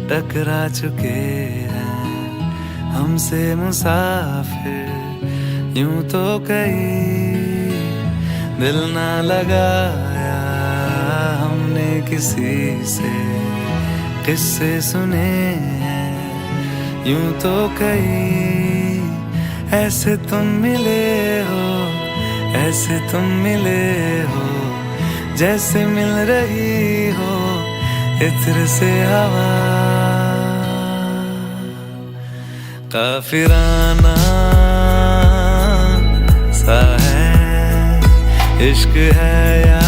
टकरा चुके हैं हमसे मुसाफिर। यूं तो कहीं दिल ना लगाया हमने किसी से, किस्से सुने हैं यूं तो कहीं। ऐसे तुम मिले हो, ऐसे तुम मिले हो, जैसे मिल रही हो इत्र से हवा। काफिराना सा है इश्क है या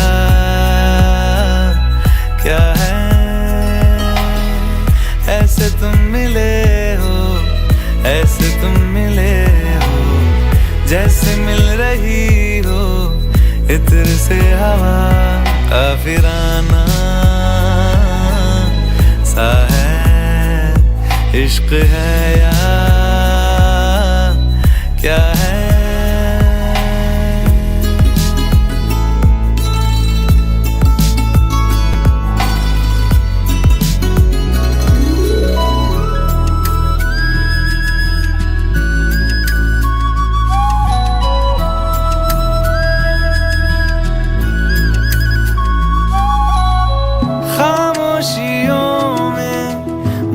क्या है। ऐसे तुम मिले हो, ऐसे तुम मिले हो, जैसे मिल रही हो इत्र से हवा। काफिराना सा है इश्क है या क्या है।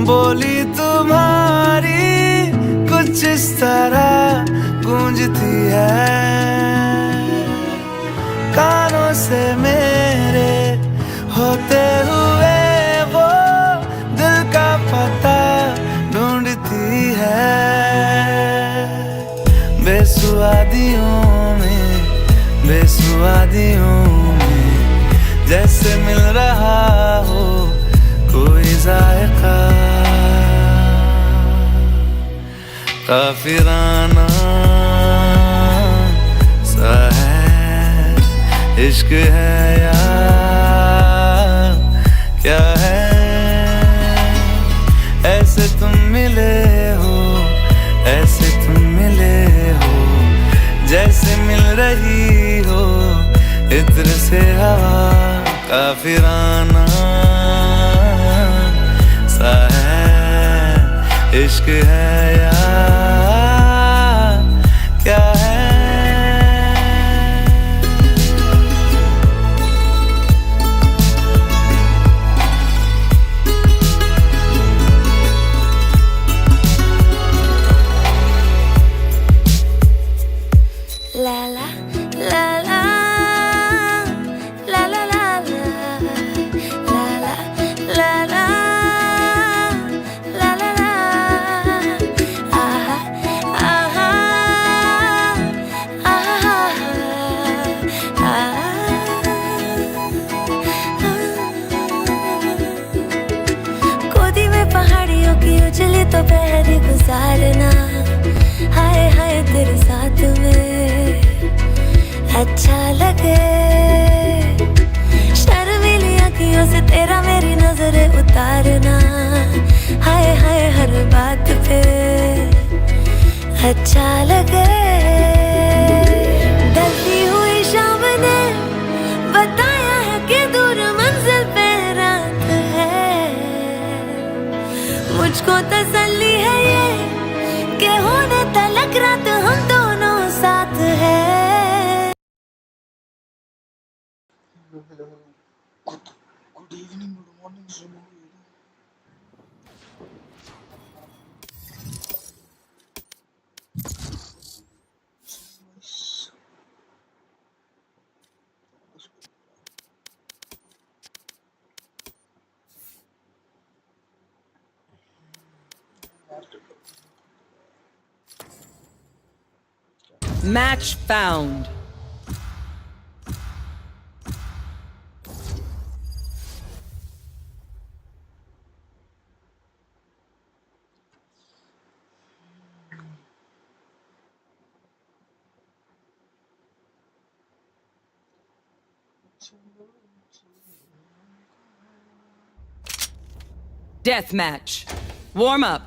बोली तुम्हारी कुछ इस तरह गूंजती है, कानों से मेरे होते हुए वो दिल का पता ढूंढती है। बेसुआदियों में, बेसुआदियों में जैसे मिल रहा हो कोई जायका। काफिराना सा है इश्क है या क्या है। ऐसे तुम मिले हो, ऐसे तुम मिले हो, जैसे मिल रही हो इत्र से हवा। काफिराना सा है इश्क है या क्या है। ला ला ला ला ला ला ला ला ला ला उजली तो पहरी गुजारना, हाय हाय तेरे साथ में अच्छा लगे। शर्मीली आँखियों से तेरा मेरी नजरें उतारना, हाय हाय हर बात पे अच्छा लगे। ढलती हुई शाम ने बताया है कि दूर मंजिल पे रात है। मुझको तसल्ली है ये कि होने तलक रात हम दोनों साथ है। Good evening, good morning, Match found. Deathmatch. Warm up.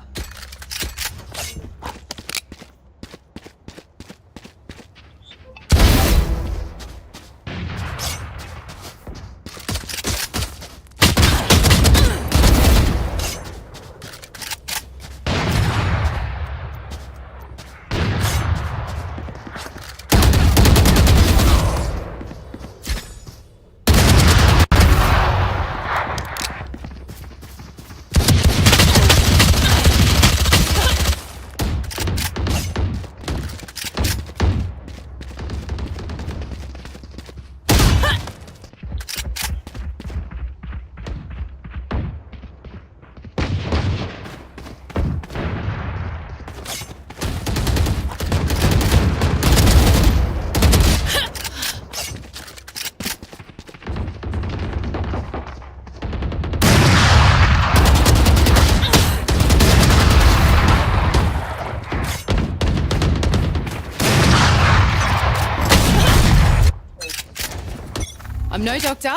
I'm no doctor,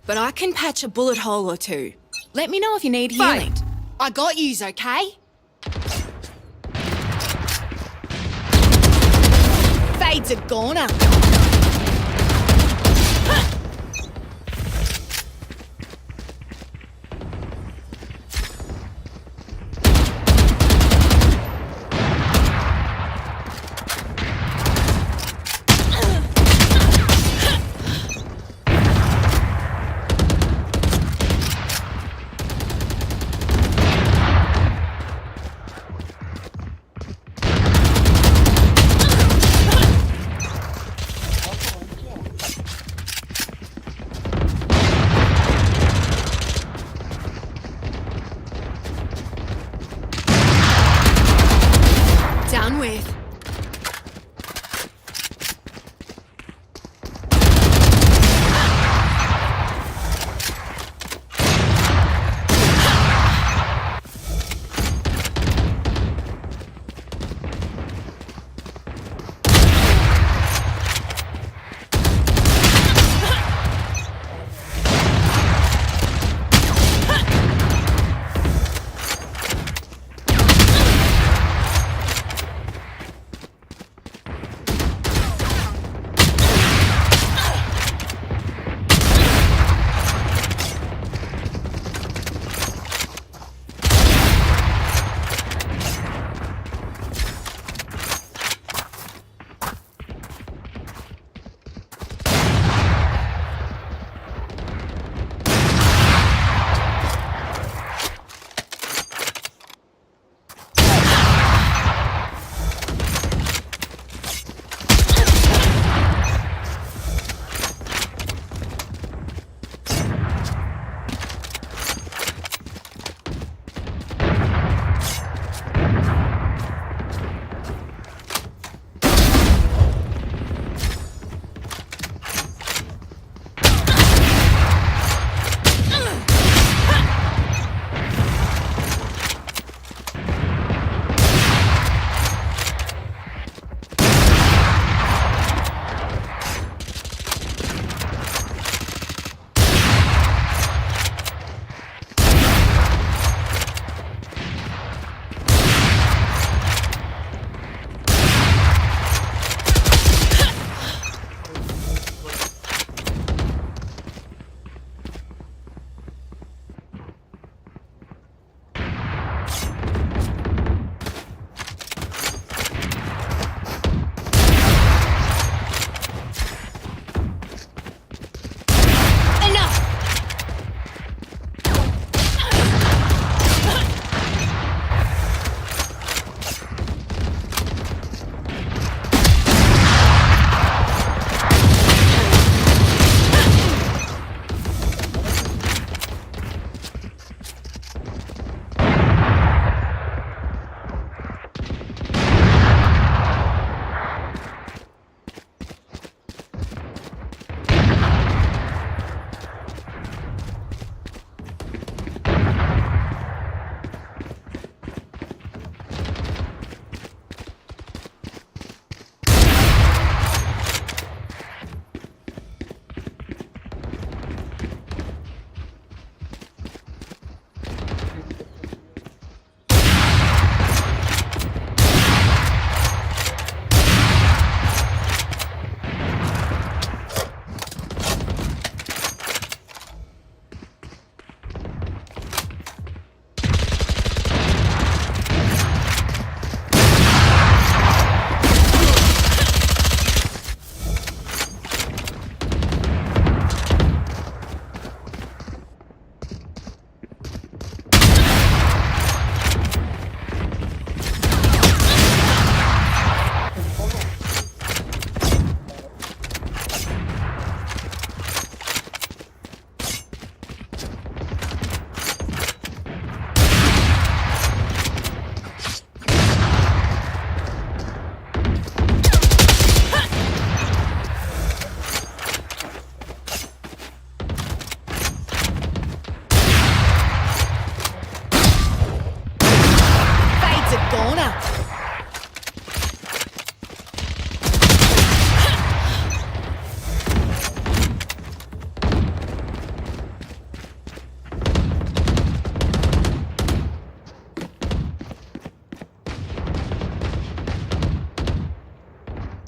but I can patch a bullet hole or two. Let me know if you need Fight. healing. I got yous, okay? Fades a goner.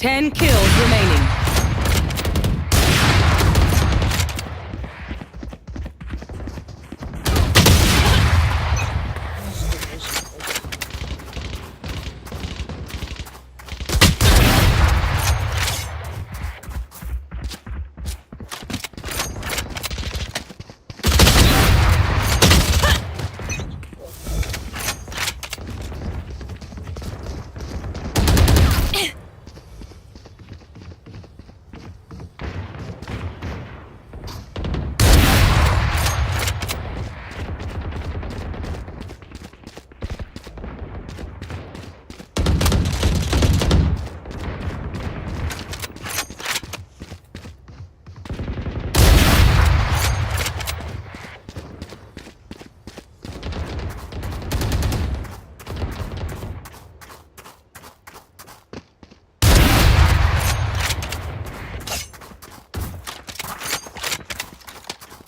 10 kills remaining.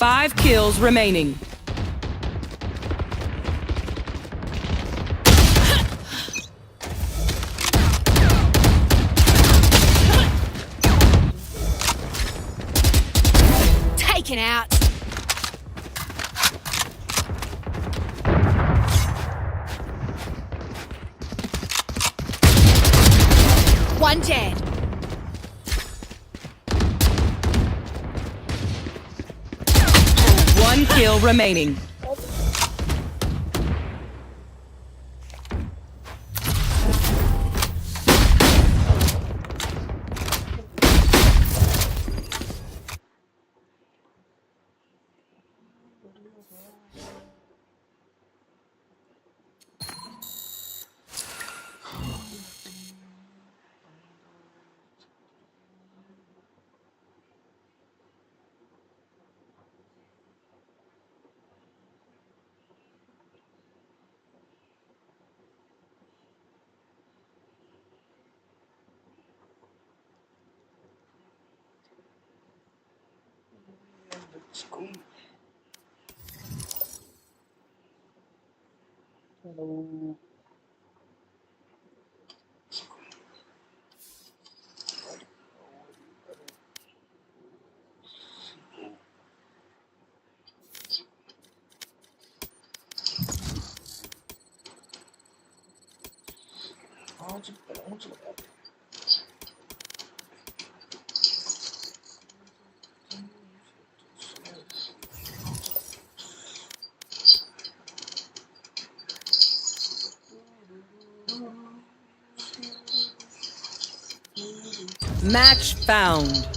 Five kills remaining. Taken out. One dead. One kill remaining. Let's go. Hello. Onde lugar. Match found.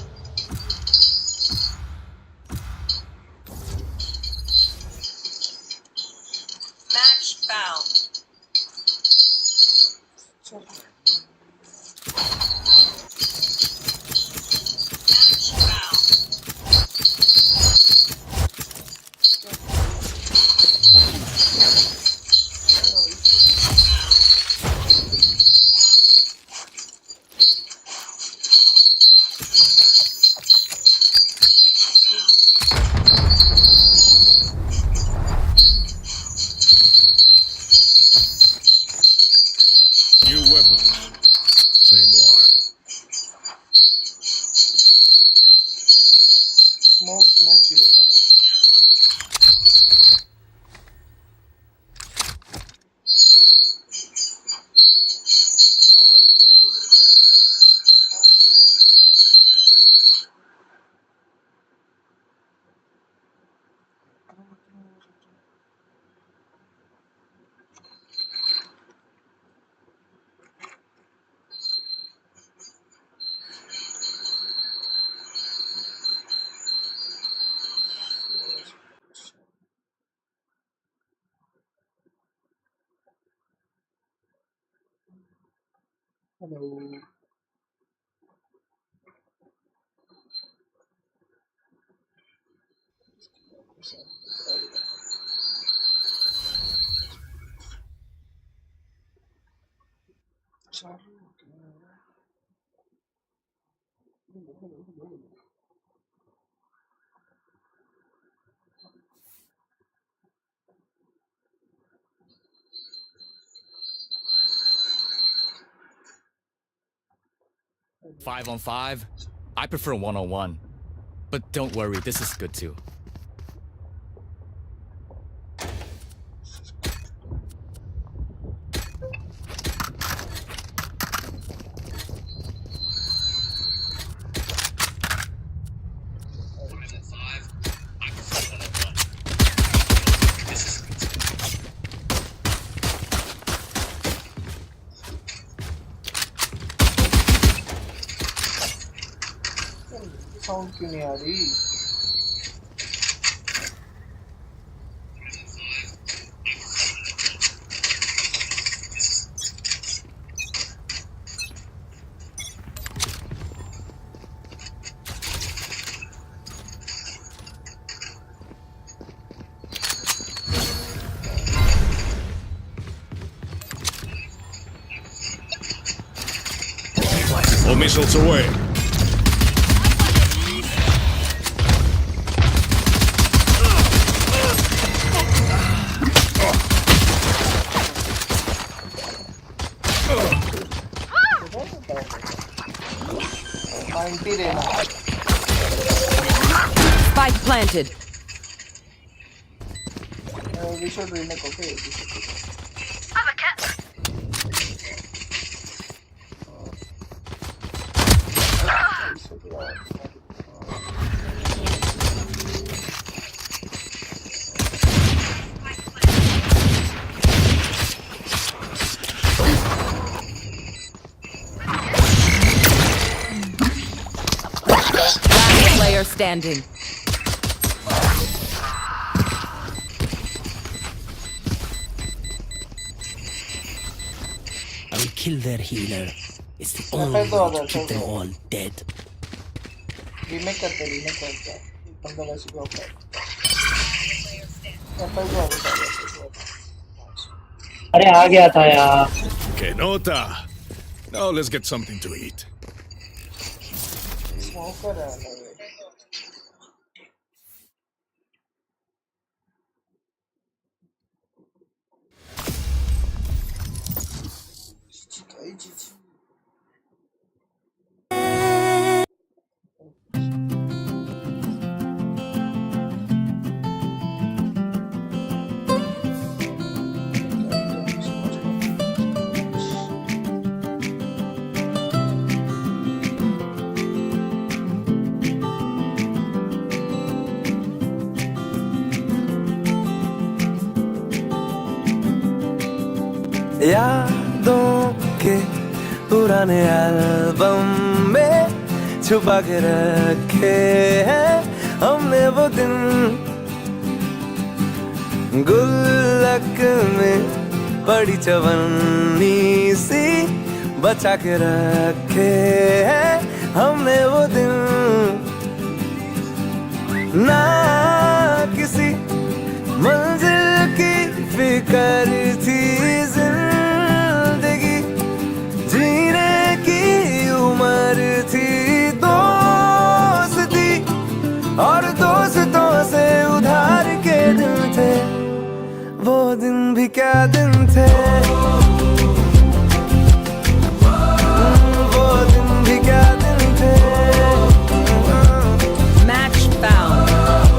Match found. Match found. New weapons. Say more. Smoke here, Pago. Hello. 5-on-5. I prefer 1-on-1. But don't worry, this is good too. Sound क्यों नहीं आ रही? All missiles away. Spike planted. We should remake, okay? Last player standing. I will kill their healer. It's the only way to keep them all dead. Remake करते हैं बंदा वैसे को अपना अरे आ गया था यार. Que nota. Now let's get something to eat. Smoker है यादों के पुराने एल्बम में छुपा के रखे हैं हमने वो दिन, गुल्लक में बड़ी चवन्नी सी बचा के रखे हैं हमने वो दिन, ना किसी मंजिल की फिक्र थी, जिंदगी जीने की उम्र थी, दोस्ती और दोस्तों से उधार के दिन थे, वो दिन भी क्या दिन थे, वो दिन भी क्या दिन थे. Match found.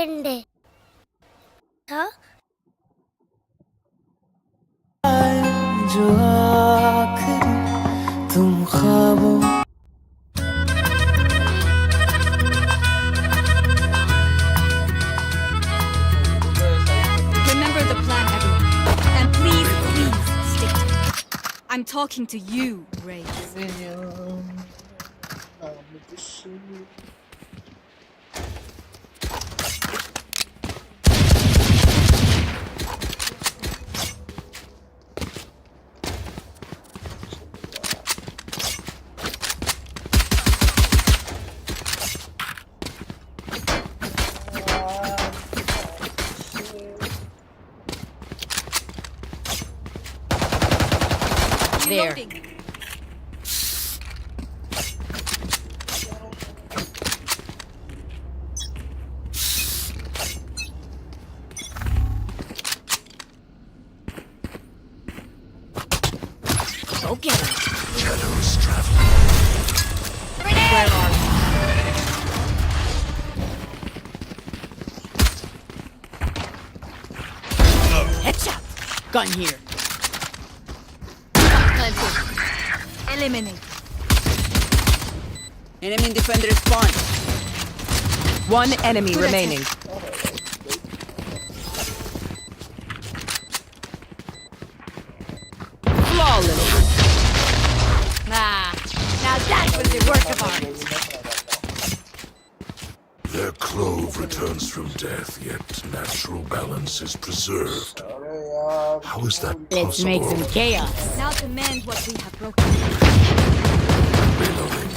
संडे था जो आखिर तुम ख्वाबों Remember the plan, everyone. And please, please stick to it. I'm talking to you, Ray. There. Reloading. Go get him. Shadows traveling. Where are you? Headshot. Gun here. Planted. Eliminate. Enemy defender spawn. One enemy remaining. Flawless. Ah, now that was a work of art. Their clove returns from death, yet natural balance is preserved. How is that possible? Let's make some chaos. Now to mend what we have broken. Reloading.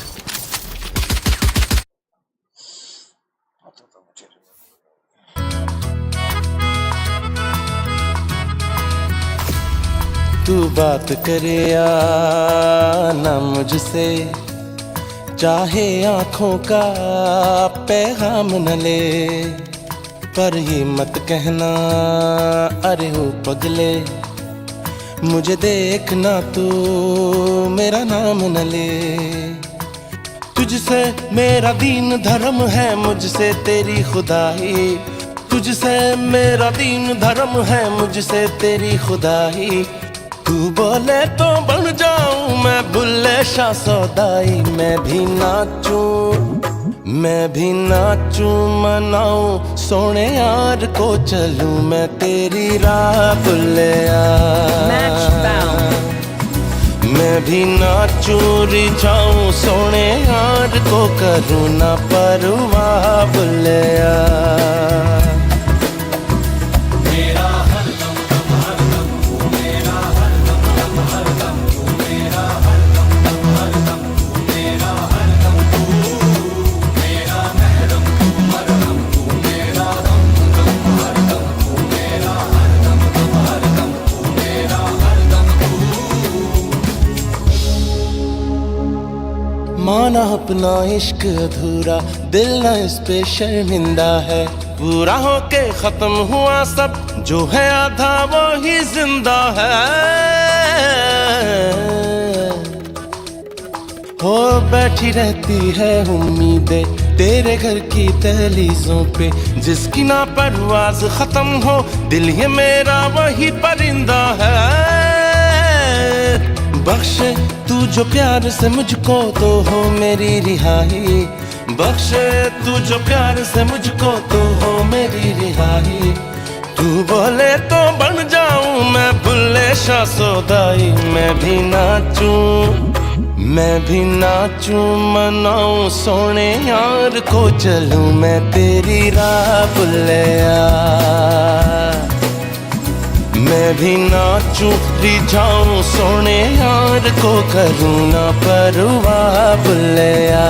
तू बात करे या ना मुझसे चाहे आंखों का पैगाम न ले पर ये मत कहना अरे हो पगले मुझे देखना तू मेरा नाम न ले तुझसे मेरा दीन धर्म है मुझसे तेरी खुदाई तुझसे मेरा दीन धर्म है मुझसे तेरी खुदाई तू बोले तो बन जाऊं मैं बुल्ले शाह सौदाई मैं भी नाचूं मनाऊं सोने यार को चलूं मैं तेरी राह बुल्लिया मैं भी नाचूं रिझाऊं सोने यार को करूं ना परवाह बुल्लिया माना अपना इश्क अधूरा दिल न इस पे शर्मिंदा है पूरा होके खत्म हुआ सब जो है आधा वो ही जिंदा है हो बैठी रहती है उम्मीदें तेरे घर की दहलीजों पे जिसकी ना परवाज खत्म हो दिल ये मेरा वही परिंदा है बख्शे तू जो प्यार से मुझको तो हो मेरी रिहाई बख्शे तू जो प्यार से मुझको तो हो मेरी रिहाई तू बोले तो बन जाऊं मैं बुल्ले शाह सौदाई मैं भी नाचूं मनाऊं सोने यार को चलूं मैं तेरी राह बुल्लिया मैं भी नाचूं रिझाऊं सोने यार को करूं ना परवाह बुल्लिया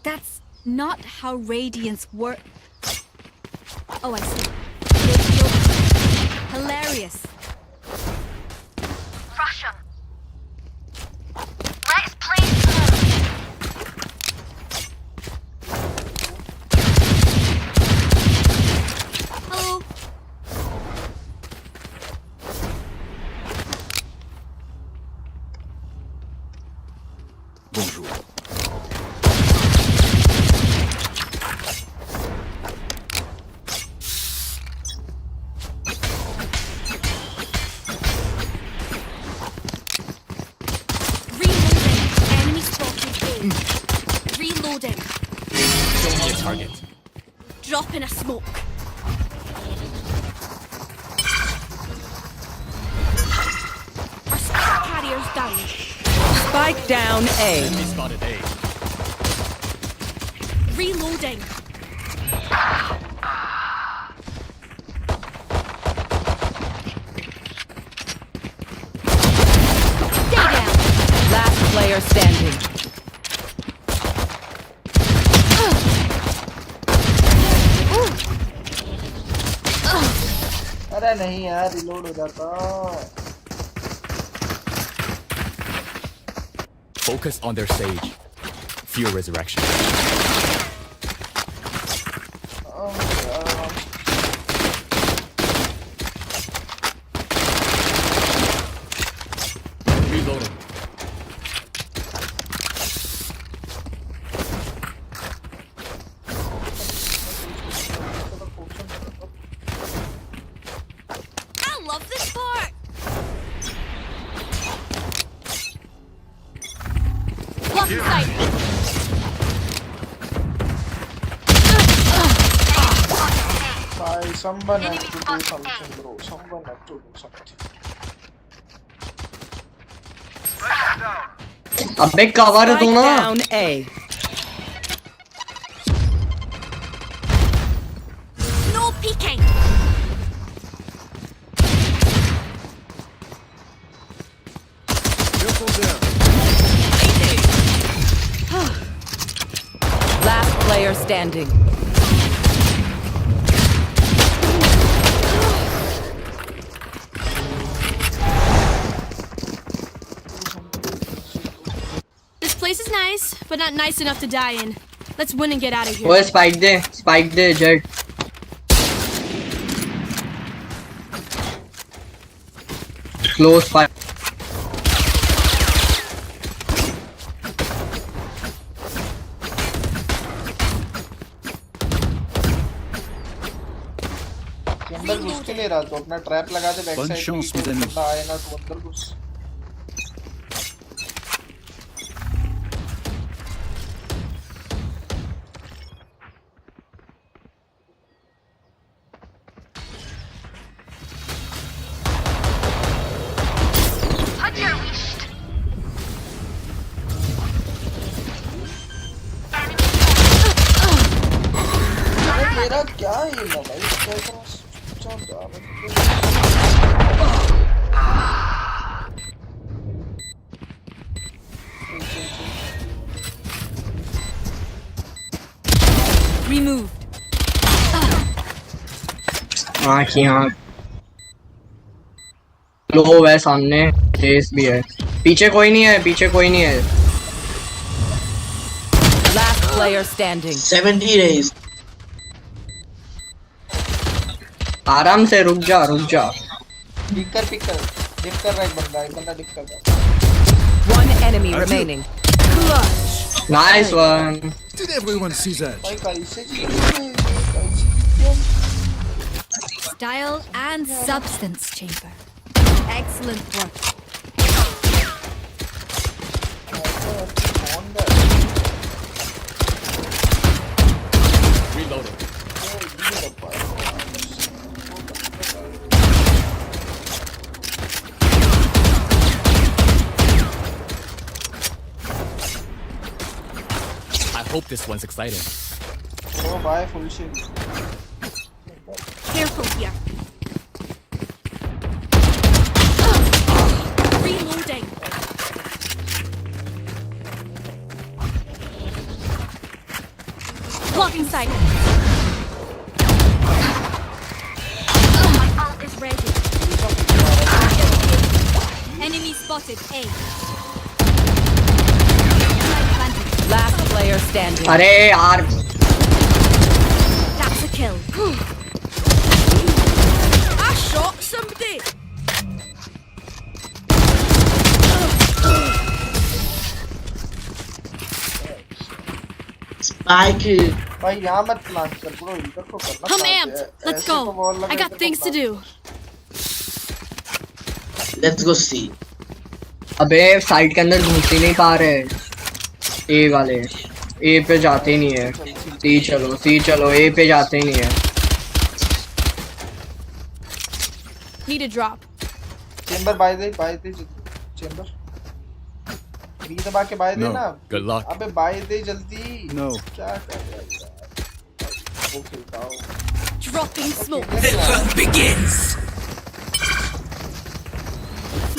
That's not how Radiance work. Oh, I see. Hilarious. Russian. Let's play Hello. Bonjour. Reloading. Enemy spotted A. Reloading. Show me a target. Drop in a smoke. Our spike carrier's down. Spike down A. Enemy spotted A. Reloading. Stay down. Last player standing. अरे नहीं यार reload हो जाता Focus on their stage. Fear resurrection. Reloading. I love this part. Blocking sight. someone has to do something bro, someone has to do something. अबे cover Spike दो ना down A. No peeking. Last player standing. This place is nice, but not nice enough to die in. Let's win and get out of here. वो spike दे jet close fire अंदर घुस के नहीं रहा तो अपना ट्रैप लगा दे बैक साइड में बंदा आए ना तो अंदर घुस मेरा क्या है ना भाई क्या करूं चल Removed. हाँ लो है सामने चेस भी है पीछे कोई नहीं है Last player standing. 70 days आराम से रुक जा पिक कर रहा है एक बंदा डिक कर रहा One enemy remaining. Clutch. Nice one Did everyone see that? भाई कैसे जी Style and substance chamber. Excellent work. Reloading. I hope this one's exciting. Oh bye full shield Careful here. Reloading. Blocking sight. spotted A. Last player standing. अरे यार That's a kill. I shot somebody. Spike. भाई यहाँ मत plant कर bro, इधर तो करना I'm plant amped. है। Let's ऐसे तो go. wall लगा I इधर got तो things to plant। do. Let's go see. अबे साइड के अंदर घुस ही नहीं पा रहे ए वाले ए पे जाते ही नहीं है सी चलो ए पे जाते ही नहीं है Need a drop. Chamber buy दे चेंबर बी दबा के बाय दे No. ना। Good luck. अबे बाय दे जल्दी। No. क्या कर रहा है यार? ओके बताओ। Dropping smoke. Begins.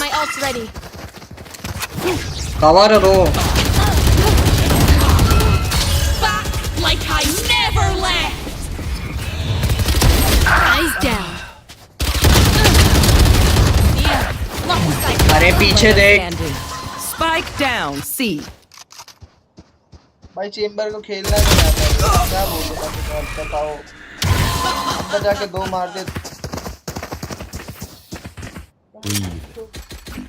My ult's ready. Cover दो Back like I never left. Eyes down. Yeah. Lock the sight. अरे पीछे देख Standing. Spike down. C. भाई चेंबर को खेलना नहीं आता है। क्या बोल रहा था बताओ। अंदर जाके दो मार दे।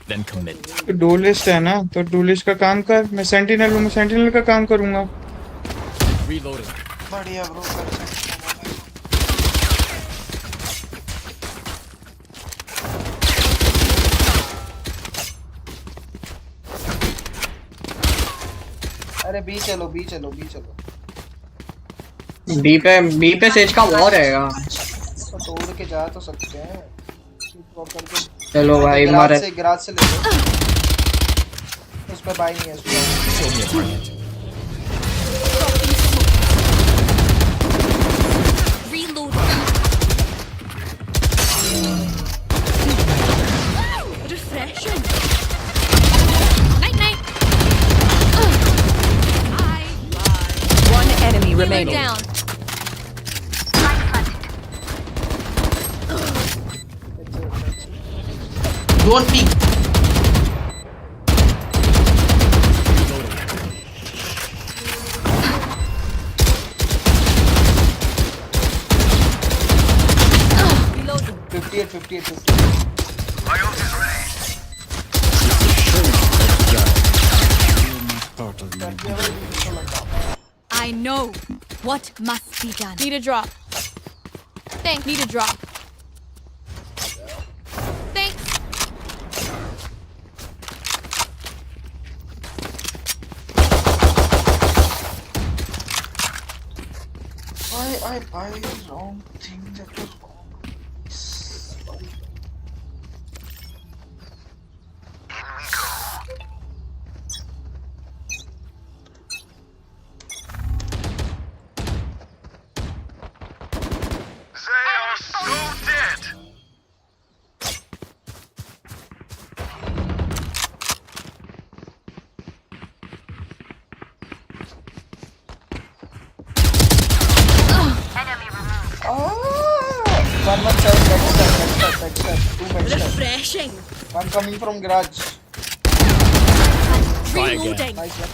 Then commit. तो डुलिस्ट है ना, तो डुलिस्ट का काम कर, मैं सेंटिनल हूँ, मैं सेंटिनल का काम करूंगा। Reloading. बढ़िया ब्रो कर सकते हैं। अरे बी चलो बी पे सेज का वॉर रहेगा तो तोड़ के जा तो सकते हैं। करके चलो भाई मारे ग्रास से ले लो। उस पे बाई नहीं है Show me a target. Reloading. Refreshing. Night night. One enemy We're remaining. down. Don't peek. Reloading. 58. I know what must be done. Need a drop. Thanks. Need a drop. Thanks. I buy wrong thing that was wrong. Refreshing. One coming from garage. Try again. Reloading. Nice one.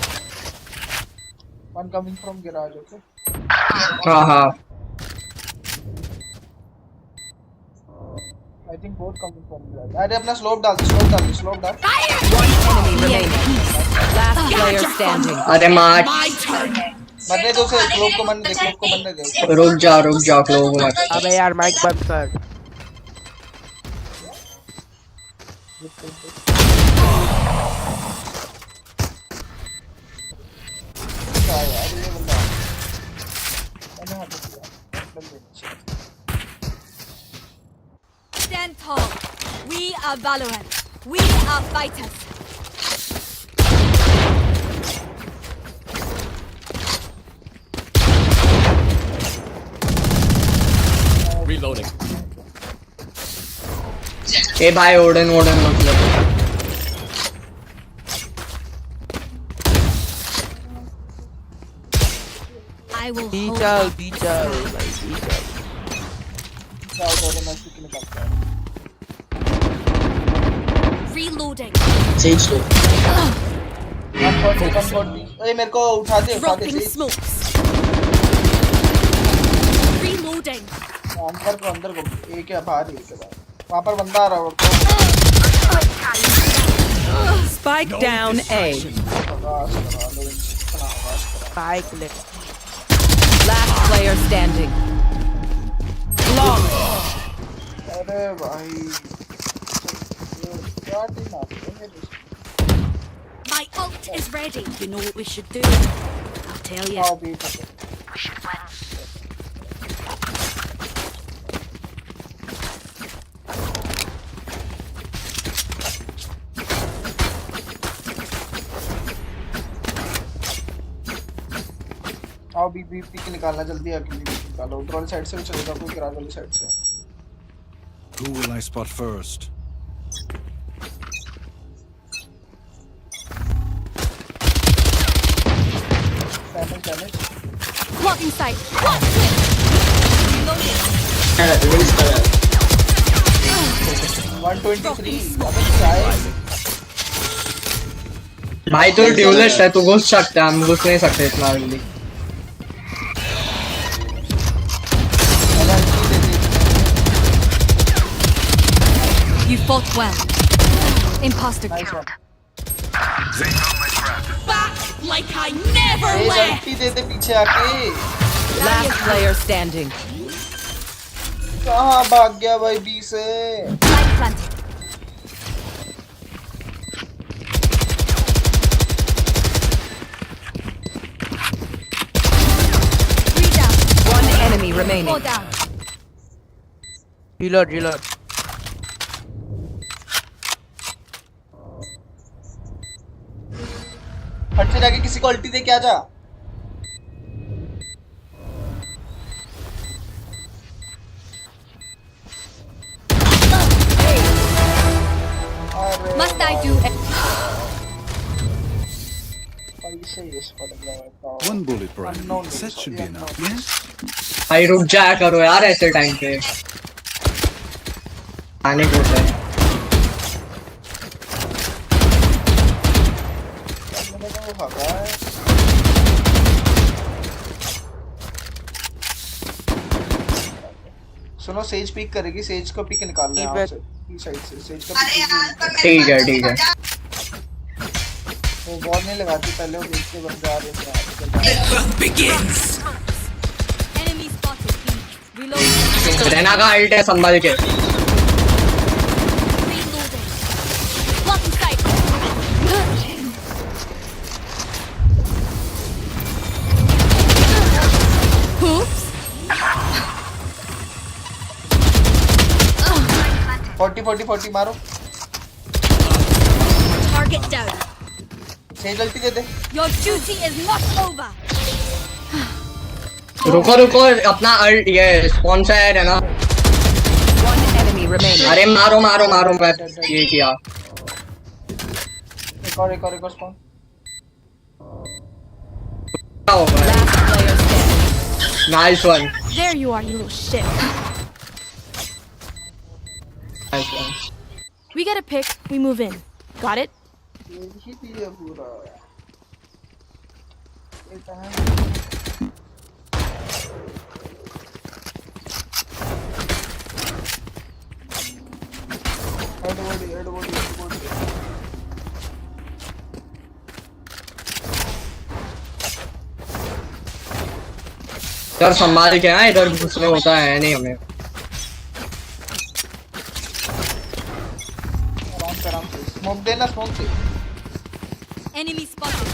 One coming from garage, okay? हाँ I think both coming from garage. अरे अपना slope डाल। One enemy remaining. Last player standing. अरे मार मरने दो उसे, slope को मरने दे। रुक जा क्लोव मत अबे यार माइक बंद कर। Stand tall. We are Valorant. We are fighters. Reloading. ए भाई ओडन मतलब I will hold बीचल up. बीचल भाई बीचल। क्या होता है मैं कितने करता है। Reloading. Sage लो 140 ए मेरे को उठा दे Dropping सही smokes. Reloading. अंदर को एक है बाहर ही है वहां पर बंदा आ रहा है Spike down A. Spike left. Last player standing. Long. अरे भाई क्या टीम आती है My ult is ready. You know what we should do? I'll tell you. आओ भी आओ बी पी निकालना जल्दी अकेली निकालो उधर वाली साइड से भी चलेगा कोई गिराज वाली साइड से Who will I spot first? Damage Blocking sight. Block it. Reloading. release करा 123 अबे क्या है भाई तो ड्यूलिस्ट है, तू घुस सकता है, हम घुस नहीं सकते इतना जल्दी। You fought well. Imposter killed. Back like I never left. गलती दे दे पीछे आके Last player standing. कहाँ भाग गया भाई बी से Light planted. Three down. One enemy remaining. Four down. Reload. हट से जाके किसी को अल्टी दे के आ जा Must I do it? One bullet, Brian. That should be enough, yes? भाई रुक जाया करो यार ऐसे टाइम पे आने को होता है। सुनो सेज पीक करेगी सेज को पीक निकालना है यहाँ से बी साइड से सेज का ठीक है वो बॉल नहीं लगाती पहले वो देखते बंदे आ रहे हैं Enemy spotted. Reloading. रहना का अल्ट है संभाल के। Reloading. Blocking sight. Oops. 40 मारो Target down. Says अल्टी they they Your duty is not over. रुको अपना अल्ट ये स्पॉन्सर है ना। One enemy remaining. अरे मारो मैं ये किया। एक और spawn Last player standing. Nice one. There you are, you little shit. We get a pick, we move in. Got it? यही भी है पूरा ये कहां एडवर्ड यार संभाल के ना इधर घुसने होता है नहीं हमें। आराम से स्मोक देना स्मोक से Enemy spotted.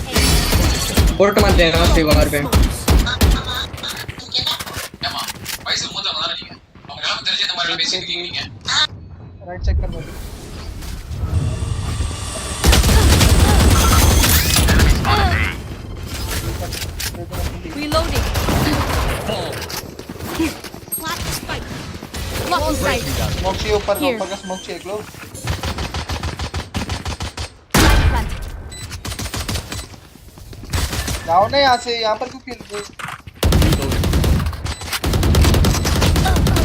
पोर्ट मत देना दीवार पे। राइट चेक कर लो Reloading. Clap spike. Blocking sight. Smoke से ऊपर का स्मोक चेक लो Planted. जाओ ना यहाँ से यहाँ पर क्यों खेल रहे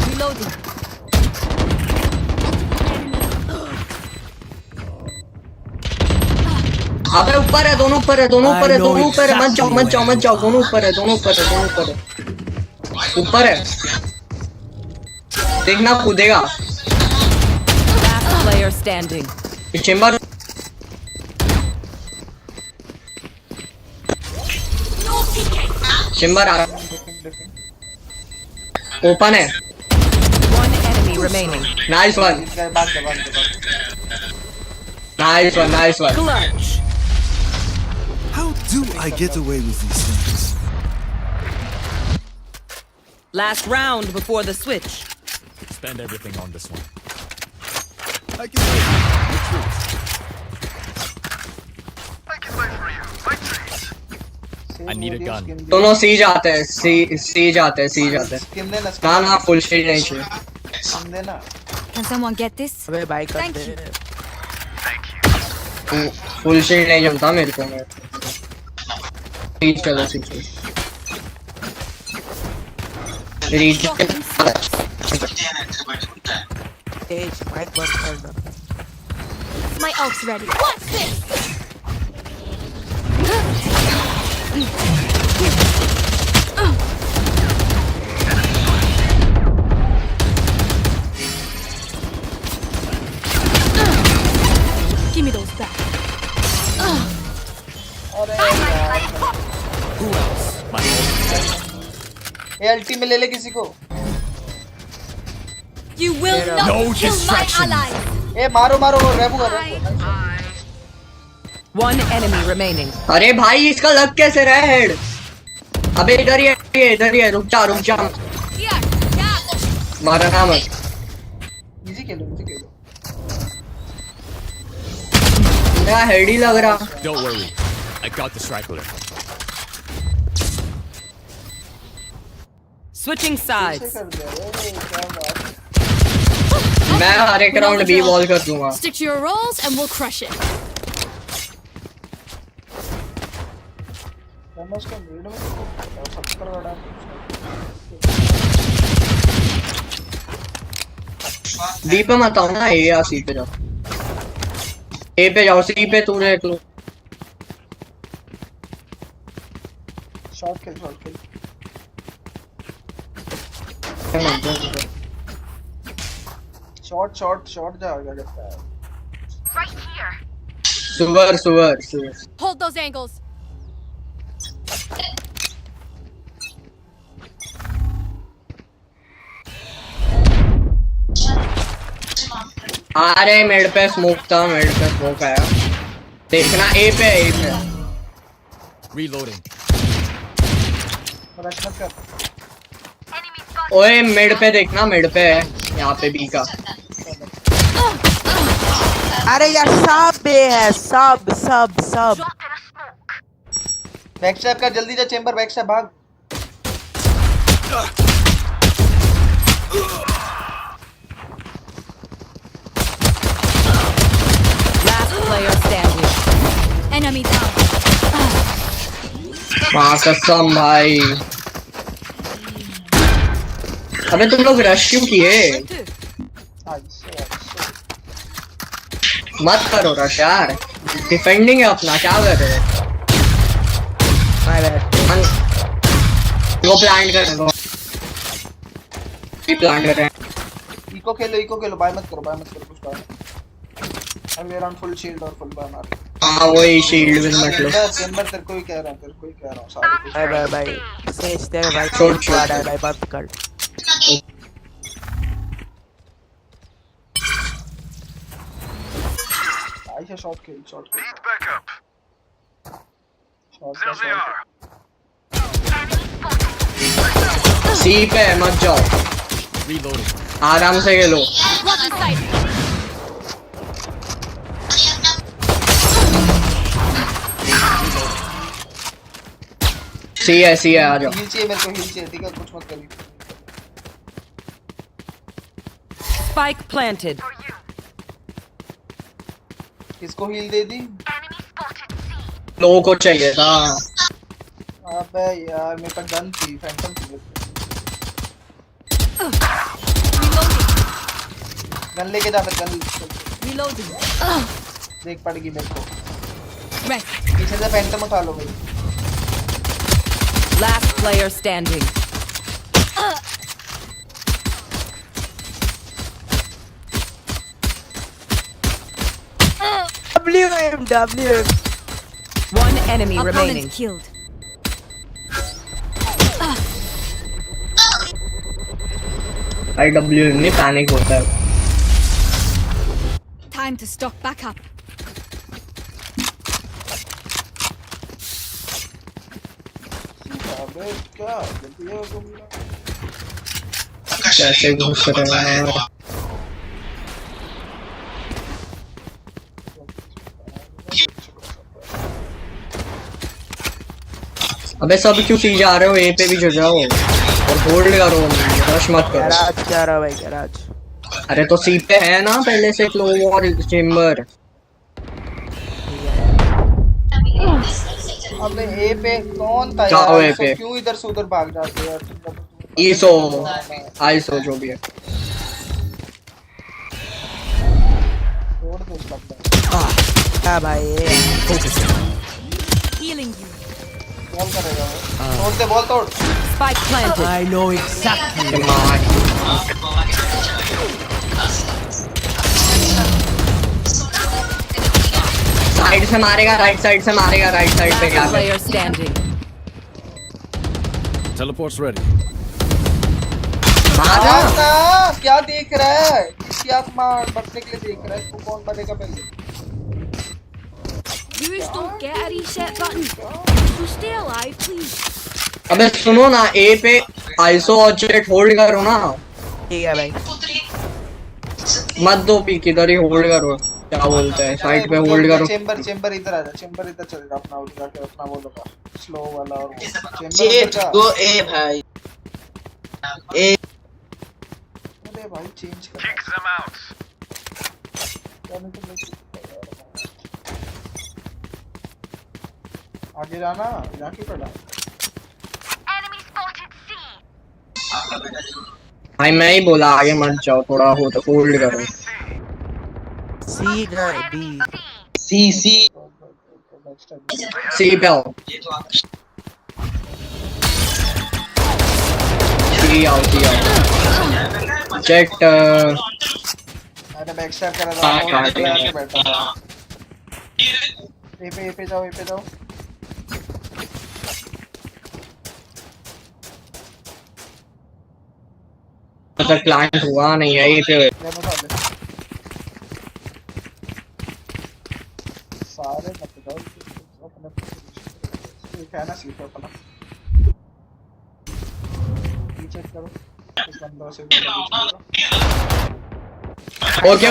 Reloading. अबे ऊपर है, दोनों ऊपर है, दोनों ऊपर है, दोनों ऊपर है, मत जाओ मत जाओ मत जाओ, दोनों ऊपर है, दोनों ऊपर है, दोनों ऊपर है, ऊपर है, देखना कूदेगा। Last player standing. Chamber Chamber आ रहा, ओपन है। One enemy remaining. Nice one, nice one, nice one. Clutch. How do I get away with these things? Last round before the switch. Spend everything on this one. I can wait. I need a gun. दोनों सी जाते हैं, सी जाते हैं, सी जाते हैं। ना ना full shield नहीं चाहिए। Can someone get this? अबे भाई कर Thank they. you. Full shield नहीं जमता मेरे को। सी चलो, सी चलो। रीच तेज माइक बंद कर दो। My ult's ready. What's this? Give me those back. Who else? My ult is dead. LT में ले ले किसी को। You will not No kill my distractions. allies. ए मारो मारो रेबू कर। One enemy remaining. अरे भाई इसका लग कैसे रहा है हेड? अबे इधर ही है, इधर ही है, रुक जा रुक जा, Here, yeah. मारा ना मत। इजी खेलो, इजी खेलो। मेरा हेड ही लग रहा। Don't worry. I got the straggler. Switching sides. कर दिया ये क्या बात। मैं हर एक राउंड बी वॉल कर दूंगा। Stick to your roles and we'll crush it. Famous का वीडियो में 70 वाला बी पे मत आओ ना, ए या सी पे जाओ। ए पे जाओ, सी पे तू देख लो। शॉट खेल, शॉट खेल। शॉट शॉट शॉट जाएगा लगता है। सुवर सुवर सुवर। Hold those angles. अरे मेड पे स्मोक था, मेड पे स्मोक आया। देखना ए पे, ए पे। Reloading. रश मत कर। ओए मेड पे देखना, मेड पे है यहाँ पे बी का। अरे यार सब बे है, सब सब सब। बैक स्टेप कर, जल्दी जा चेंबर, बैक स्टेप भाग। Last player standing. Enemy down. वहाँ कसम भाई। अबे तुम लोग रश क्यों किए? मत करो रश यार, डिफेंडिंग है अपना, क्या कर रहे हो? वो प्लान कर रहे हो, प्लान कर रहे हैं। इको खेलो, बाय मत करो, कुछ बाय। अब ये राउंड फुल शील्ड और फुल बाय मार। हाँ वही शील्ड विल मत लो। चेंबर तेरे को ही कह रहा हूँ सारे। भाई भाई भाई सेज तेरे भाई छोड़ छोड़ है भाई, बंद कर। आइशा शॉट खेल। सी पे मत जाओ, Reloading. आराम से खेलो। Block in sight. सी है, आ जाओ। हील चाहिए मेरे को, हील चाहिए, ठीक है कुछ मत करिए। Spike planted. किसको हील दे दी? लोगों को चाहिए था। अबे यार मेरे पास गन थी, फैंटम थी। गन लेके जा, फिर गन Reloading. देख पड़ेगी मेरे को। Rest. पीछे से पैंटम उठा लो भाई। Last player standing. WM. One enemy remaining. Opponent killed. IWM नहीं पैनिक होता है। Time to stock back up. अबे क्या जल्दी हो तुम लोग। कैसे घुस रहे हैं? अबे सब क्यों सी जा रहे हो? ए पे भी चढ़ जाओ और होल्ड करो, रश मत करो। गैराज क्या रहा भाई गैराज। अरे तो सी पे है ना पहले से क्लो और चेंबर। अबे ए पे कौन था जाओ ए यार? पे। क्यों इधर से उधर भाग जाते हो यार? ईसो आईसो जो भी है। छोड़ दो इसका। क्या भाई Healing you. बॉल करेगा वो। तोड़ दे बॉल तोड़। Spike planted. I know exactly. Side से मारेगा, राइट साइड से मारेगा, राइट साइड पे क्या Last player standing. Teleport's ready. मारा। ना क्या देख रहा है? क्या मार बचने के लिए देख रहा है? तू कौन बनेगा पहले? Use don't get a reset button. So stay alive, please. अबे सुनो ना, ए पे आईसो और जेट होल्ड करो ना। ठीक है भाई। मत दो पी, किधर ही होल्ड करो। क्या बोलते हैं, साइड पे होल्ड करो। चेंबर इधर आ जा। चेंबर इधर चल जा अपना उधर जाके अपना वो लगा स्लो वाला और चेंबर गो ए भाई ए। अरे भाई चेंज कर। आगे जाना, जाके पड़ा। भाई मैं ही बोला आगे मत जाओ, थोड़ा हो तो होल्ड करो। सी डी सी पे आओ। सी आओ। जेट मैंने बैक स्टैप करा था और आके बैठा था। ए पे जाओ। मतलब क्लाइंट हुआ नहीं है ये पे। सारे मत जाओ अपने ठीक है ना, सीट अपना चेक करो इस बंदों से। ओके ए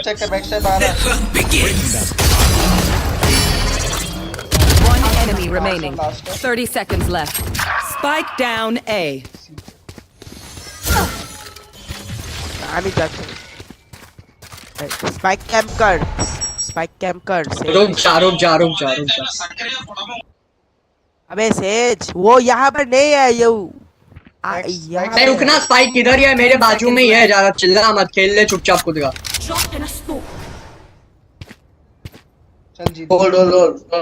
चेक कर बैक स्टैप आ रहा है। One enemy remaining. 30 seconds left. Spike down A. I'm in spike camp कर रुक जा। अबे सेज वो यहाँ पर नहीं है नहीं रुकना, स्पाइक किधर है? मेरे बाजू में ही है, ज्यादा चिल्ला मत, खेल ले चुपचाप खुद का। चल जी होल्ड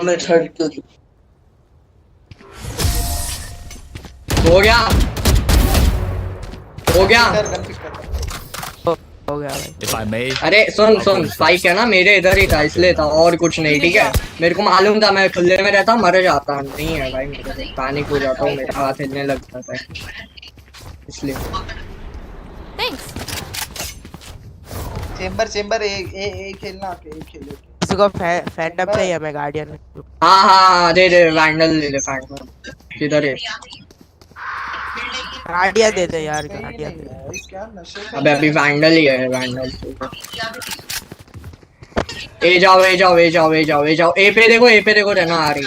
मैं थर्ड किल हो गया भाई। If I may, अरे सुन स्पाइक है ना मेरे इधर ही था, इसलिए था और कुछ नहीं। ठीक है, मेरे को मालूम था, मैं खुले में रहता मर जाता। नहीं है भाई, मेरे पैनिक हो जाता हूँ, मेरा हाथ हिलने लगता था इसलिए। चेंबर ए खेलना के खेले। किसी को फैंटम चाहिए? मैं गार्डियन। हाँ दे वैंडल ले फैंटम। किधर है? गार्डियन दे दे यार, गार्डियन। क्या नशे का। अबे अभी वैंडल ही है, वैंडल। ए जाओ। ए पे देखो रहना आ रही।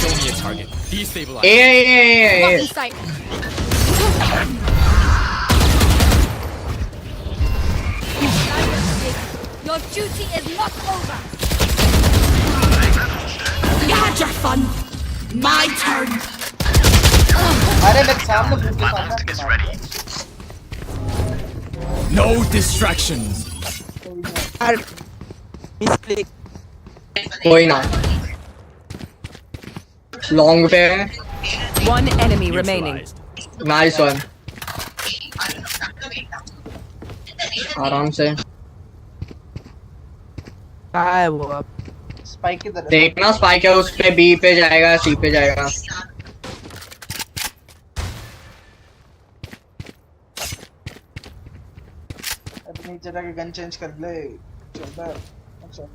show me a target. Destabilize. A Blocking sight. Your duty is not over. You had your fun. My turn. अरे मेरे सामने भूत के सामने No distractions. मिसक्लिक कोई ना लॉन्ग पे है One enemy remaining. Nice one आराम से कहाँ है वो अब? स्पाइक की तरफ देखना स्पाइक है उस पे बी पे जाएगा सी पे जाएगा अपनी जगह के गन चेंज कर ले चल अच्छा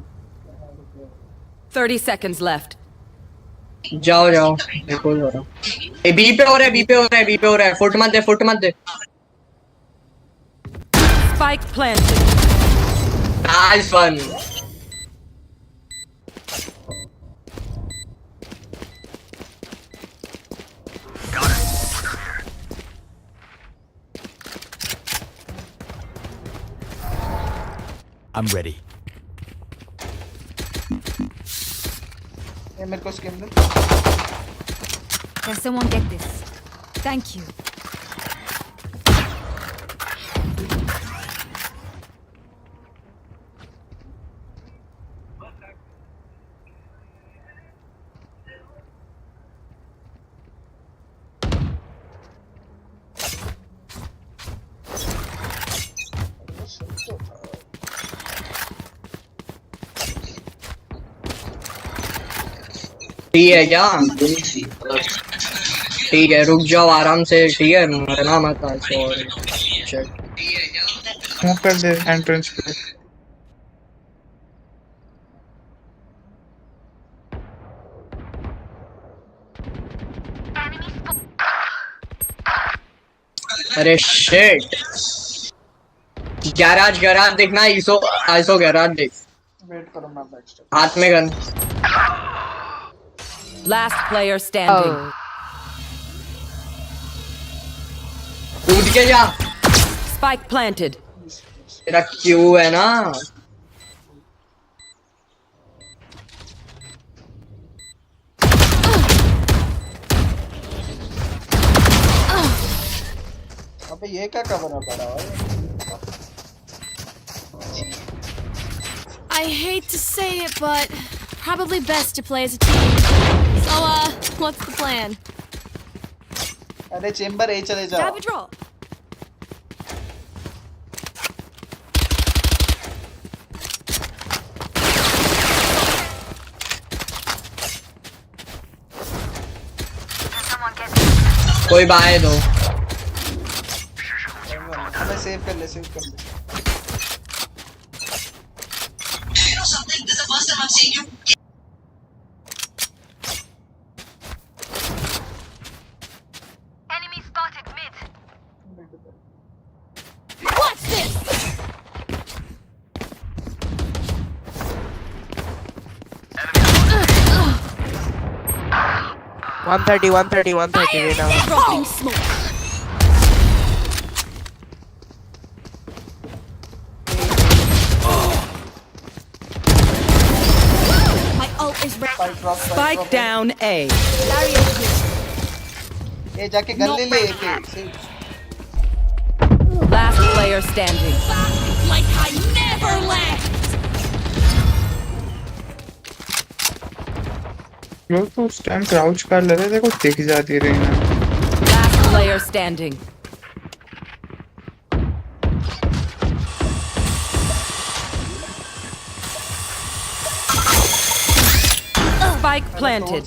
30 seconds left. जाओ जाओ देखो जरा ए बी पे हो रहा है बी पे हो रहा है बी पे हो रहा है फुट मत दे Spike planted. Nice one I'm ready. ये मेरे को skin they Can someone get this? Thank you. ठीक है क्या ठीक है रुक जाओ आराम से ठीक है मरना मत मूव कर दे एंट्रेंस पे अरे शिट गैराज देखना आइसो गैराज देख वेट करो मैं बैक हाथ में गन Last player standing. कूद के जा Spike planted. तेरा क्यों है ना अबे ये क्या कवर पड़ा है I hate to say it, but probably best to play as a team. So, what's the plan? अरे चेंबर ए चले जाओ Grab a draw. कोई बाय दो मैं सेव कर ले Enemy spotted mid. What's this? One thirty. Right now. Dropping smoke. My ult is ready. Spike down A. ये जाके गन ले ले एक Last player standing. Like I never left. लोग तो उस टाइम क्राउच कर ले रहे थे, देखो दिख जाती रही ना। Last player standing. Spike planted.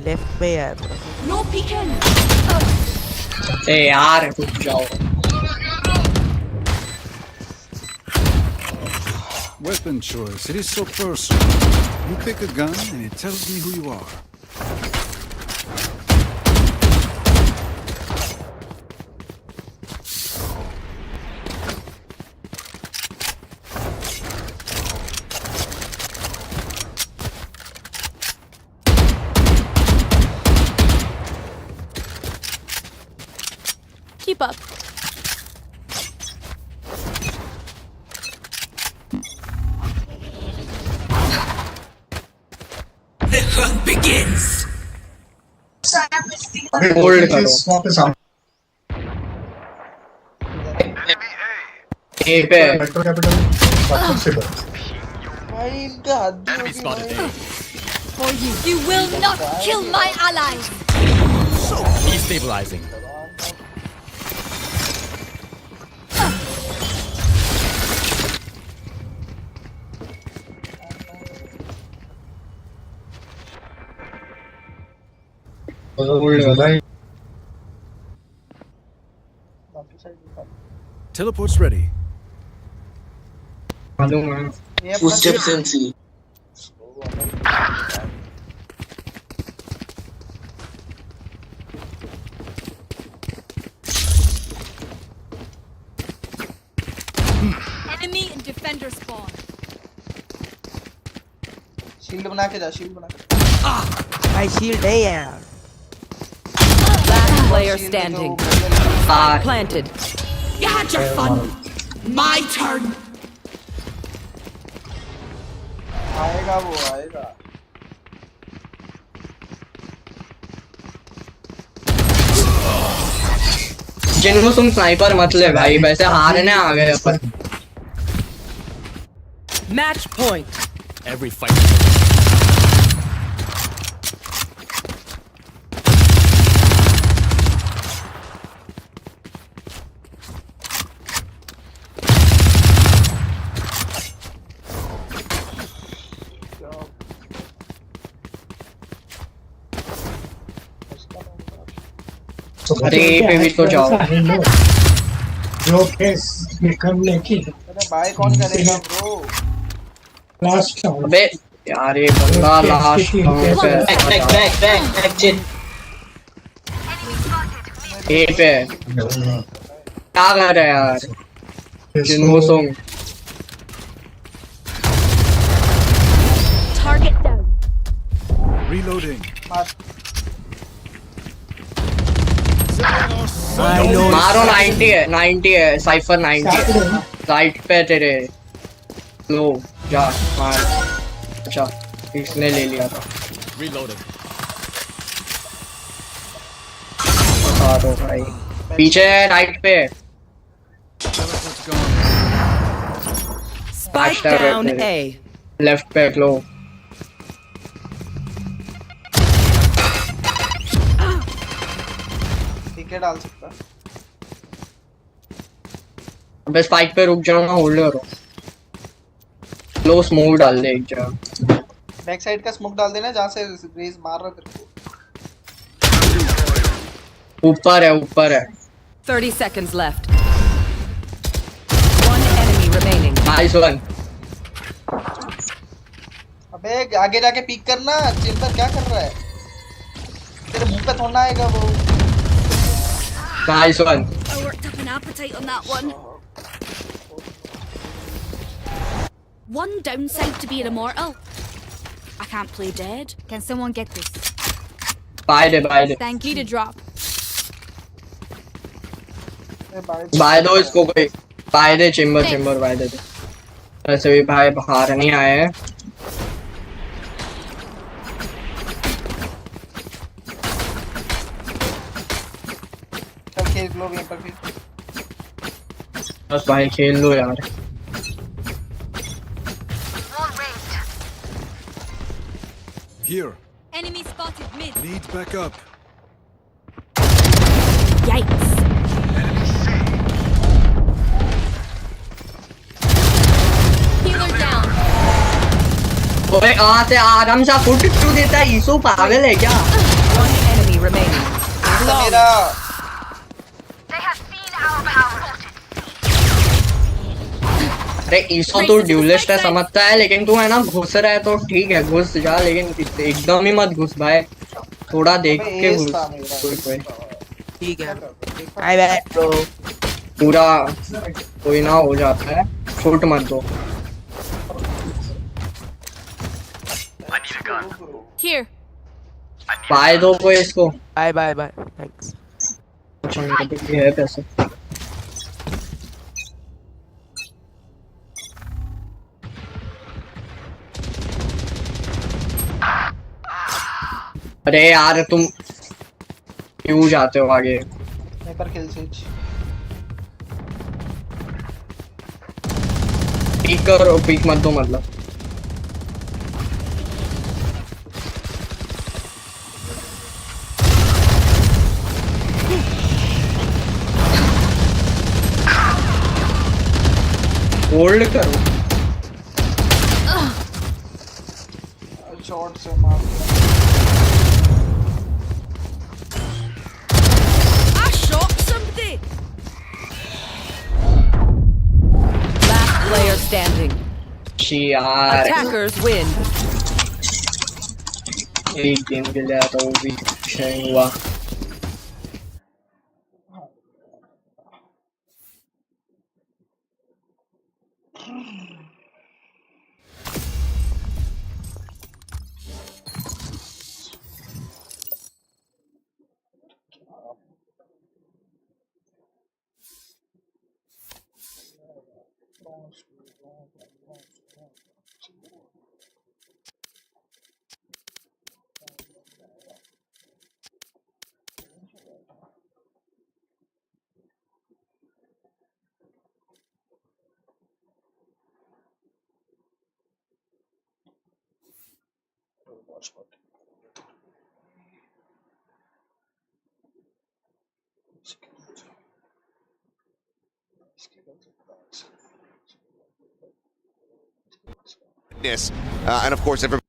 Left पे है। No peeking. ए यार रुक जाओ Weapon choice, it is so personal. You pick a gun and it tells me who you are. Keep up. The hunt begins. Hold करो ए पे भाई इनका हद Enemy spotted A. For you. You will not kill my allies. Destabilizing. Teleport's ready. मालूम है ये अपना Enemy and defender spawn. Shield बना के जा, शील्ड बना के भाई शील्ड है यार। Last player standing. Planted. You had your fun. My turn. आएगा वो आएगा। जिनको तुम स्नाइपर मत ले भाई, वैसे हारने आ गए अपन। Match point. Every fight. अरे पे भी तो जाओ। जो केस करने की अरे भाई कौन करेगा ब्रो? लास्ट अबे यार ये बंदा लास्ट पे ए पे क्या कर रहा है यार जिनको तुम Target down. Reloading. मारो 90 है साइफर 90 है राइट पे तेरे लो जा मार। अच्छा इसने ले लिया था। Reloading. बता दो भाई पीछे राइट पे Spike down A. लेफ्ट पे लो टिके डाल सकता। अबे स्पाइक पे रुक जाओ ना होल्ड करो लो स्मोक डाल दे एक जगह बैक साइड का स्मोक डाल देना जहाँ से रेज मार रहा तेरे को। ऊपर है 30 seconds left. One enemy remaining. Nice one. अबे आगे जाके पीक करना, चिंता क्या कर रहा है? तेरे मुंह पे थोड़ा आएगा वो। Nice one. I worked up an appetite on that one. One downside to being immortal. I can't play dead. Can someone get this? Buy दे Thank you to drop. Buy दो इसको कोई बाय दे चेंबर बाय दे वैसे भी भाई बाहर नहीं आए हैं। खेल लो यहीं पर फिर। बस भाई खेल लो यार। Here. Enemy spotted mid. Need backup. Yikes. Healer down. ओए आते आराम से फुट क्यों देता है ईसु पागल है क्या? One enemy remaining. मेरा अरे ईसो तो ड्यूलिस्ट है समझता है लेकिन तू है ना घुस रहा है तो ठीक है घुस जा लेकिन एकदम ही मत घुस भाई थोड़ा देख के घुस कोई ठीक है आई बैक ब्रो पूरा कोई ना हो जाता है फुट मत दो। Here. बाय दो कोई इसको बाय थैंक्स। अच्छा मेरे पे भी है पैसे। अरे यार तुम क्यों जाते हो आगे? स्नाइपर किल स्विच पीक करो, पीक मत दो मतलब। होल्ड करो। शॉट से मार दिया। I shot somebody. Last player standing. यार Attackers win. एक गेम के लिए आता वो भी कुछ नहीं हुआ। And of course everybody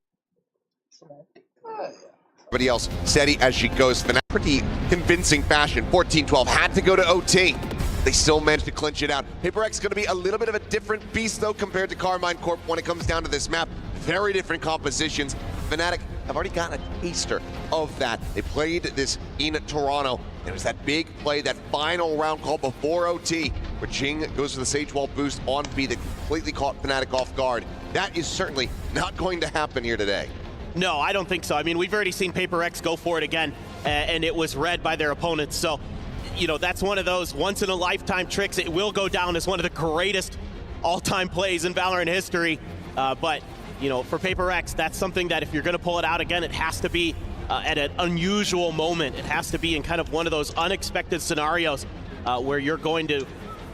else steady as she goes. Pretty convincing fashion. 14-12 had to go to OT. They still managed to clinch it out. PaperX going to be a little bit of a different beast though compared to Carmine Corp when it comes down to this map. Very different compositions. Fnatic have already gotten a taster of that. They played this in Toronto. It was that big play, that final round call before OT, where Ching goes for the Sage Wall boost on B that completely caught Fnatic off guard. That is certainly not going to happen here today. No, I don't think so. I mean, we've already seen PaperX go for it again, and it was read by their opponents. So, you know, that's one of those once-in-a-lifetime tricks. It will go down as one of the greatest all-time plays in Valorant history. But, you know, for PaperX, that's something that if you're going to pull it out again, it has to be at an unusual moment. It has to be in kind of one of those unexpected scenarios where you're going to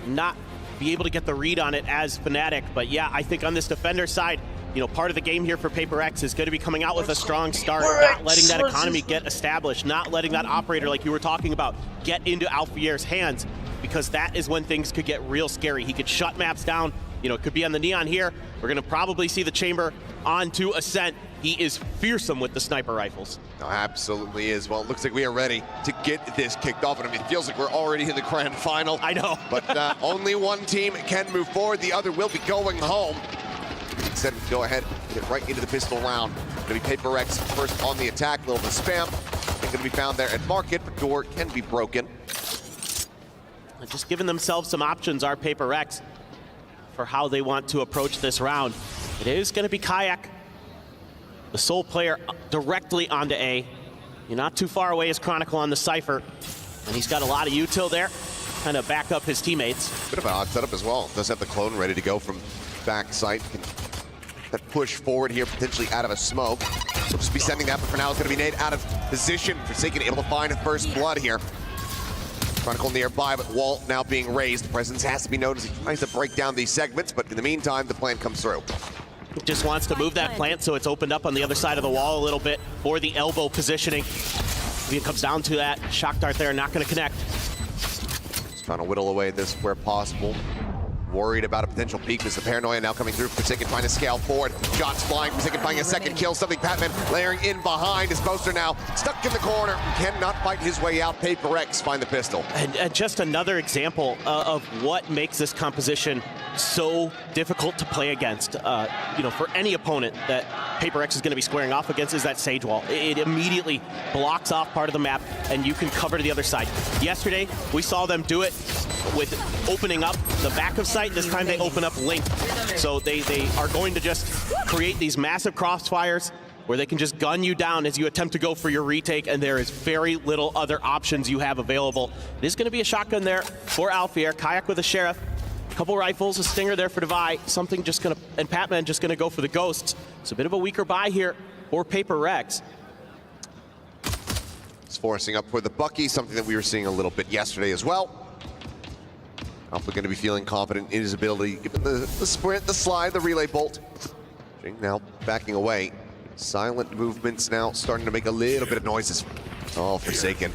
not be able to get the read on it as Fnatic. But yeah, I think on this defender side, you know, part of the game here for PaperX is going to be coming out with a strong start, not letting that economy get established, not letting that operator, like you were talking about, get into Alfier's hands, because that is when things could get real scary. He could shut maps down. You know, it could be on the Neon here. We're going to probably see the Chamber onto Ascent. He is fearsome with the sniper rifles. No, absolutely is. Well, it looks like we are ready to get this kicked off. And I mean, it feels like we're already in the grand final. I know. But only one team can move forward. The other will be going home. Instead, we go ahead and get right into the pistol round. Going to be PaperX first on the attack. A little bit of spam. They're going to be found there at market, but door can be broken. Just giving themselves some options are PaperX for how they want to approach this round. It is going to be Kayak, the sole player, directly onto A. You're not too far away as Chronicle on the Cypher, and he's got a lot of util there, kind of back up his teammates. Bit of an odd setup as well. Does have the clone ready to go from back site. Can that push forward here, potentially out of a smoke. We'll just be sending that, but for now it's going to be Nate out of position. Forsaken able to find first blood here. Chronicle nearby, but wall now being raised. Presence has to be noticed. He tries to break down these segments, but in the meantime, the plan comes through. Just wants to move that plant so it's opened up on the other side of the wall a little bit for the elbow positioning. If it comes down to that, shock dart there, not going to connect. Just trying to whittle away this where possible. Worried about a potential peak. There's the paranoia now coming through. Forsaken trying to scale forward. Shots flying. Forsaken finding a second kill. Something Patman layering in behind. His poster now stuck in the corner. Cannot fight his way out. PaperX find the pistol. And just another example of what makes this composition so difficult to play against. You know, for any opponent that PaperX is going to be squaring off against is that Sage Wall. It immediately blocks off part of the map and you can cover to the other side. Yesterday, we saw them do it with opening up the back of site. This time they open up link. So they are going to just create these massive crossfires where they can just gun you down as you attempt to go for your retake, and there is very little other options you have available. It is going to be a shotgun there for Alfier. Kayak with a Sheriff. A couple rifles, a Stinger there for Devi. Something just going to, and Patman just going to go for the Ghosts. It's a bit of a weaker buy here for PaperX. It's forcing up for the Bucky, something that we were seeing a little bit yesterday as well. Alpha going to be feeling confident in his ability, given the sprint, the slide, the relay bolt. Jing now backing away. Silent movements now starting to make a little bit of noises. Oh, Forsaken.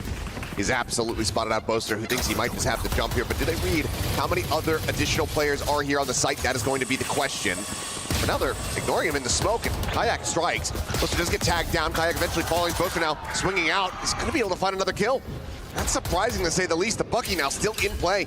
He's absolutely spotted out Boaster, who thinks he might just have to jump here. But do they read how many other additional players are here on the site? That is going to be the question. But now they're ignoring him in the smoke, and Kayak strikes. Boaster does get tagged down. Kayak eventually falling. Boaster now swinging out. He's going to be able to find another kill. That's surprising to say the least. The Bucky now still in play.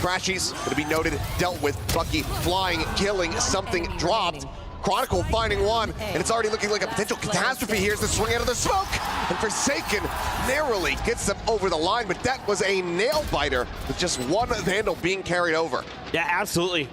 Crashies going to be noted, dealt with. Bucky flying, killing, something dropped. Chronicle finding one, and it's already looking like a potential catastrophe. Here's the swing out of the smoke, and Forsaken narrowly gets them over the line, but that was a nail biter with just one Vandal being carried over. Yeah, absolutely.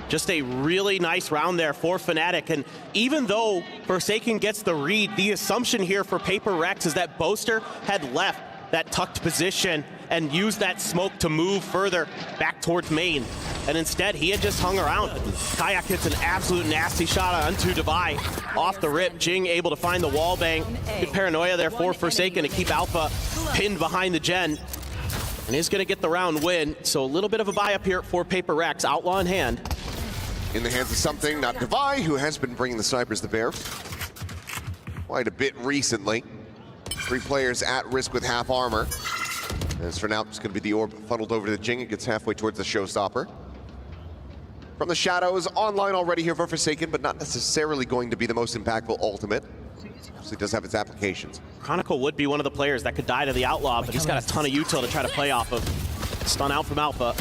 Just a really nice round there for Fnatic, and even though Forsaken gets the read, the assumption here for Paper Rex is that Boaster had left that tucked position and used that smoke to move further back towards main. And instead, he had just hung around. Kayak hits an absolute nasty shot onto Devi. Off the rip, Jing able to find the wall bang. Good paranoia there for Forsaken to keep Alpha pinned behind the gen. And is gonna get the round win. So a little bit of a buy up here for Paper Rex, Outlaw in hand. In the hands of something, not Devi, who has been bringing the snipers to bear quite a bit recently. 3 players at risk with half armor. As for now, it's going to be the orb funneled over to Jing. It gets halfway towards the showstopper. From the shadows, online already here for Forsaken, but not necessarily going to be the most impactful ultimate. Obviously does have its applications. Chronicle would be one of the players that could die to the Outlaw, but he's got a ton of util to try to play off of. Stun out from Alpha.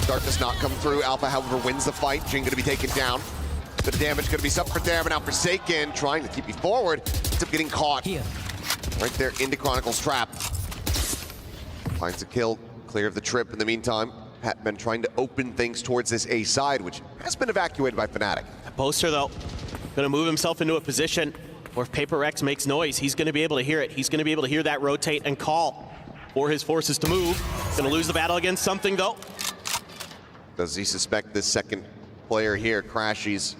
Start does not come through. Alpha, however, wins the fight. Jing going to be taken down. The damage going to be suffered there, but now Forsaken trying to keep me forward. Ends up getting caught. Right there into Chronicle's trap. Finds a kill, clear of the trip in the meantime. Patman trying to open things towards this A side, which has been evacuated by Fnatic. Boaster, though, gonna move himself into a position where if Paper Rex makes noise, he's gonna be able to hear it. He's gonna be able to hear that rotate and call for his forces to move. Gonna lose the battle against something, though. Does he suspect this second player here, Crashies?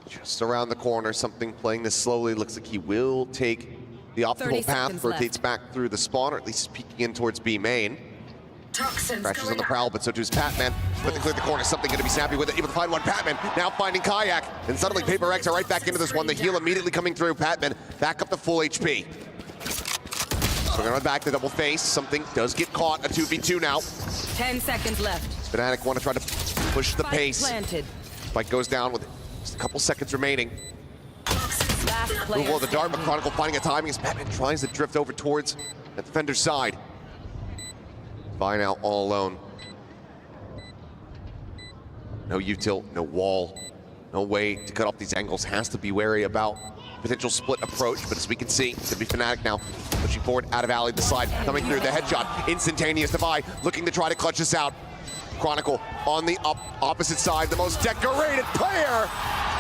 Just around the corner, something playing this slowly. Looks like he will take the optimal path, rotates back through the spawn, or at least peeking in towards B main. Crashes on the prowl, but so too is Patman. But they clear the corner, something going to be snappy with it, able to find one. Patman now finding Kayak, and suddenly Paper Rex are right back into this one. The heal immediately coming through. Patman back up to full HP. So we're gonna run back to double face. Something does get caught, a 2v2 now. 10 seconds left. Fnatic want to try to push the pace. Planted. Spike goes down with just a couple seconds remaining. Last player. Removal of the dart, but Chronicle finding a timing as Batman tries to drift over towards the defender's side. Vi now all alone. No util, no wall, no way to cut off these angles. Has to be wary about potential split approach, but as we can see, it's gonna be Fnatic now pushing forward out of alley, the slide coming through, the headshot, instantaneous. Devi looking to try to clutch this out. Chronicle on the opposite side, the most decorated player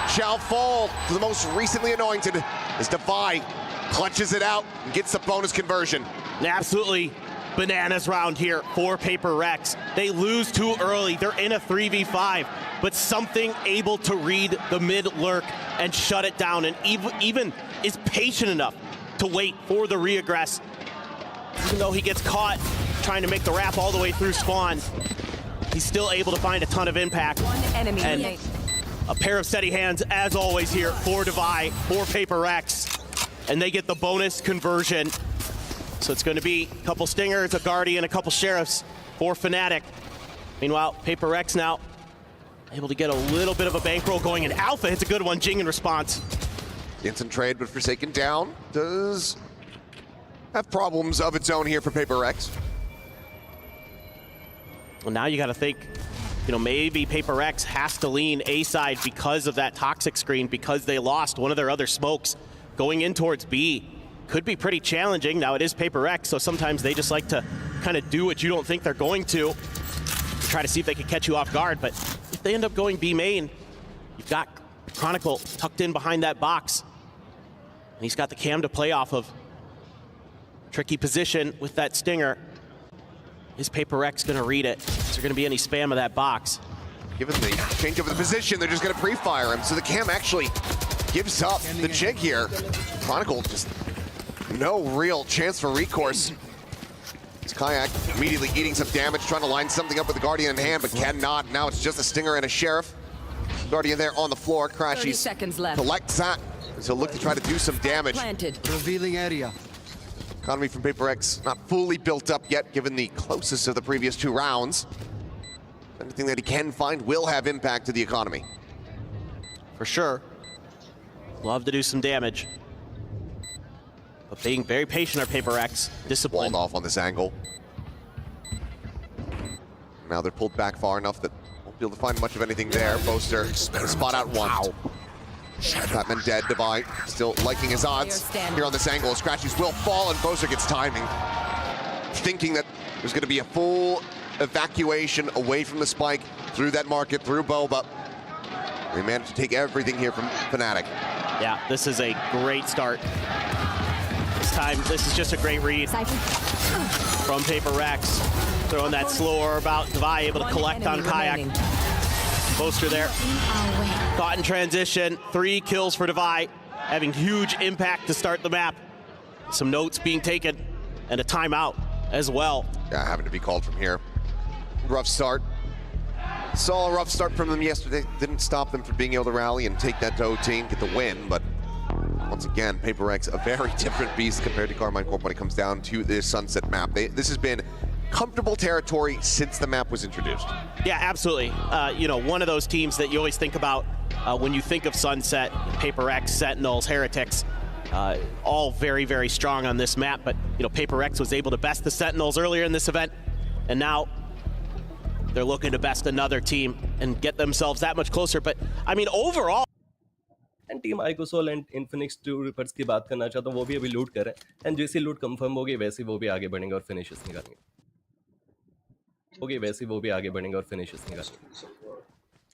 shall fall to the most recently anointed as Devi clutches it out and gets the bonus conversion. Absolutely bananas round here for Paper Rex. They lose too early. They're in a 3v5, but something able to read the mid lurk and shut it down, and even is patient enough to wait for the reaggress. Even though he gets caught trying to make the wrap all the way through spawn, he's still able to find a ton of impact. One enemy and remaining. a pair of steady hands, as always, here for Devi, for Paper Rex. And they get the bonus conversion. So it's going to be a couple Stingers, a Guardian, a couple Sheriffs for Fnatic. Meanwhile, Paper Rex now able to get a little bit of a bankroll going, and Alpha hits a good one, Jing in response. Instant trade, but Forsaken down. Does have problems of its own here for Paper Rex. Well, now you got to think, you know, maybe Paper Rex has to lean A side because of that toxic screen, because they lost one of their other smokes going in towards B. Could be pretty challenging. Now it is Paper Rex, so sometimes they just like to kind of do what you don't think they're going to try to see if they can catch you off guard. But if they end up going B main, you've got Chronicle tucked in behind that box, and he's got the cam to play off of. Tricky position with that Stinger. Is Paper Rex gonna read it? Is there gonna be any spam of that box? Given the change over the position, they're just gonna pre-fire him. So the cam actually gives up the jig here. Chronicle just no real chance for recourse. It's Kayak immediately eating some damage, trying to line something up with the Guardian in hand, but cannot. Now it's just a Stinger and a Sheriff. Guardian there on the floor. 30 Crashies seconds left. collects that. So look to try to do some damage. Planted. Revealing area. Economy from PaperX not fully built up yet, given the closest of the previous 2 rounds. Anything that he can find will have impact to the economy. For sure. Love to do some damage. But being very patient are PaperX. Disciplined. Walled off on this angle. Now they're pulled back far enough that won't be able to find much of anything there. Boaster spot out one. Wow. Batman dead. Divide still liking his odds here on this angle. Scratchies will fall and Boaster gets timing. Thinking that there's going to be a full evacuation away from the spike through that market, through Boba. They managed to take everything here from Fnatic. Yeah, this is a great start. This time, this is just a great read from PaperX. Throwing that slower about Devi able to collect on Kayak. Boaster there. Caught in transition. 3 kills for Devi. Having huge impact to start the map. Some notes being taken and a timeout as well. Yeah, having to be called from here. Rough start. Saw a rough start from them yesterday. Didn't stop them from being able to rally and take that to OT and get the win, but once again, PaperX, a very different beast compared to Carmine Corp when it comes down to this Sunset map. This has been comfortable territory since the map was introduced. Yeah, absolutely. You know, one of those teams that you always think about when you think of Sunset, PaperX, Sentinels, Heretics, all very, very strong on this map. But, you know, PaperX was able to best the Sentinels earlier in this event, and now they're looking to best another team and get themselves that much closer. But, I mean, overall... and team आइकोसोल and Infinix 2 Reapers की बात करना चाहता हूँ, वो भी अभी लूट कर रहे हैं एंड जैसे लूट कंफर्म होगी वैसे वो भी आगे बढ़ेंगे और फिनिशेस निकालेंगे।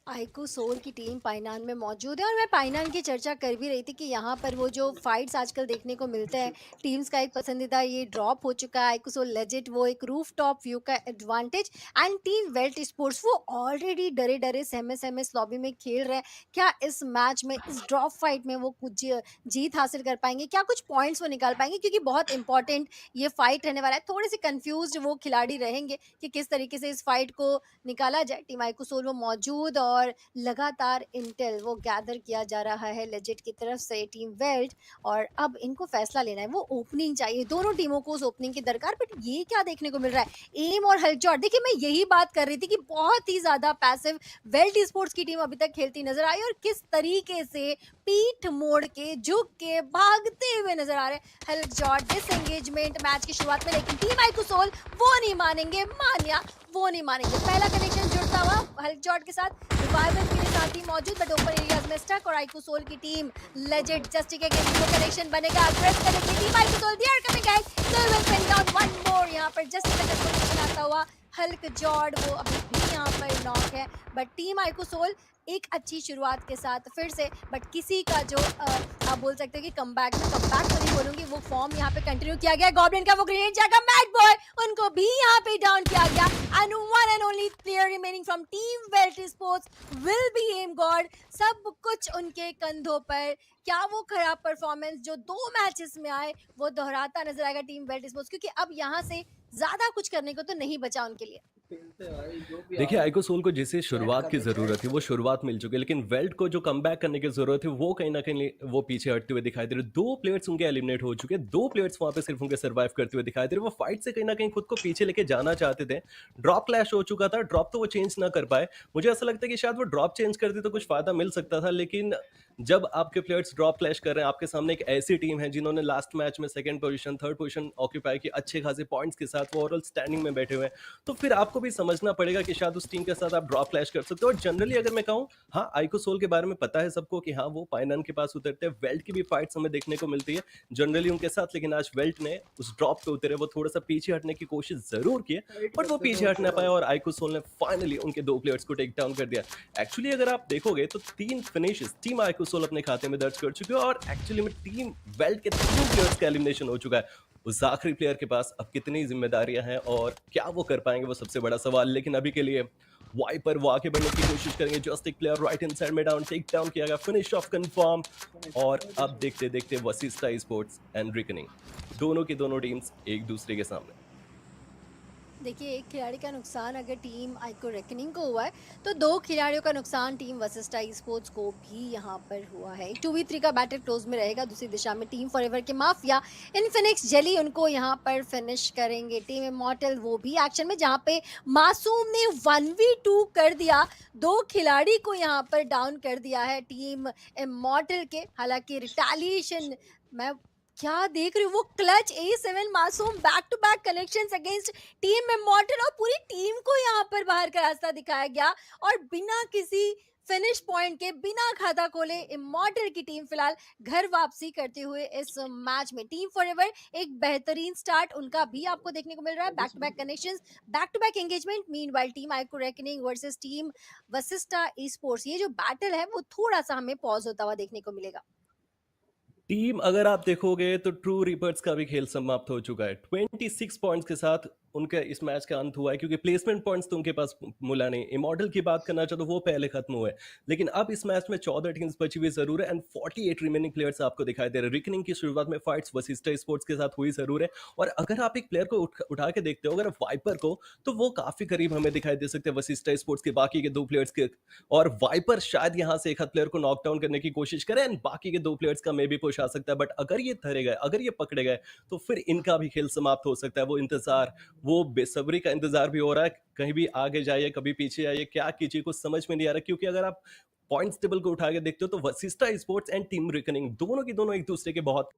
आइको सोल की टीम पाइनान में मौजूद है और मैं पाइनान की चर्चा कर भी रही थी कि यहाँ पर वो जो फाइट्स आजकल देखने को मिलते हैं, टीम्स का एक पसंदीदा ये ड्रॉप हो चुका है। आइको सोल लेजिट वो एक रूफ टॉप व्यू का advantage and team Velt sports वो ऑलरेडी डरे डरे सहमे लॉबी में खेल रहे हैं। क्या इस मैच में, इस ड्रॉप फाइट में वो कुछ जीत हासिल कर पाएंगे, क्या कुछ पॉइंट्स वो निकाल पाएंगे, क्योंकि बहुत इंपॉर्टेंट ये फाइट रहने वाला है। थोड़े से कंफ्यूज वो खिलाड़ी रहेंगे कि किस तरीके से इस फाइट को निकाला जाए। टीम आइको सोल वो मौजूद और लगातार इंटेल वो गैदर किया जा रहा है लेजिट की तरफ से टीम वेल्ट, और अब इनको फैसला लेना है। वो ओपनिंग चाहिए, दोनों टीमों को उस ओपनिंग की दरकार। बट ये क्या देखने को मिल रहा है, एम और हल्कजॉट। देखिए मैं यही बात कर रही थी कि बहुत ही ज्यादा पैसिव वेल्ट स्पोर्ट्स की टीम अभी तक खेलती नजर आई और किस तरीके से पीठ मोड़ के झुक के भागते हुए नजर आ रहे हैं हल्कजॉट। डिसएंगेजमेंट मैच की शुरुआत में, लेकिन टीम आइको सोल वो नहीं मानेंगे, मानिया वो नहीं मानेंगे। पहला कनेक्शन जुड़ता हुआ हल्कजॉट के साथ, रिवाइवल के लिए साथी मौजूद बट ओपन एरियाज में स्टक, और आइको सोल की टीम लेजिट जस्ट के वो कनेक्शन बनेगा। प्रेस करेगी team Iko Soul, they are coming ahead, they will pin down one more. यहां पर जस्ट का कनेक्शन आता हुआ हल्कजॉट वो अभी भी यहां पर नॉक है, बट टीम आइको सोल एक अच्छी शुरुआत के साथ फिर से, बट किसी का जो आप बोल सकते हैं कि कमबैक तो नहीं बोलूंगी, वो फॉर्म यहाँ पे कंटिन्यू किया गया। गॉब्लिन का वो ग्रेनेड जाएगा, मैड बॉय उनको भी यहाँ पे डाउन किया गया। And one and only player remaining from team Velt Sports will be aim god. सब कुछ उनके कंधों पर। क्या वो खराब परफॉर्मेंस जो 2 मैचेस में आए वो दोहराता नजर आएगा टीम वेल्ट स्पोर्ट्स, क्योंकि अब यहाँ से ज्यादा कुछ करने को तो नहीं बचा उनके लिए। देखिए आइको सोल को जिसे शुरुआत की जरूरत थी वो शुरुआत मिल चुकी है, लेकिन वेल्ट को जो कमबैक करने की जरूरत है वो कहीं ना कहीं वो पीछे हटते हुए दिखाई दे रहे। 2 प्लेयर्स उनके एलिमिनेट हो चुके हैं, 2 प्लेयर्स वहां पे सिर्फ उनके सर्वाइव करते हुए दिखाई दे रहे। वो फाइट से कहीं ना कहीं खुद को पीछे लेके जाना चाहते थे। ड्रॉप क्लैश हो चुका था, ड्रॉप तो वो चेंज ना कर पाए। मुझे ऐसा लगता है कि शायद वो ड्रॉप चेंज करते तो कुछ फायदा मिल सकता था, लेकिन जब आपके प्लेयर्स ड्रॉप क्लैश कर रहे हैं, आपके सामने एक ऐसी टीम है जिन्होंने लास्ट मैच में 2nd position 3rd position occupy की अच्छे खासे पॉइंट्स के साथ, वो ओवरऑल स्टैंडिंग में बैठे हुए हैं, तो फिर आपको भी समझना पड़ेगा कि शायद उस टीम के साथ आप ड्रॉप क्लैश कर सकते हो। और जनरली अगर मैं कहूँ, हाँ आइको सोल के बारे में पता है सबको कि हाँ वो पाइनान के पास उतरते हैं, वेल्ट की भी फाइट्स हमें देखने को मिलती है जनरली उनके साथ, लेकिन आज वेल्ट ने उस ड्रॉप पे उतरे, वो थोड़ा सा पीछे हटने की कोशिश जरूर की बट वो पीछे हट ना पाए और आइको सोल ने फाइनली उनके 2 प्लेयर्स को टेक डाउन कर दिया। एक्चुअली अगर आप देखोगे तो 3 फिनिशेस टीम आइको सोल अपने खाते में दर्ज कर चुके हैं और एक्चुअली में टीम वेल्ट के 3 प्लेयर्स का एलिमिनेशन हो चुका है। उस आखिरी प्लेयर के पास अब कितनी जिम्मेदारियां हैं और क्या वो कर पाएंगे, वो सबसे बड़ा सवाल। लेकिन अभी के लिए वाइपर वो आगे बढ़ने की कोशिश करेंगे, जस्ट एक प्लेयर राइट हैंड साइड में डाउन, टेक डाउन किया गया, फिनिश ऑफ कंफर्म। और अब देखते देखते वशिष्ठा स्पोर्ट्स एंड रिकनिंग दोनों की दोनों टीम्स एक दूसरे के सामने। देखिए, एक खिलाड़ी का नुकसान अगर टीम आइको रेकनिंग को हुआ है तो 2 खिलाड़ियों का नुकसान टीम वशिष्ठा स्पोर्ट्स को भी यहाँ पर हुआ है। 2v3 का बैटल क्लोज में रहेगा। दूसरी दिशा में टीम फॉरएवर के माफिया इन्फिनिक्स जेली उनको यहाँ पर फिनिश करेंगे। टीम इमॉर्टल वो भी एक्शन में, जहाँ पे मासूम ने 1v2 कर दिया, 2 खिलाड़ी को यहाँ पर डाउन कर दिया है टीम इमॉर्टल के। हालांकि रिटेलिएशन मैं क्या देख रही हूँ, वो clutch A7 Masoom back to back connections against team Immortal, और पूरी टीम को यहाँ पर बाहर का रास्ता दिखाया गया और बिना किसी फिनिश पॉइंट के, बिना खाता खोले इमॉर्टल की टीम फिलहाल घर वापसी करते हुए इस मैच में। टीम फॉरएवर एक बेहतरीन स्टार्ट उनका भी आपको देखने को मिल रहा है। Back to back connections, back to back engagement. Meanwhile team Iko Reckoning versus team Vashishtha Sports, ये जो बैटल है वो थोड़ा सा हमें पॉज होता हुआ देखने को मिलेगा। टीम अगर आप देखोगे तो ट्रू रिपर्ट्स का भी खेल समाप्त हो चुका है। 26 पॉइंट्स के साथ उनका इस मैच का अंत हुआ है, क्योंकि प्लेसमेंट पॉइंट्स तो उनके पास मिला नहीं। इमॉर्टल की बात करना चाहो तो वो पहले खत्म हुए, लेकिन अब इस मैच में 14 टीम्स बची हुई जरूर है एंड 48 रिमेनिंग प्लेयर्स आपको दिखाई दे रहे हैं। रिकनिंग की शुरुआत में फाइट्स वशिष्ठा स्पोर्ट्स के साथ हुई जरूर है, और अगर आप एक प्लेयर को उठा के देखते हो, अगर वाइपर को, तो वो काफी करीब हमें दिखाई दे सकते हैं वशिष्ठा स्पोर्ट्स के बाकी के 2 प्लेयर्स के, और वाइपर शायद यहाँ से एक हाथ प्लेयर को नॉकडाउन करने की कोशिश करे एंड बाकी के 2 प्लेयर्स का मे भी पुश आ सकता है। बट अगर ये धरे गए, अगर ये पकड़े गए, तो फिर इनका भी खेल समाप्त हो सकता है। वो इंतजार, वो बेसब्री का इंतजार भी हो रहा है, कहीं भी आगे जाइए कभी पीछे आइए, क्या कीजिए कुछ समझ में नहीं आ रहा। क्योंकि अगर आप पॉइंट्स टेबल को उठा के देखते हो तो Vashishtha sports and team reckoning दोनों की दोनों एक दूसरे के बहुत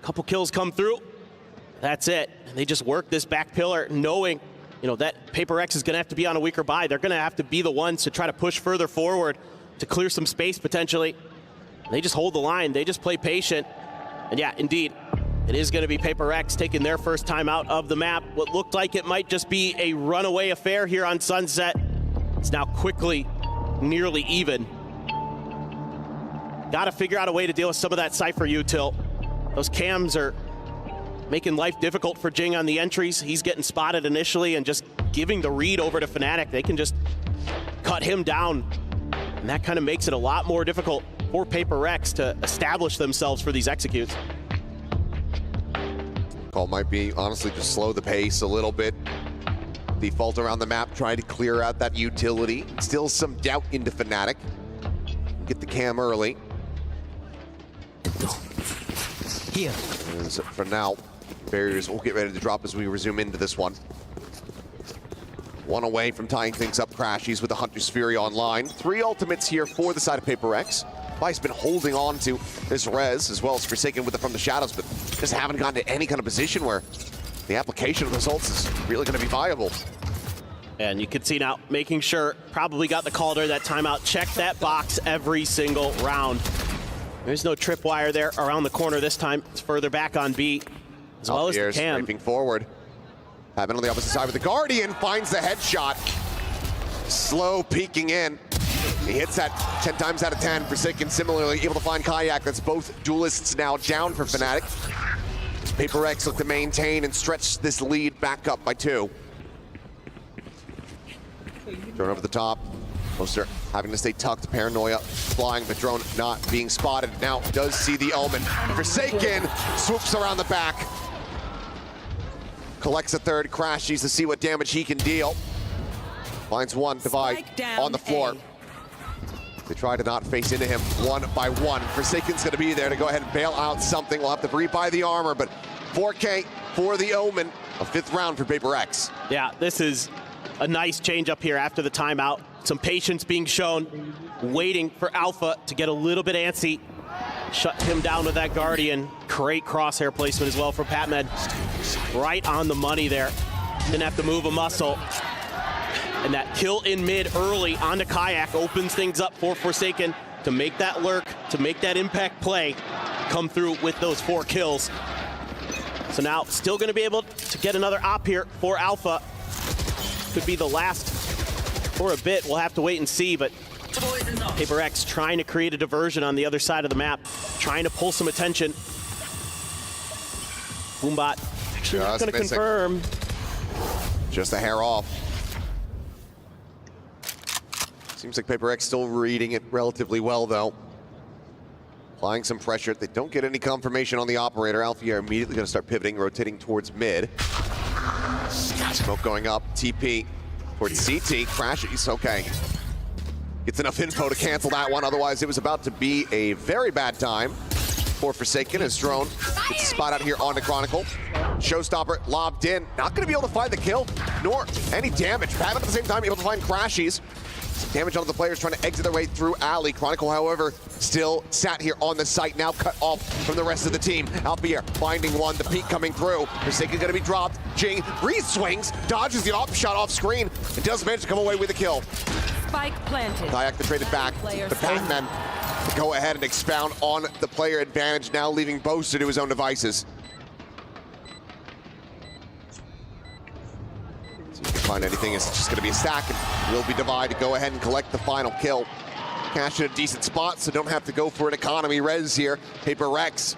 couple kills come through. That's it. They just work this back pillar, knowing, you know, that Paper X is going to have to be on a weaker buy. They're going to have to be the ones to try to push further forward to clear some space potentially. They just hold the line. They just play patient. And yeah, indeed, it is going to be Paper X taking their first time out of the map. What looked like it might just be a runaway affair here on Sunset. It's now quickly nearly even. Got to figure out a way to deal with some of that Cypher util. Those cams are making life difficult for Jing on the entries. He's getting spotted initially and just giving the read over to Fnatic. They can just cut him down. And that kind of makes it a lot more difficult for Paper X to establish themselves for these executes. Call might be, honestly, just slow the pace a little bit. Default around the map, trying to clear out that utility. Still some doubt into Fnatic. Get the cam early. Here. And so for now, barriers will get ready to drop as we resume into this one. One away from tying things up. Crashies with the Hunter's Fury online. 3 ultimates here for the side of Paper X. Vice been holding on to this res, as well as Forsaken with it from the shadows, but just haven't gotten to any kind of position where the application of the results is really going to be viable. And you can see now, making sure, probably got the call during that timeout. Check that box every single round. There's no tripwire there around the corner this time. It's further back on B, as well as the cam. Scraping forward. Happened on the opposite side with the Guardian, finds the headshot. Slow peeking in. He hits that 10 times out of 10. Forsaken similarly able to find Kayak. That's both duelists now down for Fnatic. Paper X look to maintain and stretch this lead back up by 2. Drone over the top. Poster having to stay tucked. Paranoia flying, but drone not being spotted. Now does see the Omen. Forsaken swoops around the back. Collects a third. Crashies to see what damage he can deal. Finds one. Divide on the floor. They try to not face into him one by one. Forsaken's going to be there to go ahead and bail out something. We'll have to rebuy the armor, but 4K for the Omen. A 5th round for Paper X. Yeah, this is a nice change up here after the timeout. Some patience being shown, waiting for Alpha to get a little bit antsy. Shut him down with that Guardian. Great crosshair placement as well from PatMed. Right on the money there. Didn't have to move a muscle. And that kill in mid early onto Kayak opens things up for Forsaken to make that lurk, to make that impact play, come through with those 4 kills. So now still going to be able to get another op here for Alpha. Could be the last for a bit. We'll have to wait and see, but Paper X trying to create a diversion on the other side of the map, trying to pull some attention. Boombot actually not going to confirm. Just a hair off. Seems like Paper X still reading it relatively well, though. Applying some pressure. They don't get any confirmation on the operator. Alfie are immediately going to start pivoting, rotating towards mid. Smoke going up. TP towards CT. Crashes. Okay. Gets enough info to cancel that one. Otherwise, it was about to be a very bad time for Forsaken as Drone gets a spot out here on the Chronicle. Showstopper lobbed in. Not going to be able to find the kill, nor any damage. Pat at the same time able to find Crashies. Some damage onto the players trying to exit their way through alley. Chronicle, however, still sat here on the site, now cut off from the rest of the team. Alpier finding one, the peek coming through. Forsaken going to be dropped. Jing re-swings, dodges the op shot off screen, and does manage to come away with the kill. Spike planted. Kayak to trade it back. The Pac-Man to go ahead and expound on the player advantage, now leaving Boaster to his own devices. Find anything, it's just going to be a stack, and will be Divide to go ahead and collect the final kill. Cash in a decent spot, so don't have to go for an economy res here. Paper Rex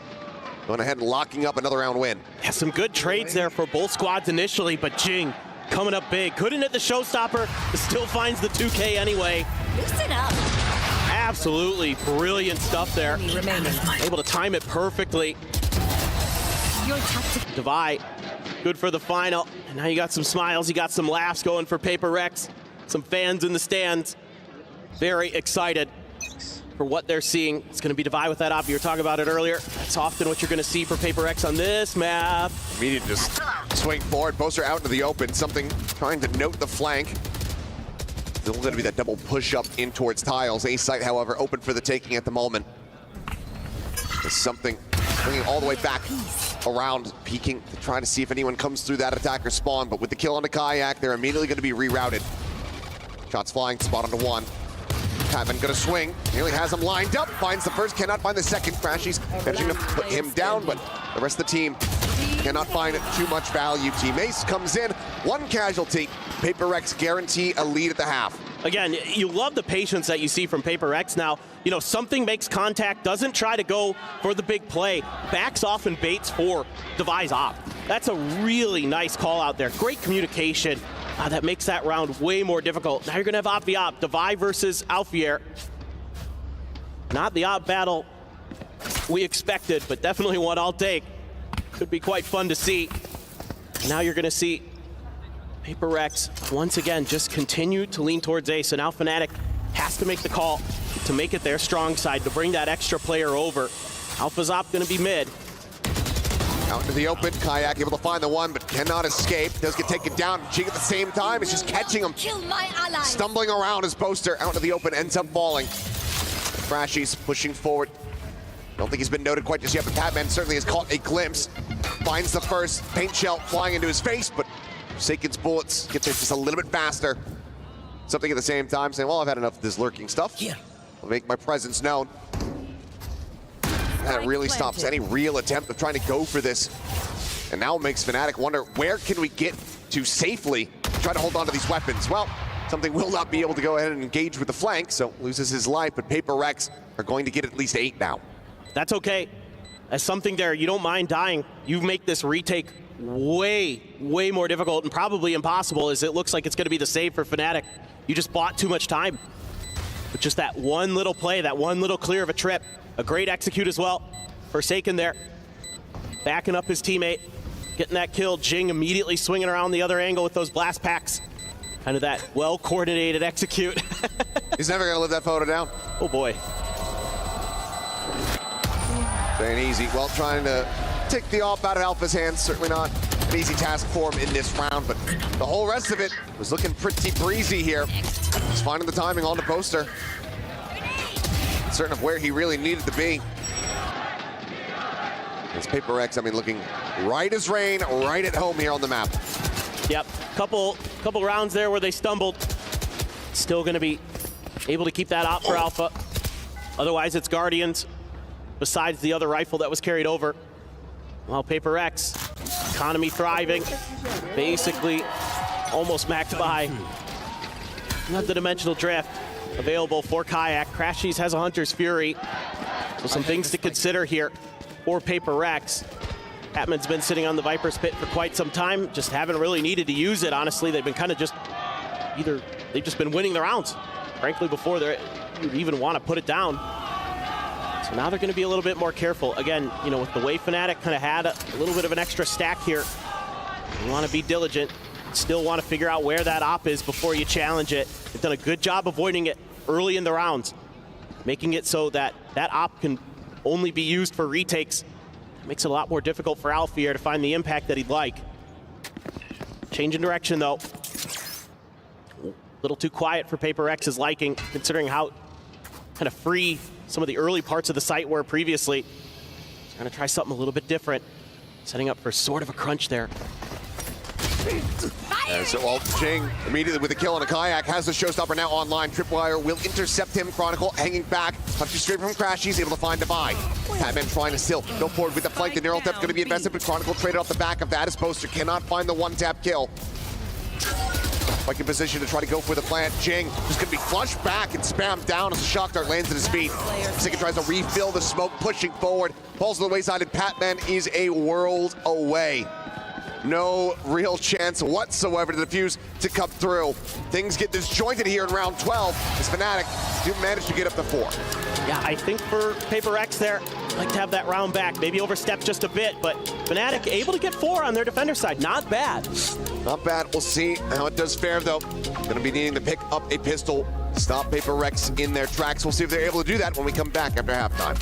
going ahead and locking up another round win. Yeah, some good trades there for both squads initially, but Jing coming up big. Couldn't hit the showstopper, but still finds the 2K anyway. Loosen up. Absolutely brilliant stuff there. Able to time it perfectly. Divide, good for the final. And now you got some smiles, you got some laughs going for Paper Rex. Some fans in the stands, very excited for what they're seeing. It's going to be Divide with that op. You were talking about it earlier. That's often what you're going to see for Paper X on this map. Immediate just swing forward, Boaster out into the open. Something trying to note the flank. Still going to be that double push up in towards tiles. A site, however, open for the taking at the moment. There's something bringing all the way back around, peeking to try to see if anyone comes through that attacker spawn. But with the kill on the Kayak, they're immediately going to be rerouted. Shots flying, spot onto one. Patman gonna swing, nearly has him lined up, finds the first, cannot find the second. Crashies managing to put him down, but the rest of the team cannot find too much value. Team Ace comes in, one casualty. Paper X guarantee a lead at the half. Again, you love the patience that you see from Paper X now. You know, something makes contact, doesn't try to go for the big play, backs off and baits for Divide's op. That's a really nice call out there. Great communication. That makes that round way more difficult. Now you're gonna have op v op, Divide versus Alfier. Not the op battle we expected, but definitely one I'll take. Could be quite fun to see. Now you're gonna see Paper X once again just continue to lean towards A. So now Fnatic has to make the call to make it their strong side, to bring that extra player over. Alpha's op gonna be mid. Out into the open, Kayak able to find the one, but cannot escape. Does get taken down. Jing at the same time is just catching him. Kill my ally. Stumbling around as Boaster out into the open, ends up falling. Crashies pushing forward. Don't think he's been noted quite just yet, but Patman certainly has caught a glimpse. Finds the first paint shell flying into his face, but Forsaken's bullets get there just a little bit faster. Something at the same time saying, well, I've had enough of this lurking stuff. Here. I'll make my presence known. That really stops any real attempt of trying to go for this. And now makes Fnatic wonder, where can we get to safely try to hold on to these weapons? Well, something will not be able to go ahead and engage with the flank, so loses his life, but Paper Rex are going to get at least 8 now. That's okay. As something there, you don't mind dying. You make this retake way, way more difficult and probably impossible, as it looks like it's gonna be the save for Fnatic. You just bought too much time. But just that one little play, that one little clear of a trip, a great execute as well. Forsaken there, backing up his teammate, getting that kill. Jing immediately swinging around the other angle with those blast packs. Kind of that well-coordinated execute. He's never gonna live that photo down. Oh boy. Very easy. Well, trying to take the off out of Alpha's hands. Certainly not an easy task for him in this round, but the whole rest of it was looking pretty breezy here. He's finding the timing on the Poster. Certain of where he really needed to be. This Paper X, I mean, looking right as rain, right at home here on the map. Yep, couple rounds there where they stumbled. Still gonna be able to keep that op for Alpha. Otherwise, it's Guardians, besides the other rifle that was carried over. Well, Paper X, economy thriving, basically almost maxed by. Not the dimensional drift available for Kayak. Crashies has a Hunter's Fury. So some things to consider here for Paper X. Patman's been sitting on the Viper's Pit for quite some time, just haven't really needed to use it, honestly. They've been kind of just, they've just been winning the rounds, frankly, before you even want to put it down. So now they're going to be a little bit more careful. Again, you know, with the way Fnatic kind of had a little bit of an extra stack here, you want to be diligent. Still want to figure out where that op is before you challenge it. They've done a good job avoiding it early in the rounds, making it so that that op can only be used for retakes. It makes it a lot more difficult for Alfier to find the impact that he'd like. Change in direction, though. A little too quiet for Paper X's liking, considering how kind of free some of the early parts of the site were previously. He's going to try something a little bit different, setting up for sort of a crunch there. So Jing immediately with a kill on a kayak has the showstopper now online. Tripwire will intercept him. Chronicle hanging back. Punches straight from Crash. He's able to find Divide. Patman trying to still go forward with the flank. The neural theft going to be invested, but Chronicle traded off the back of that as Poster cannot find the one-tap kill. Like in position to try to go for the plant. Jing just going to be flushed back and spammed down as the shock dart lands at his feet. Second tries to refill the smoke, pushing forward. Falls to the wayside, and Patman is a world away. No real chance whatsoever to defuse to come through. Things get disjointed here in round 12 as Fnatic do manage to get up to 4. Yeah, I think for Paper X there, I'd like to have that round back. Maybe overstep just a bit, but Fnatic able to get 4 on their defender side. Not bad. Not bad. We'll see how it does fare, though. Going to be needing to pick up a pistol, stop Paper Rex in their tracks. We'll see if they're able to do that when we come back after halftime.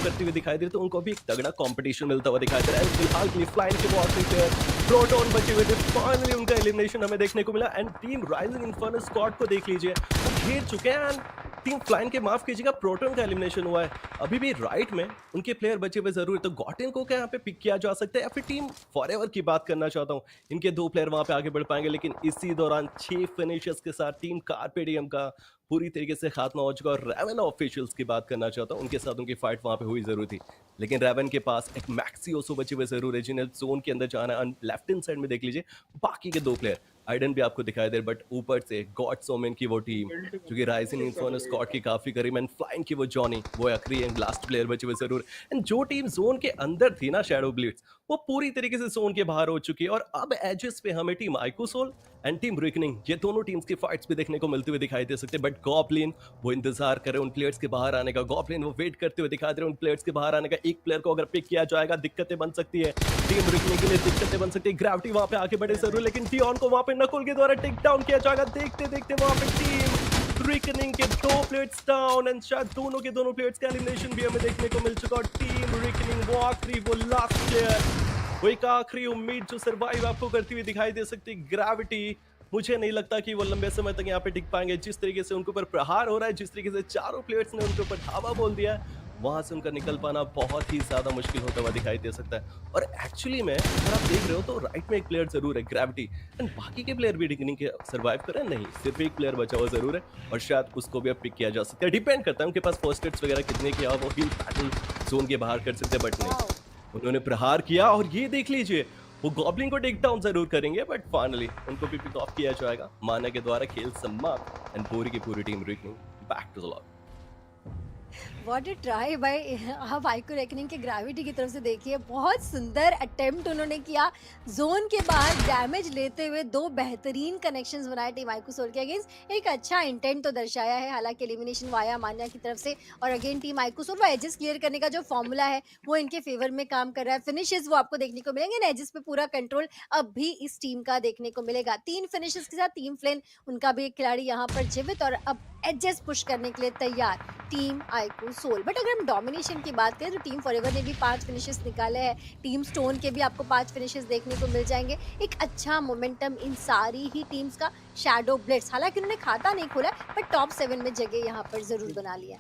करते हुए दिखाई दे रहे, तो उनको भी एक तगड़ा competition मिलता हुआ दिखाई दे रहा है। फिलहाल फ्लाइन के बहुत प्लेयर प्रोटोन बचे हुए थे, फाइनली उनका एलिमिनेशन हमें देखने को मिला। And team rising infernal squad को देख लीजिए, वो घेर चुके हैं। एंड टीम फ्लाइन के माफ कीजिएगा, प्रोटोन का एलिमिनेशन हुआ है। अभी भी राइट में उनके प्लेयर बचे हुए जरूर है, तो गॉटेन को क्या यहाँ पे पिक किया जा सकता है, या फिर टीम फॉरएवर की बात करना चाहता हूँ। इनके 2 प्लेयर वहां पे आगे बढ़ पाएंगे, लेकिन इसी दौरान 6 फिनिशर्स के साथ टीम कार्पेडियम का पूरी तरीके से खात्मा हो चुका। और रेवन ऑफिशियल्स की बात करना चाहता हूँ, उनके साथ उनकी फाइट वहां पे हुई जरूर थी, लेकिन रेवन के पास एक मैक्सियोसो बचे हुए जरूर है, जिन्हें जोन के अंदर जाना है। लेफ्ट हैंड साइड में देख लीजिए बाकी के 2 प्लेयर, आइडन भी आपको दिखाई दे, बट ऊपर से गॉड्स ओमेन की वो टीम जो कि राइजिंग इन्फर्नल स्क्वाड की काफी करीब, एंड फ्लाइन की वो जॉनी, वो आखिरी एंड लास्ट प्लेयर बचे हुए जरूर। एंड जो टीम जोन के अंदर थी ना, शैडो ब्लीड्स, वो पूरी तरीके से जोन के बाहर हो चुकी है। और अब एजेस पे हमें टीम आइकोसोल एंड टीम रिकनिंग, ये दोनों टीम्स की फाइट्स भी देखने को मिलते हुए दिखाई दे सकते हैं। बट गॉब्लिन वो इंतजार करे उन प्लेयर्स के बाहर आने का, गॉब्लिन वो वेट करते हुए दिखाई दे रहे उन प्लेयर्स के बाहर आने का। एक प्लेयर को अगर पिक किया जाएगा, दिक्कतें बन सकती है, टीम रिकनिंग के लिए दिक्कतें बन सकती है। ग्रेविटी वहां पे आगे बढ़े जरूर, लेकिन टियॉन को वहां पे नकुल के द्वारा टेक डाउन किया जाएगा। देखते देखते वहां पे टीम रिकनिंग के 2 प्लेयर्स डाउन, एंड शायद दोनों के दोनों प्लेयर्स का एलिमिनेशन भी हमें देखने को मिल चुका। और टीम रिकनिंग वो आखिरी, वो लास्ट प्लेयर, वो एक आखिरी उम्मीद जो सर्वाइव आपको करती हुई दिखाई दे सकती है। ग्रेविटी, मुझे नहीं लगता कि वो लंबे समय तक यहाँ पे टिक पाएंगे। जिस तरीके से उनके ऊपर प्रहार हो रहा है, जिस तरीके से चारों प्लेयर्स ने उनके ऊपर धावा बोल दिया है, वहां से उनका निकल पाना बहुत ही ज्यादा मुश्किल होता हुआ दिखाई दे सकता है। और एक्चुअली में अगर आप देख रहे हो तो राइट में एक प्लेयर जरूर है, ग्रेविटी, एंड बाकी के प्लेयर भी रिकनिंग के सर्वाइव करें, नहीं, सिर्फ एक प्लेयर बचा हुआ जरूर है, और शायद उसको भी अब पिक किया जा सकता है। डिपेंड करता है उनके पास फर्स्ट एड्स वगैरह कितने किया, वो हील बैटल जोन के बाहर कर सकते हैं, बट नहीं, उन्होंने प्रहार किया। और ये देख लीजिए, वो गॉब्लिन को टेक डाउन जरूर करेंगे, बट फाइनली उनको भी पिक ऑफ किया जाएगा माना के द्वारा। खेल समाप्त, एंड पूरी की पूरी team reckoning back to the lobby. What a try भाई, आप आइको रेकनिंग के ग्रेविटी की तरफ से देखिए, बहुत सुंदर अटेम्प्ट उन्होंने किया जोन के बाहर डैमेज लेते हुए। 2 बेहतरीन कनेक्शंस बनाए टीम आइकोसोल के अगेंस्ट, एक अच्छा इंटेंट तो दर्शाया है। हालांकि एलिमिनेशन वाया मान्या की तरफ से, और अगेन टीम आइकोसोल वो एजेस क्लियर करने का जो फॉर्मूला है वो इनके फेवर में काम कर रहा है। फिनिशेस वो आपको देखने को मिलेंगे, एजेस पे पूरा कंट्रोल अब भी इस टीम का देखने को मिलेगा। 3 फिनिशेस के साथ टीम फ्लेन, उनका भी एक खिलाड़ी यहाँ पर जीवित, और अब एजेस पुश करने के लिए तैयार टीम आइकोसोल। बट अगर हम डोमिनेशन की बात करें तो टीम फॉरएवर ने भी 5 फिनिशेस निकाले हैं, टीम स्टोन के भी आपको 5 फिनिशेस देखने को मिल जाएंगे। एक अच्छा मोमेंटम इन सारी ही टीम्स का। शैडो ब्लिट्स, हालांकि उन्होंने खाता नहीं खोला, बट टॉप 7 में जगह यहाँ पर जरूर बना लिया।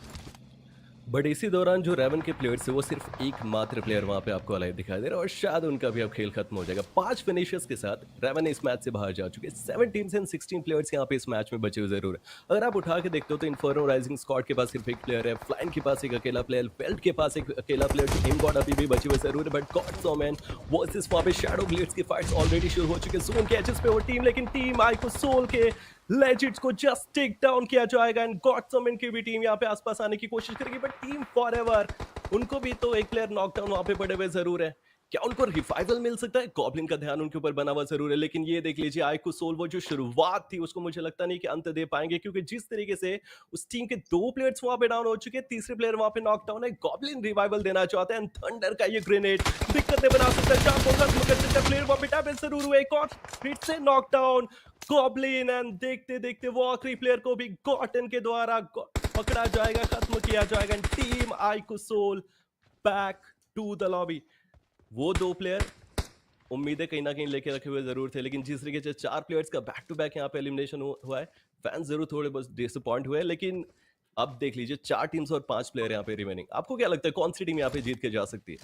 बट इसी दौरान जो रेवन के प्लेयर्स है वो सिर्फ एकमात्र प्लेयर वहां पे आपको अलाइव दिखाई दे रहा है और शायद उनका भी अब खेल खत्म हो जाएगा। 5 फिनिशर्स के साथ रेवन इस मैच से बाहर जा चुके हैं। 7 टीम्स एंड 16 प्लेयर्स यहाँ पे इस मैच में बचे हुए जरूर है। अगर आप उठा के देखते हो तो इन्फर्नो राइजिंग स्क्वाड के पास सिर्फ एक प्लेयर है, फ्लाइन के पास एक अकेला प्लेयर, वेल्ट के पास एक अकेला प्लेयर, टीम गॉड अभी भी बचे हुए जरूर है। बट गॉड्स ओमेन वर्सेस वहां पे शैडो ब्लेड्स की फाइट्स ऑलरेडी शुरू हो चुके हैं जोन के एजेस पे वो टीम, लेकिन टीम आई को सोल के लेजिट्स को जस्ट टेक डाउन किया जाएगा एंड गॉड्स ओमेन की भी टीम यहाँ पे आसपास आने की कोशिश करेगी। बट टीम फॉरएवर उनको भी तो एक प्लेयर नॉकडाउन वहां पे पड़े हुए जरूर है। क्या उनको रिवाइवल मिल सकता है? गॉब्लिन का ध्यान उनके ऊपर बना हुआ जरूर है, लेकिन ये देख लीजिए आइको सोल वो जो शुरुआत थी उसको मुझे लगता नहीं कि अंत दे पाएंगे, क्योंकि जिस तरीके से उस टीम के 2 प्लेयर्स वहां पे डाउन हो चुके हैं, तीसरे प्लेयर वहां पे नॉकडाउन है। गॉब्लिन रिवाइवल देना चाहते हैं, थंडर का ये ग्रेनेड दिक्कतें बना सकता है। प्लेयर वहां पे टैप जरूर हुए, एक और हिट से नॉकडाउन गॉब्लिन एंड देखते देखते वो आखिरी प्लेयर को भी गॉटन के द्वारा पकड़ा जाएगा, खत्म किया जाएगा। Team Iko Soul back to the lobby. वो 2 प्लेयर उम्मीदें कहीं ना कहीं लेके रखे हुए जरूर थे, लेकिन जिस तरीके से 4 प्लेयर्स का बैक टू बैक यहाँ पे एलिमिनेशन हुआ है, फैंस जरूर थोड़े बहुत डिसअपॉइंट हुए, लेकिन अब देख लीजिए 4 टीम्स और 5 प्लेयर यहाँ पे रिमेनिंग। आपको क्या लगता है कौन सी टीम यहाँ पे जीत के जा सकती है?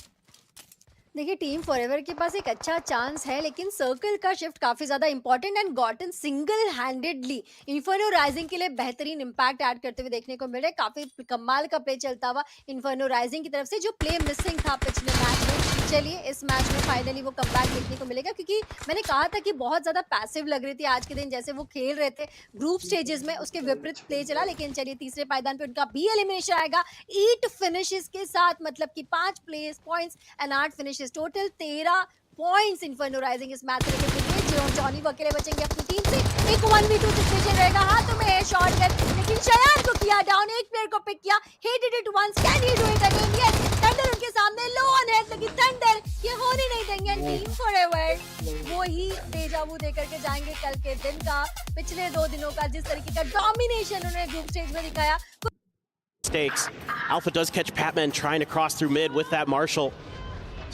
देखिए टीम फॉरएवर के पास एक अच्छा चांस है, लेकिन सर्कल का शिफ्ट काफी ज्यादा important and gotten single handedly inferno rising के लिए बेहतरीन इंपैक्ट ऐड करते हुए देखने को मिल रहा है। काफी कमाल का प्ले चलता हुआ इन्फर्नो राइजिंग की तरफ से, जो प्ले मिसिंग था पिछले मैच में। चलिए इस मैच में फाइनली वो कमबैक देखने को मिलेगा, क्योंकि मैंने कहा था कि बहुत ज्यादा पैसिव लग रही थी आज के दिन, जैसे वो खेल रहे थे ग्रुप स्टेजेस में, उसके विपरीत प्ले चला। लेकिन चलिए तीसरे पायदान पे उनका भी एलिमिनेशन आएगा 8 फिनिशेस के साथ, मतलब कि 5 place points and 8 finishes, total 13 points inferno rising इस मैच में लेके जॉनी वो अकेले बचेंगे अपनी टीम से। एक 1v2 सिचुएशन रहेगा, हाथों में है शॉटगन, लेकिन शयान को किया डाउन, एक प्लेयर को पिक किया, he did it once, can he do it again? Yes, thunder उनके सामने लो ऑन है, लेकिन थंडर ये होने नहीं देंगे। टीम फॉरएवर वो ही डेजा वू देकर के जाएंगे कल के दिन का, पिछले 2 दिनों का जिस तरीके का डोमिनेशन उन्होंने ग्रुप स्टेज में दिखाया। Stakes. Alpha does catch Patman trying to cross through mid with that Marshall.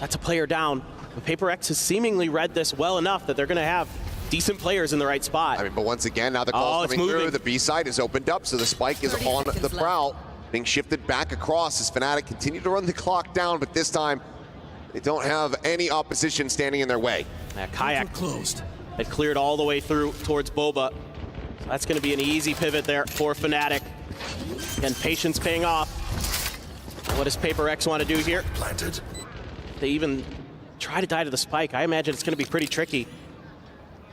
That's a player down. But Paper X has seemingly read this well enough that they're going to have decent players in the right spot. I mean, but once again, now the call's coming through. The B side is opened up, so the spike is on the prowl, being shifted back across as Fnatic continue to run the clock down, but this time they don't have any opposition standing in their way. Kayak closed. Had cleared all the way through towards Boba. So that's going to be an easy pivot there for Fnatic. Again, patience paying off. What does Paper X want to do here? Planted. They even try to die to the spike. I imagine it's going to be pretty tricky.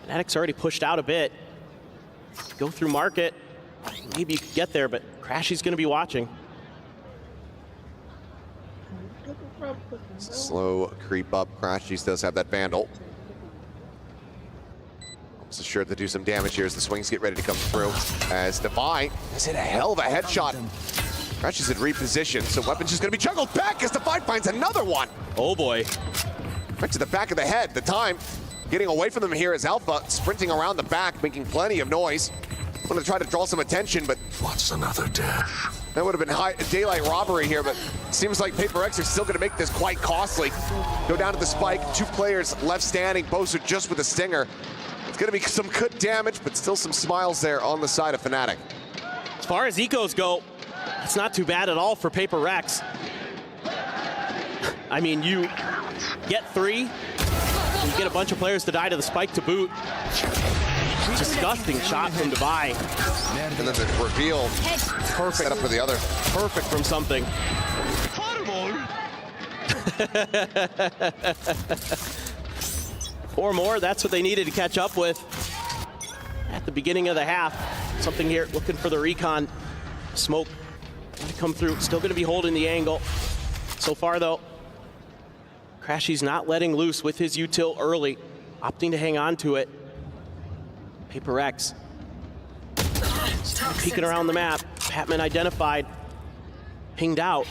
Fnatic's already pushed out a bit. Go through market. Maybe you could get there, but Crashy's going to be watching. Slow creep up. Crashies does have that Vandal. Almost assured to do some damage here as the swings get ready to come through. As Defy has hit a hell of a headshot. Crashies had repositioned, so weapon's just going to be juggled back as Defy finds another one. Oh boy. Right to the back of the head. The time getting away from them here is Alpha sprinting around the back, making plenty of noise. Want to try to draw some attention, but what's another dash? That would have been high daylight robbery here, but seems like Paper X are still going to make this quite costly. Go down to the spike. 2 players left standing. Both are just with a stinger. It's going to be some good damage, but still some smiles there on the side of Fnatic. As far as ecos go, it's not too bad at all for Paper Rex. I mean, you get 3, and you get a bunch of players to die to the spike to boot. Disgusting shot from Defy. And then the reveal. Perfect. Set up for the other. Perfect from something. 4 more, that's what they needed to catch up with at the beginning of the half. Something here, looking for the recon. Smoke to come through, still going to be holding the angle. So far though, Crashy's not letting loose with his util early, opting to hang on to it. Paper X peeking around the map. Patman identified, pinged out.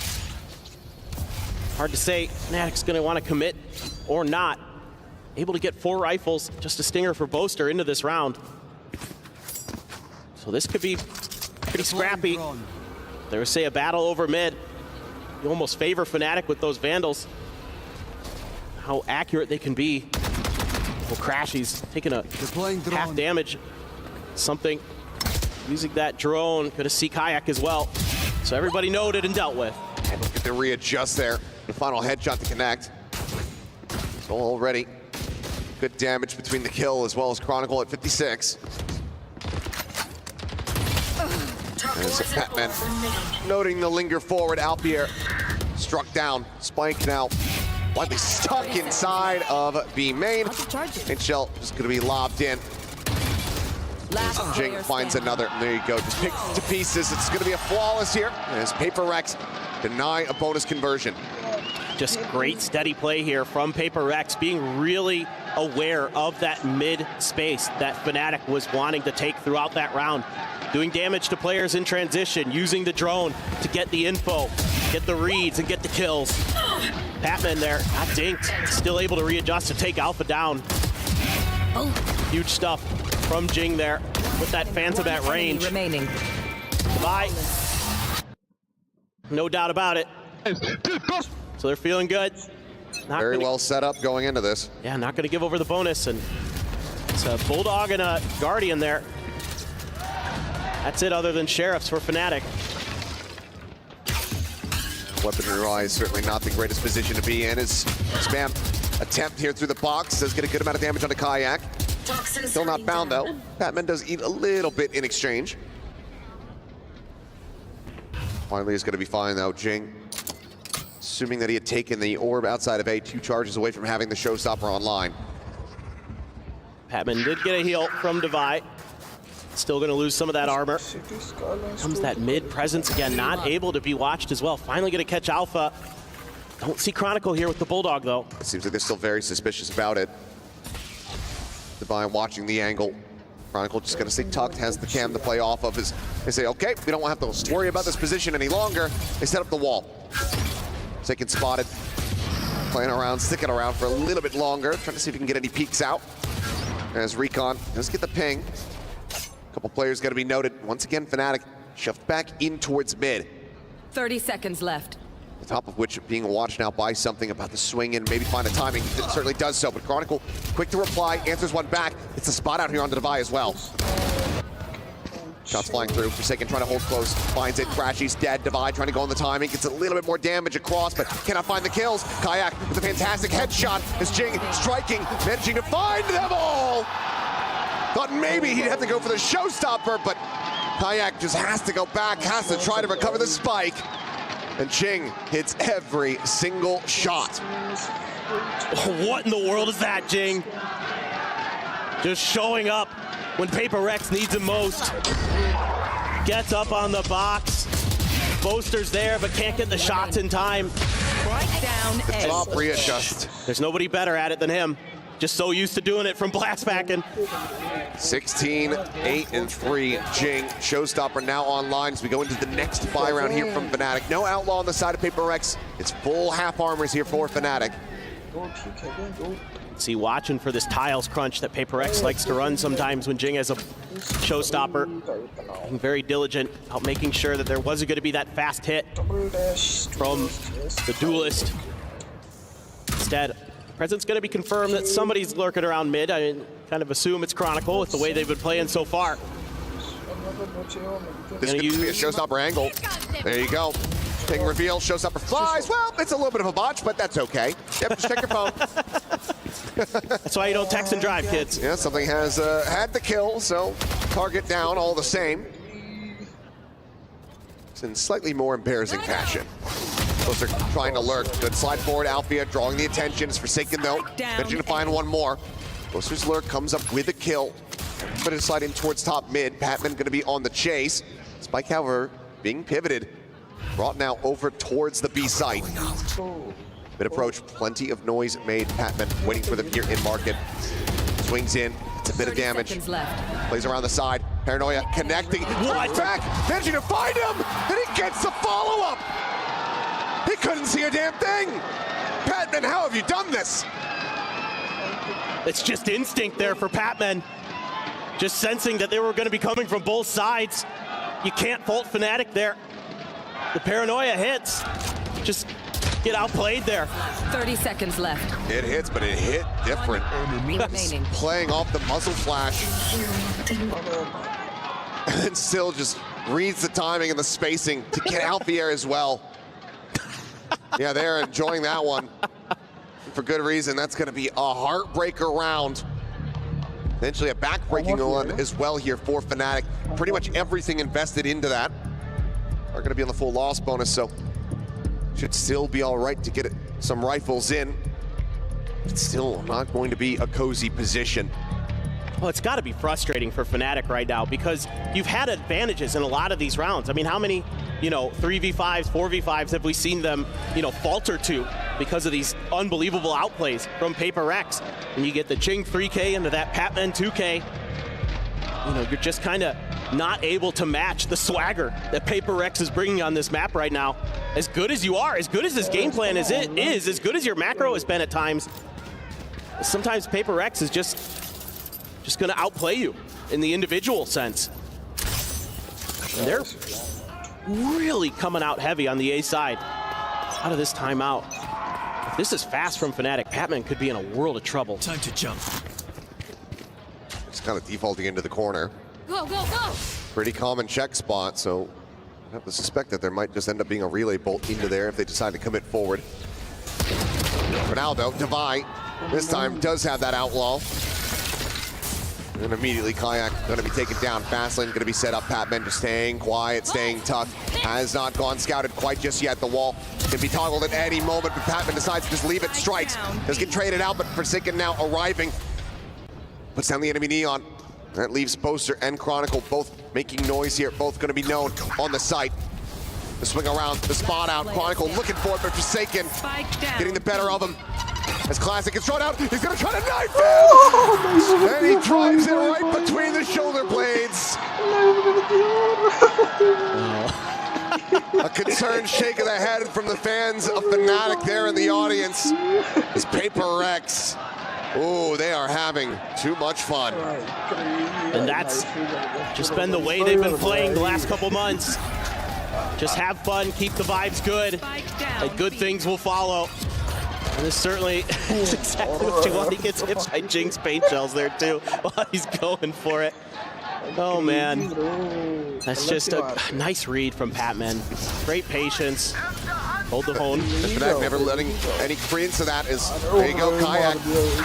Hard to say, Fnatic's going to want to commit or not. Able to get 4 rifles, just a stinger for Boaster into this round. So this could be pretty scrappy. There was, say, a battle over mid. You almost favor Fnatic with those Vandals. How accurate they can be. Well, Crashy's taking a half damage. Something. Using that drone. Gonna see Kayak as well. So everybody noted and dealt with. had to readjust there. The final headshot to connect. So already good damage between the kill as well as Chronicle at 56. As Patman noting the linger forward, Alpier struck down. Spike now widely stuck inside of B main. And Shell just going to be lobbed in. Jing finds another. There you go. Just picked to pieces. It's going to be a flawless here as Paper Rex deny a bonus conversion. Just great steady play here from Paper Rex, being really aware of that mid space that Fnatic was wanting to take throughout that round. Doing damage to players in transition, using the drone to get the info, get the reads, and get the kills. Patman there, got dinked, still able to readjust to take Alpha down. Huge stuff from Jing there with that Phantom at range. Remaining. Bye. No doubt about it. So they're feeling good. Very well set up going into this. Yeah, not going to give over the bonus, and it's a Bulldog and a Guardian there. That's it other than Sheriffs for Fnatic. Weaponry-wise, certainly not the greatest position to be in. His spam attempt here through the box does get a good amount of damage onto Kayak. Still not bound though. Patman does eat a little bit in exchange. Finally is going to be fine though. Jing, assuming that he had taken the orb outside of A, 2 charges away from having the showstopper online. Patman did get a heal from Devi. Still going to lose some of that armor. Comes that mid presence again, not able to be watched as well. Finally going to catch Alpha. Don't see Chronicle here with the Bulldog though. It seems like they're still very suspicious about it. Devi watching the angle. Chronicle just going to stay tucked, has the cam to play off of. They say, okay, we don't have to worry about this position any longer. They set up the wall. Second spotted. Playing around, sticking around for a little bit longer, trying to see if he can get any peeks out. As Recon does get the ping. A couple players got to be noted. Once again, Fnatic shoved back in towards mid. 30 seconds left. The top of which being watched now by something about the swing and maybe find a timing. It certainly does so, but Chronicle quick to reply, answers one back. It's a spot out here on the Devi as well. Shots flying through. Forsaken trying to hold close. Finds it. Crashy's dead. Devi trying to go on the timing. Gets a little bit more damage across, but cannot find the kills. Kayak with a fantastic headshot as Jing striking, managing to find them all. Thought maybe he'd have to go for the showstopper, but Kayak just has to go back, has to try to recover the spike. And Jing hits every single shot. What in the world is that, Jing? Just showing up when Paper Rex needs him most. Gets up on the box. Boaster's there, but can't get the shots in time. Right down the top readjust. There's nobody better at it than him. Just so used to doing it from Blastpacking. 16, 8, and 3. Jing, showstopper now online as we go into the next buy round here from Fnatic. No Outlaw on the side of Paper Rex. It's full half armors here for Fnatic. See, watching for this tiles crunch that Paper Rex likes to run sometimes when Jing has a showstopper. Being very diligent about making sure that there wasn't going to be that fast hit from the duelist. Instead, presence going to be confirmed that somebody's lurking around mid. I kind of assume it's Chronicle with the way they've been playing so far. This could be a showstopper angle. There you go. Ping reveal, showstopper flies. Well, it's a little bit of a botch, but that's okay. Yep, just check your phone. That's why you don't text and drive, kids. Yeah, something has had the kill, so target down all the same. It's in slightly more embarrassing fashion. Those are trying to lurk. Good slide forward, Althea drawing the attention. It's Forsaken though. Managing to find one more. Boaster's lurk comes up with a kill. But it's sliding towards top mid. Patman going to be on the chase. Spike, however, being pivoted. Brought now over towards the B site. Mid approach, plenty of noise made. Patman waiting for them here in market. Swings in, it's a bit of damage. Plays around the side. Paranoia connecting. What? Back, managing to find him, and he gets the follow-up. He couldn't see a damn thing. Patman, how have you done this? It's just instinct there for Patman. Just sensing that they were going to be coming from both sides. You can't fault Fnatic there. The paranoia hits. Just get outplayed there. 30 seconds left. It hits, but it hit different. Playing off the muzzle flash. And still just reads the timing and the spacing to get out the air as well. Yeah, they're enjoying that one. For good reason. That's going to be a heartbreaker round. Eventually a backbreaking one as well here for Fnatic. Pretty much everything invested into that are going to be on the full loss bonus, so should still be all right to get some rifles in. It's still not going to be a cozy position. Well, it's got to be frustrating for Fnatic right now because you've had advantages in a lot of these rounds. I mean, how many, 3v5s, 4v5s have we seen them, falter to because of these unbelievable outplays from PaperX? And you get the Jing 3K into that Patman 2K. You're just kind of not able to match the swagger that PaperX is bringing on this map right now. As good as you are, as good as this game plan as it is, as good as your macro has been at times, sometimes PaperX is just going to outplay you in the individual sense. And they're really coming out heavy on the A side out of this timeout. If this is fast from Fnatic, Patman could be in a world of trouble. Time to jump. Just kind of defaulting into the corner. Go, go, go! Pretty common check spot, so I have to suspect that there might just end up being a relay bolt into there if they decide to commit forward. For now, though, Devi this time does have that outlaw. And immediately Kayak going to be taken down. Fastlane going to be set up. Patman just staying quiet, staying tucked. Has not gone scouted quite just yet. The wall can be toggled at any moment, but Patman decides to just leave it. Strikes. Does get traded out, but Forsaken now arriving. Puts down the enemy Neon. That leaves Poster and Chronicle both making noise here. Both going to be known on the site. The swing around, the spot out. Chronicle looking for it, but Forsaken getting the better of him. As Classic is thrown out, he's going to try to knife him! And he drives it right between the shoulder blades. A concerned shake of the head from the fans of Fnatic there in the audience. As PaperX, oh, they are having too much fun. And that's just been the way they've been playing the last couple months. Just have fun, keep the vibes good, and good things will follow. And this certainly is exactly what you want. He gets hit by Jing's paint shells there too while he's going for it. Oh man, that's just a nice read from Patman. Great patience. Hold the hone. Fnatic never letting any credence to that is, there you go, Kayak.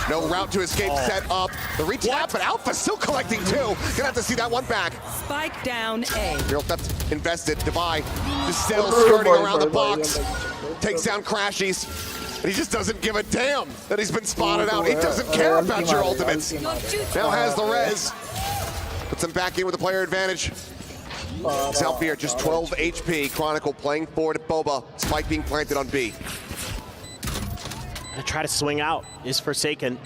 No route to escape set up. The retap, but Alpha still collecting too. Gonna have to see that one back. Spike down A. Real theft invested. Devi is still skirting around the box. Takes down Crashies. And he just doesn't give a damn that he's been spotted out. He doesn't care about your ultimates. Now has the res. Puts him back in with a player advantage. Selfier just 12 HP. Chronicle playing forward at Boba. Spike being planted on B. Gonna try to swing out is Forsaken.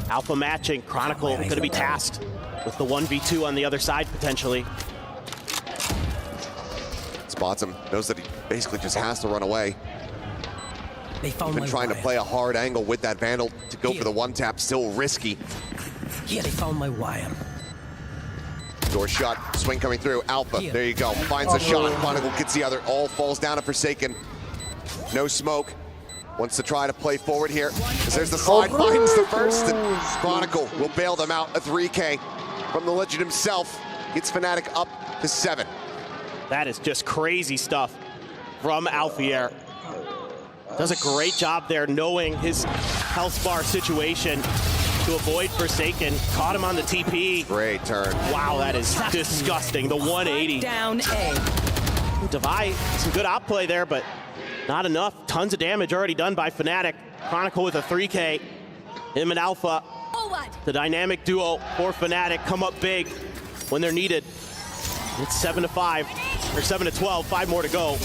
Alpha matching. Chronicle gonna be tasked with the 1v2 on the other side potentially. Spots him. Knows that he basically just has to run away. They found Been trying to play a hard angle with that Vandal to go for the one tap. Still risky. Here, they found my wire. Door shot, swing coming through. Alpha, there you go. Finds a shot. Chronicle gets the other. All falls down to Forsaken. No smoke. Wants to try to play forward here. As there's the slide, finds the first. And Chronicle will bail them out. A 3K from the legend himself. Gets Fnatic up to 7. That is just crazy stuff from Alfier. Does a great job there knowing his health bar situation to avoid Forsaken. Caught him on the TP. Great turn. Wow, that is disgusting. The 180. Down A. Devi, some good outplay there, but not enough. Tons of damage already done by Fnatic. Chronicle with a 3K. Him and Alpha, the dynamic duo for Fnatic, come up big when they're needed. It's 7-5, or 7-12, 5 more to go.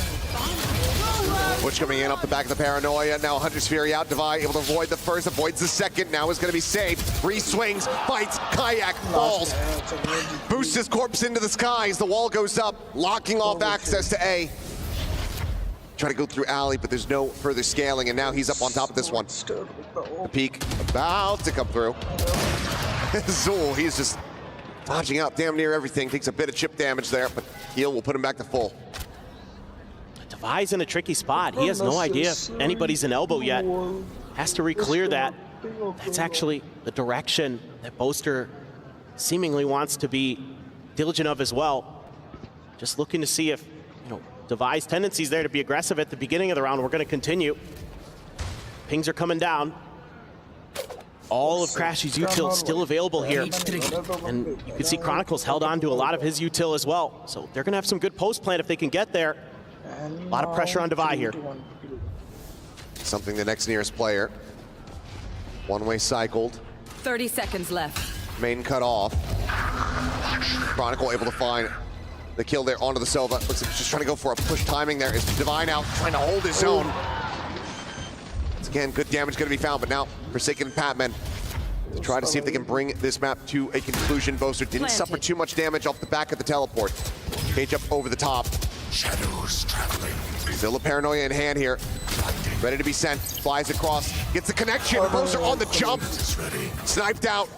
Butch coming in off the back of the paranoia. Now Hunter's Fury out. Devi able to avoid the first, avoids the second. Now is going to be saved. Re-swings, fights, Kayak falls. Boosts his corpse into the skies. The wall goes up, locking off access to A. Try to go through alley, but there's no further scaling, and now he's up on top of this one. The peak about to come through. Zul, he's just dodging out damn near everything. Takes a bit of chip damage there, but heal will put him back to full. Devi's in a tricky spot. He has no idea if anybody's in elbow yet. Has to re-clear that. That's actually the direction that Boaster seemingly wants to be diligent of as well. Just looking to see if, Devi's tendencies there to be aggressive at the beginning of the round. We're going to continue. Pings are coming down. All of Crashy's util still available here. And you can see Chronicles held on to a lot of his util as well. So they're going to have some good post plan if they can get there. A lot of pressure on Devi here. Something the next nearest player. One-way cycled. 30 seconds left. Main cut off. Chronicle able to find the kill there onto the Sova. Looks like he's just trying to go for a push timing there. Is Devi now trying to hold his own. Once again, good damage going to be found, but now Forsaken and Patman to try to see if they can bring this map to a conclusion. Boaster didn't suffer too much damage off the back of the teleport. Cage up over the top. Shadows traveling. Still a paranoia in hand here. Ready to be sent. Flies across. Gets the connection. Boaster on the jump. Sniped out.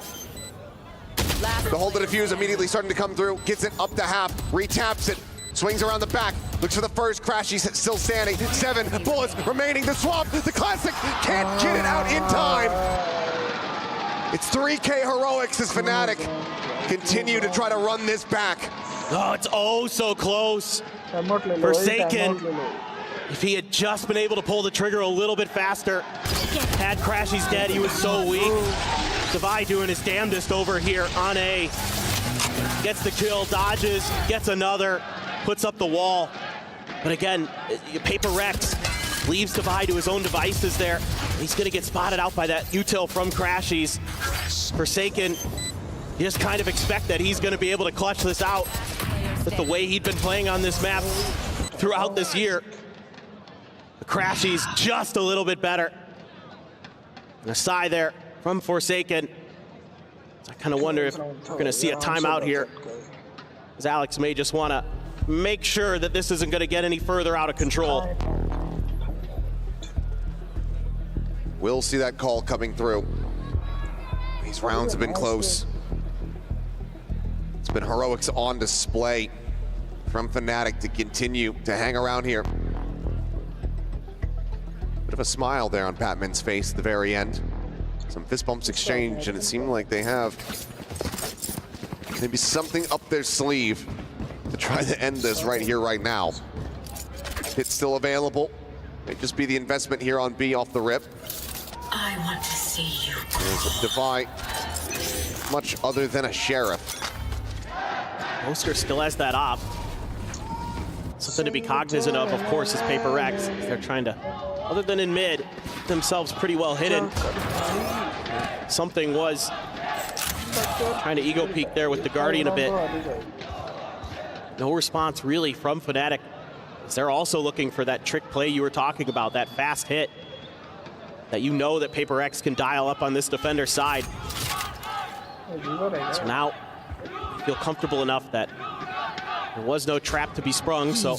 The hold the defuse immediately starting to come through. Gets it up to half. Retaps it. Swings around the back. Looks for the first crash. He's still standing. 7 bullets remaining. The swamp. The classic. Can't get it out in time. It's 3K heroics as Fnatic continue to try to run this back. Oh, it's oh so close. Forsaken. If he had just been able to pull the trigger a little bit faster, had Crashy's dead, he was so weak. Devi doing his damnedest over here on A. Gets the kill, dodges, gets another, puts up the wall. But again, Paper Rex leaves Devi to his own devices there. He's gonna get spotted out by that util from Crashy's. Forsaken, you just kind of expect that he's gonna be able to clutch this out with the way he'd been playing on this map throughout this year. Crashy's just a little bit better. And a sigh there from Forsaken. So I kind of wonder if we're going to see a timeout here, as Alex may just want to make sure that this isn't going to get any further out of control. We'll see that call coming through. These rounds have been close. It's been heroics on display from Fnatic to continue to hang around here. Bit of a smile there on Patman's face at the very end. Some fist bumps exchanged, and it seemed like they have maybe something up their sleeve to try to end this right here, right now. Hit's still available. May just be the investment here on B off the rip. I want to see you. There's a Devi, much other than a sheriff. Poster still has that op. Something to be cognizant of course, is Paper Rex. They're trying to, other than in mid, themselves pretty well hidden. Something was trying to ego peek there with the Guardian a bit. No response really from Fnatic. They're also looking for that trick play you were talking about, that fast hit that you know that Paper Rex can dial up on this defender's side. So now I feel comfortable enough that there was no trap to be sprung, so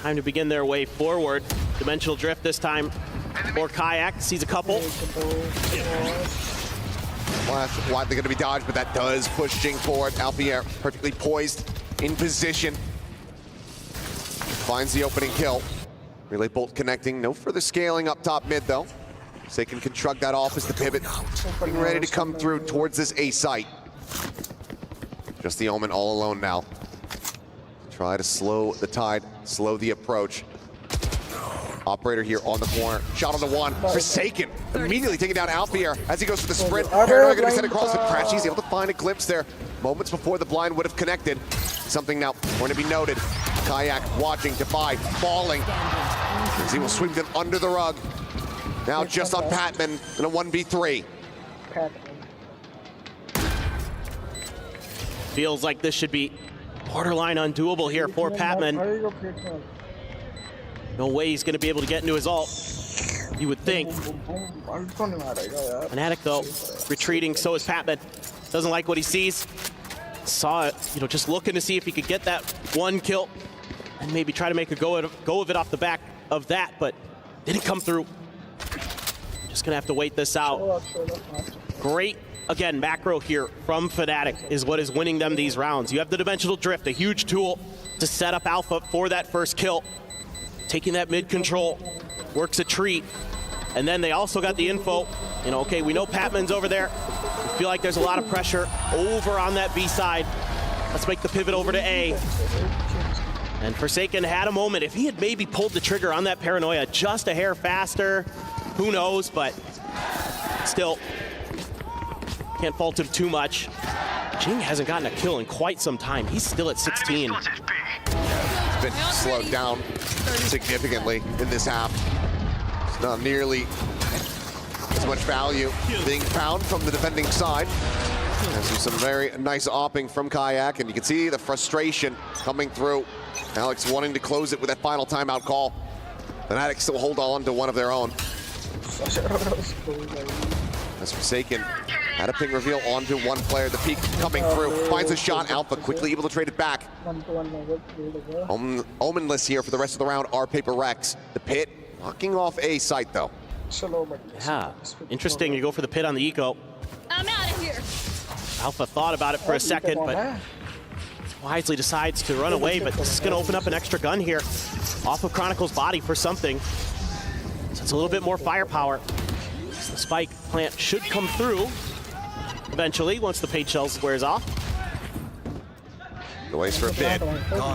time to begin their way forward. Dimensional drift this time for Kayak, sees a couple. Flash widely going to be dodged, but that does push Jing forward. Alfier perfectly poised in position. Finds the opening kill. Relay bolt connecting, no further scaling up top mid though. So they can shrug that off as the pivot. Getting ready to come through towards this A site. Just the Omen all alone now. Try to slow the tide, slow the approach. Operator here on the corner. Shot on the one. Forsaken. Immediately taking down Alfier as he goes for the sprint. Paranoia going to be sent across the crash. He's able to find a glimpse there. Moments before the blind would have connected. Something now going to be noted. Kayak watching, Defi falling. As he will sweep them under the rug. Now just on Patman in a 1v3. Feels like this should be borderline undoable here for Patman. No way he's going to be able to get into his ult, you would think. Fnatic though, retreating, so is Patman. Doesn't like what he sees. Saw it, just looking to see if he could get that one kill and maybe try to make a go of it off the back of that, but didn't come through. Just gonna have to wait this out. Great, again, macro here from Fnatic is what is winning them these rounds. You have the Dimensional Drift, a huge tool to set up Alpha for that first kill. Taking that mid control, works a treat. And then they also got the info, okay, we know Patman's over there. We feel like there's a lot of pressure over on that B side. Let's make the pivot over to A. And Forsaken had a moment. If he had maybe pulled the trigger on that paranoia just a hair faster, who knows, but still, can't fault him too much. Jing hasn't gotten a kill in quite some time. He's still at 16. He's been slowed down significantly in this half. It's not nearly as much value being found from the defending side. There's some very nice opping from Kayak, and you can see the frustration coming through. Alex wanting to close it with that final timeout call. Fnatic still hold on to one of their own. As Forsaken had a ping reveal onto one player. The peak coming through, finds a shot. Alpha quickly able to trade it back. Omenless here for the rest of the round are PaperRex. The pit knocking off A site though. Yeah, interesting. You go for the pit on the eco. I'm out of here. Alpha thought about it for a second, but wisely decides to run away, but this is going to open up an extra gun here off of Chronicle's body for something. So it's a little bit more firepower. The spike plant should come through eventually once the paint shells wears off. The waits for a bit.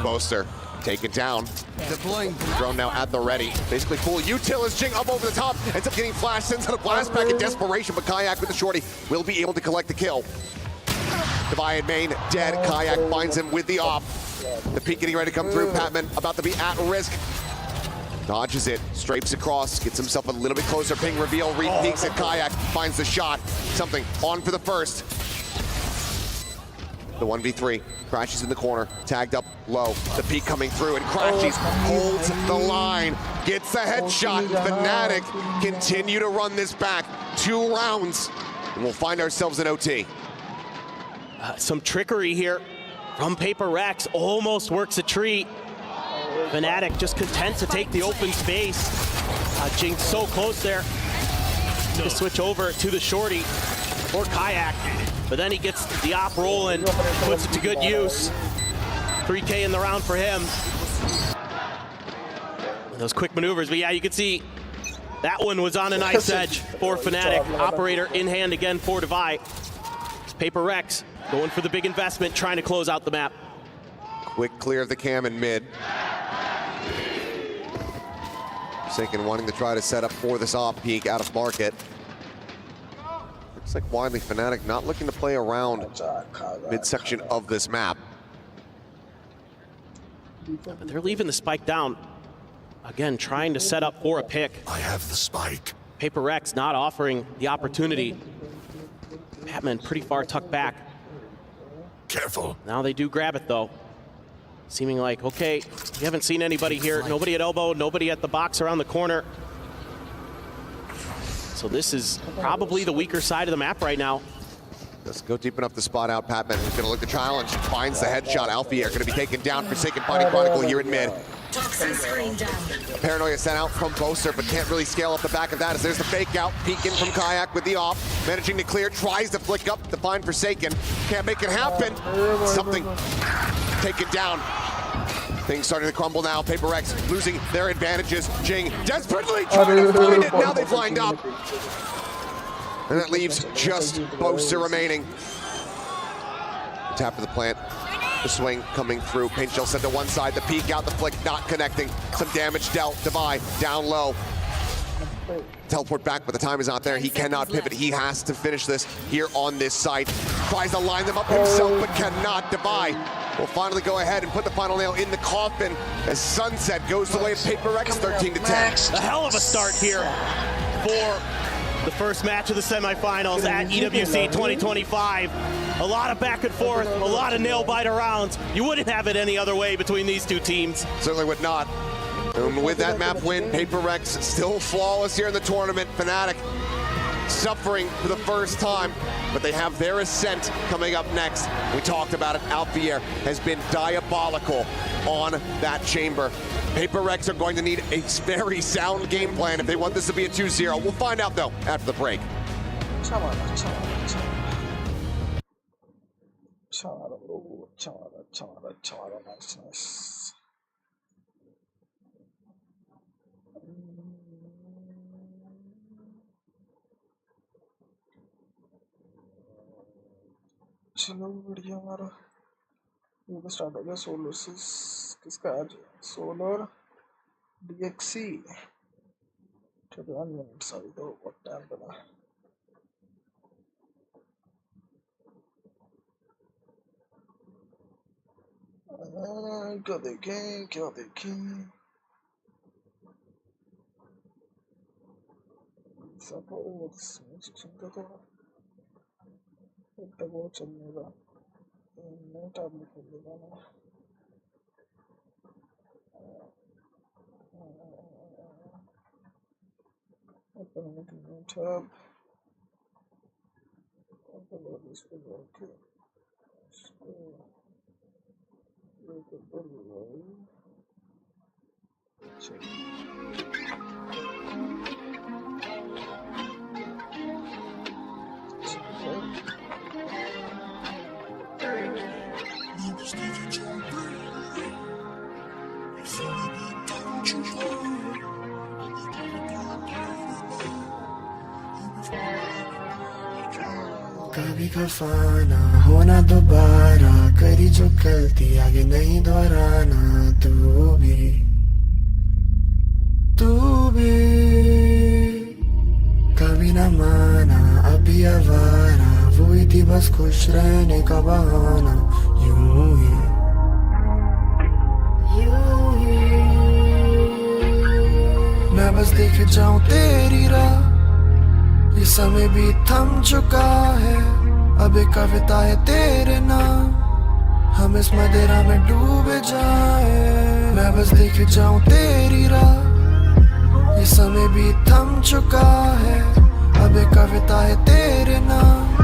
Boaster taken down. Deploying. Drone now at the ready. Basically full util as Jing up over the top. Ends up getting flashed, sends out a blast back in desperation, but Kayak with the shorty will be able to collect the kill. Devi in main, dead. Kayak finds him with the op. The peak getting ready to come through. Patman about to be at risk. Dodges it, strafes across, gets himself a little bit closer. Ping reveal, re-peeks at Kayak, finds the shot. Something on for the first. The 1v3 crashes in the corner, tagged up low. The peak coming through and crashes, holds the line, gets the headshot. Fnatic continue to run this back. 2 rounds, and we'll find ourselves in OT. Some trickery here from PaperRex, almost works a treat. Fnatic just content to take the open space. Jing so close there to switch over to the shorty or Kayak, but then he gets the op rolling, puts it to good use. 3K in the round for him. Those quick maneuvers, but yeah, you can see that one was on a nice edge for Fnatic. Operator in hand again for Devi. PaperRex going for the big investment, trying to close out the map. Quick clear of the cam in mid. Forsaken wanting to try to set up for this off peak out of market. Looks like widely Fnatic not looking to play around midsection of this map. But they're leaving the spike down. Again, trying to set up for a pick. I have the spike. PaperRex not offering the opportunity. Patman pretty far tucked back. Careful. Now they do grab it though. Seeming like, okay, we haven't seen anybody here. Nobody at elbow, nobody at the box around the corner. So this is probably the weaker side of the map right now. Let's go deep enough to spot out Patman, who's gonna look to challenge. Finds the headshot. Alfier gonna be taken down. Forsaken finding Chronicle here in mid. Paranoia sent out from Boaster, but can't really scale up the back of that as there's the fake out. Peek in from Kayak with the off. Managing to clear, tries to flick up to find Forsaken. Can't make it happen. Something taken down. Things starting to crumble now. PaperRex losing their advantages. Jing desperately trying to find it. Now they've lined up. And that leaves just Boaster remaining. Tap of the plant. The swing coming through. Paint shell sent to one side. The peek out, the flick not connecting. Some damage dealt. Devi down low. Teleport back, but the time is not there. He cannot pivot. He has to finish this here on this site. Tries to line them up himself, but cannot. Devi will finally go ahead and put the final nail in the coffin as Sunset goes the way of PaperRex 13-10. A hell of a start here for the first match of the semifinals at EWC 2025. A lot of back and forth, a lot of nail-biter rounds. You wouldn't have it any other way between these two teams. Certainly would not. And with that map win, PaperRex still flawless here in the tournament. Fnatic suffering for the first time, but they have their ascent coming up next. We talked about it. Alfier has been diabolical on that chamber. PaperRex are going to need a very sound game plan if they want this to be a 2-0. We'll find out though after the break. चलो बढ़िया मारो ये तो start हो गया solar किसका आज solar DXC 21 minutes अभी तो बहुत टाइम लगा क्या देखें सपोर्ट्स का तो एक वो चलने का नेट आप लिख देगा ना open net tab open this will work इसको ये कर दो कभी खफाना होना दोबारा करी जो गलती आगे नहीं दोहराना तू भी कभी न माना अभी आवारा वो ही थी बस खुश रहने का बहाना यूं ही मैं बस देख जाऊं तेरी राह ये समय भी थम चुका है अब एक कविता है तेरे नाम हम इस मदिरा में डूबे जाए मैं बस देख जाऊं तेरी राह ये समय भी थम चुका है अब एक कविता है तेरे नाम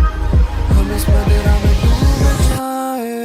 हम इस मदिरा में डूबे जाए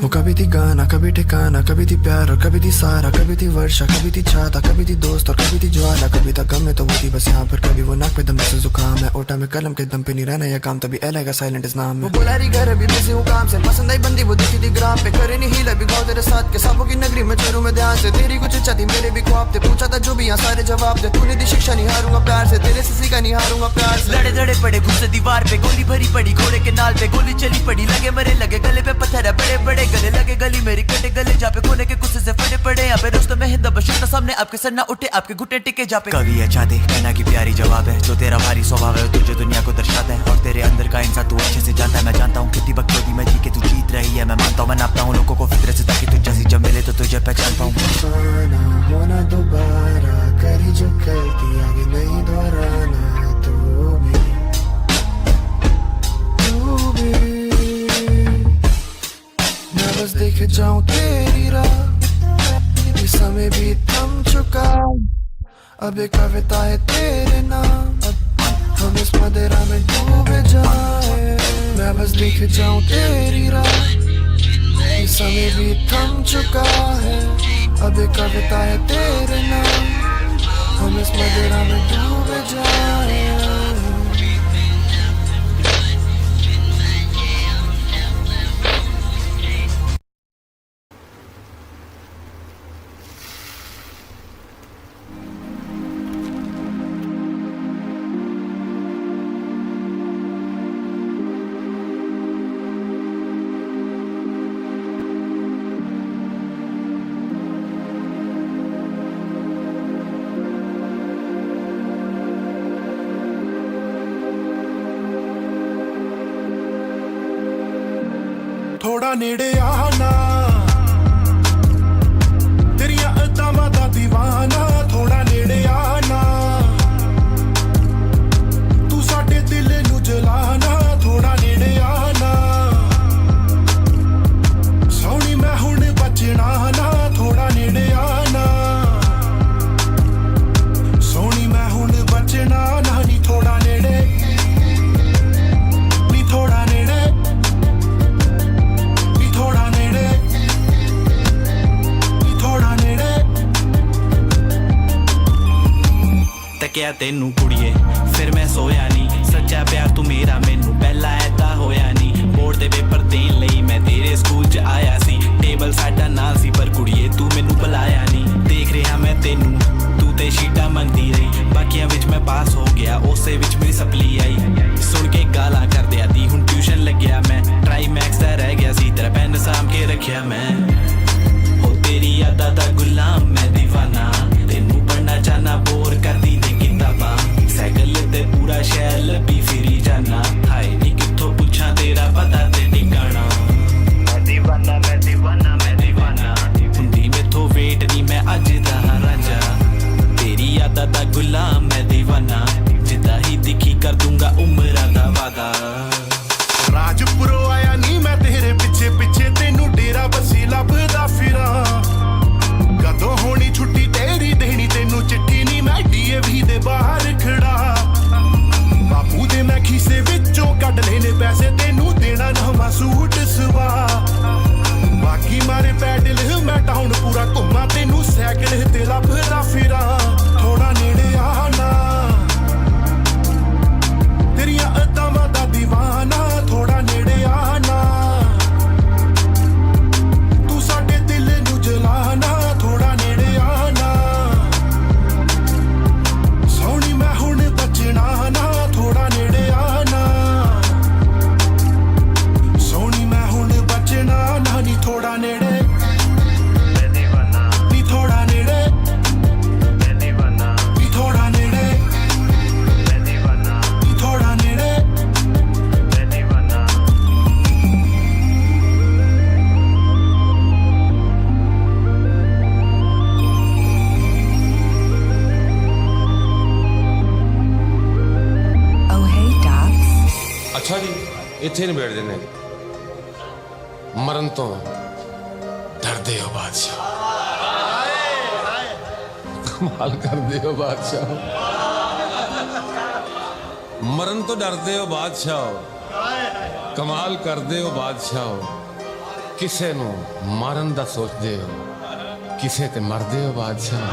वो कभी थी गाना कभी ठिकाना कभी थी प्यार और कभी थी सारा कभी थी वर्षा कभी थी छाता कभी थी दोस्त और कभी थी ज्वाला कभी था गम में तो वो थी बस यहाँ पर कभी वो नाक पे दम से जुकाम है ओटा में कलम के दम पे नहीं रहना यह काम तभी एल आएगा साइलेंट इस नाम में वो बोला रही घर अभी बिजी हूँ काम से पसंद आई बंदी वो दिखी थी ग्राम पे करे नहीं हील अभी गाँव तेरे साथ के सांपों की नगरी में चलूं मैं ध्यान से तेरी कुछ इच्छा थी मेरे भी ख्वाब थे पूछा था जो भी यहाँ सारे जवाब दे तूने दी शिक्षा नहीं हारूंगा प्यार से तेरे से सीखा नहीं हारूंगा प्यार से लड़े लड़े पड़े गुस्से दीवार पे गोली भरी पड़ी घोड़े के नाल पे गोली चली पड़ी लगे मरे लगे गले पे पत्थर है बड़े बड़े गले लगे गली मेरी कटे गले जहाँ पे कोने के गुस्से से फटे पड़े यहाँ पे दोस्तों में हिंदा बशुता सामने आपके सर ना उठे आपके घुटने टिके जहाँ पे कवि है चाहते कहना की प्यारी जवाब है जो तेरा भारी स्वभाव है तुझे दुनिया को दर्शाता है और तेरे अंदर का इंसान तू अच्छे से जानता है मैं जानता हूँ कितनी बकचोदी में जी के तू जीत रही है मैं मानता हूँ मैं नापता हूँ लोगों को फितरत से ताकि तुझ जैसी जब मिले तो तुझे पहचान पाऊँ होना दोबारा करी जो गलती आगे नहीं दोहराना तू भी मैं बस देख जाऊं तेरी राह ये समय भी थम चुका अब एक कविता है तेरे नाम हम इस मदिरा में डूबे जाए मैं बस देख जाऊं तेरी राह ये समय भी थम चुका है अब एक कविता है तेरे नाम हम इस मदिरा में डूबे जाए थोड़ा नेड़े आना तेरिया अदावां दा दीवाना थोड़ा नेड़े आना तू साडे दिल नू जलाना थोड़ा नेड़े आना सोहनी मैं हुण बचना ना थोड़ा नेड़े आना सोहनी मैं हुण बचना ना नी थोड़ा नेड़े नी थोड़ा नेड़े तकिया तेनू कुड़िए फिर मैं सोया नहीं सच्चा प्यार तू मेरा मैनू पहला ऐदा होया नहीं बोर्ड दे पेपर देन लई मैं तेरे स्कूल च आया सी टेबल साडा नाल सी पर कुड़िए तू मैनू बुलाया नहीं देख रहा मैं तेनू तू ते शीटा मंगदी रही बाकियां विच मैं पास हो गया उसे विच मेरी सपली आई सुन के गालां कर दिया दी हुण ट्यूशन लग्या मैं ट्राई मैक्स दा रह गया सी तेरा पेन साम के रखिया मैं हो तेरी यादा दा गुलाम मैं दीवाना तेनू पढ़ना चाहना बोर कर दी दे किताबा साइकिल ते पूरा शहर लभी फिरी जाना हाय नी कित्थों पुछां तेरा पता ते ठिकाना मैं दीवाना मैं दीवाना मैं दीवाना हुंदी मेथों वेट नी मैं अज दा रांझा तेरी यादा दा गुलाम मैं दीवाना जिदा ही दिखी कर दूंगा उम्र दा वादा राजपुरों आया नी मैं तेरे पिछे पिछे तेनू डेरा बसी लभदा फिरां कदों होनी छुट्टी तेरी देनी तेनू चिट्ठी नी मैं डीएवी दे बाहर खड़ा बापू दे मैं खीसे विचों कढ लेने पैसे तेनू देना नवां सूट सवा बाकी मारे पैडल मैं टाउन पूरा घुमा तेनू साइकिल ते लभदा फिरां थोड़ा नेड़े आना तेरियां अदावां दा दीवाना थोड़ा नेड़े आना तू साडे दिल नू जलाना थोड़ा नेड़े आना सोहणी मैं हुण बचना ना थोड़ा नेड़े आना सोहणी मैं हुण बचना ना नी थोड़ा नेड़े नी थोड़ा नेड़े नी थोड़ा नेड़े नी थोड़ा नेड़े अच्छा जी इत्थे निबेड़ देने मरण तो डरदे हो बादशाह कमाल करदे हो बादशाह मरण तो डरदे हो बादशाह कमाल करदे हो बादशाह किसे नू मारन दा सोचदे हो किसे ते मरदे हो बादशाह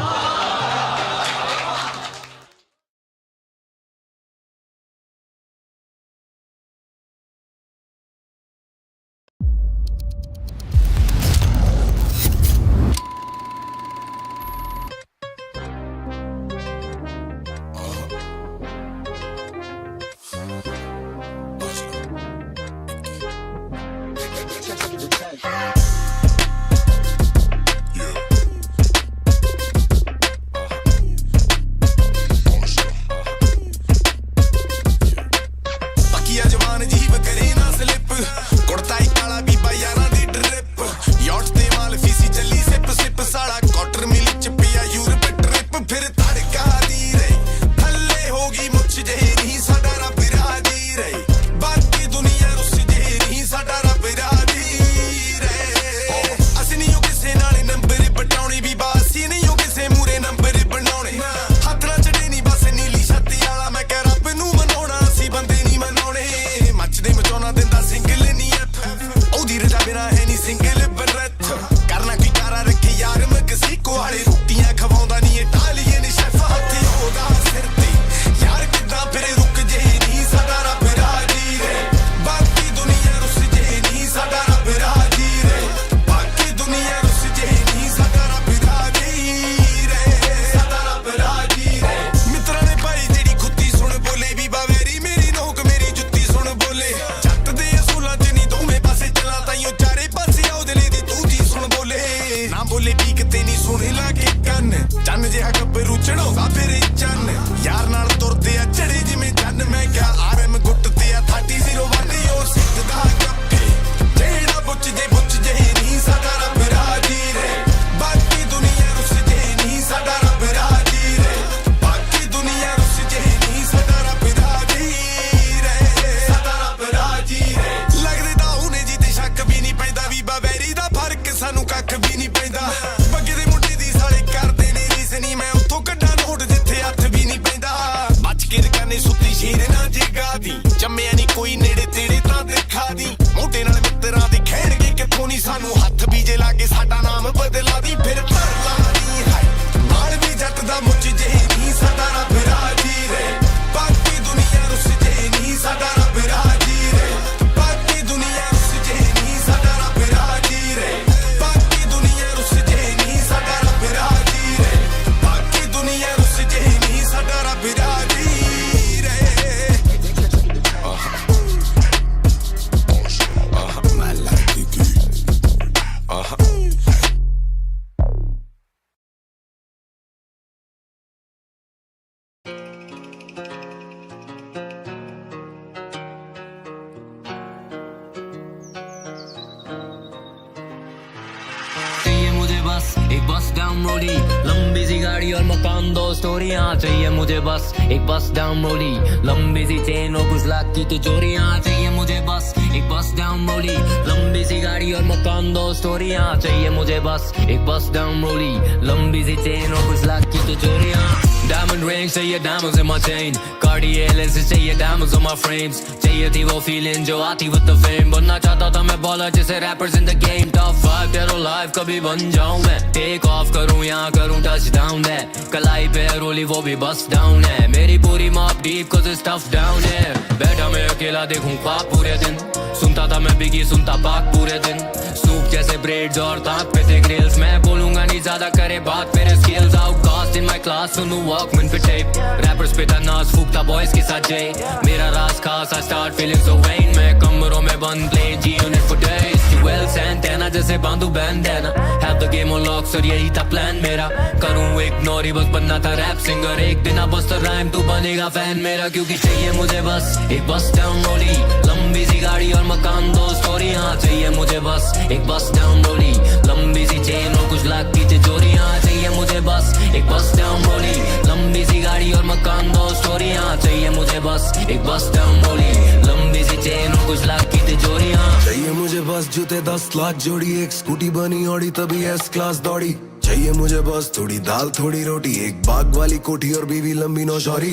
बस एक बस डाउन रोली, लंबी सी गाड़ी और मकान, 2 स्टोरियां चाहिए मुझे बस एक बस डाउन रोली, लंबी सी चेन और कुछ लाख की तिजोरियां चाहिए मुझे बस एक बस डाउन रोली, लंबी सी गाड़ी और मकान, 2 स्टोरियां चाहिए मुझे बस एक बस डाउन रोली, लंबी सी चेन और कुछ लाख की तिजोरियां। Diamond rings चाहिए, diamonds in my chain, Cartier lenses चाहिए, diamonds on my frames, चाहिए थी वो feeling जो आती with the fame, बनना चाहता था मैं baller जैसे rappers in the game, top 5 तेरो life कभी बन जाऊं मैं, take off करूं यहाँ करूं touchdown है, कलाई पे रोली वो भी bust down है, मेरी पूरी mop deep cause it's tough down है, बैठा मैं अकेला देखूं ख्वाब पूरे दिन, सुनता था मैं बिगी सुनता पाक पूरे दिन, सूप जैसे ब्रेड्स और दांत पे थे ग्रिल्स, मैं बोलूंगा नहीं ज्यादा करे बात मेरे skills, outcast in my class सुनूं वॉकमैन पे टेप, रैपर्स पे था नाज फूकता बॉयज के साथ जय, मेरा राज खास I start feeling so when, मैं कमरों में बंद play G unit for days, well सैंटेना जैसे बांधू बैंडेना, have the game on lock sir यही था प्लान मेरा, करूं इग्नोर ही बस बनना था रैप सिंगर, एक दिन बस तो राइम तू बनेगा फैन मेरा, क्योंकि चाहिए मुझे बस एक बस डाउन रोली, लंबी सी गाड़ी और मकान, 2 स्टोरियां चाहिए मुझे बस एक बस डाउन रोली, लंबी सी चेन और कुछ लाख की तिजोरियां चाहिए मुझे बस एक बस डाउन रोली, लंबी सी गाड़ी और मकान, 2 स्टोरियां चाहिए मुझे बस एक बस डाउन रोली, लंबी सी चेन और कुछ लाख की तिजोरियां चाहिए मुझे बस जूते 10 लाख जोड़ी, एक स्कूटी बनी ऑडी तभी एस क्लास दौड़ी, चाहिए मुझे बस थोड़ी दाल थोड़ी रोटी, एक बाग वाली कोठी और बीवी लंबी नौशौरी,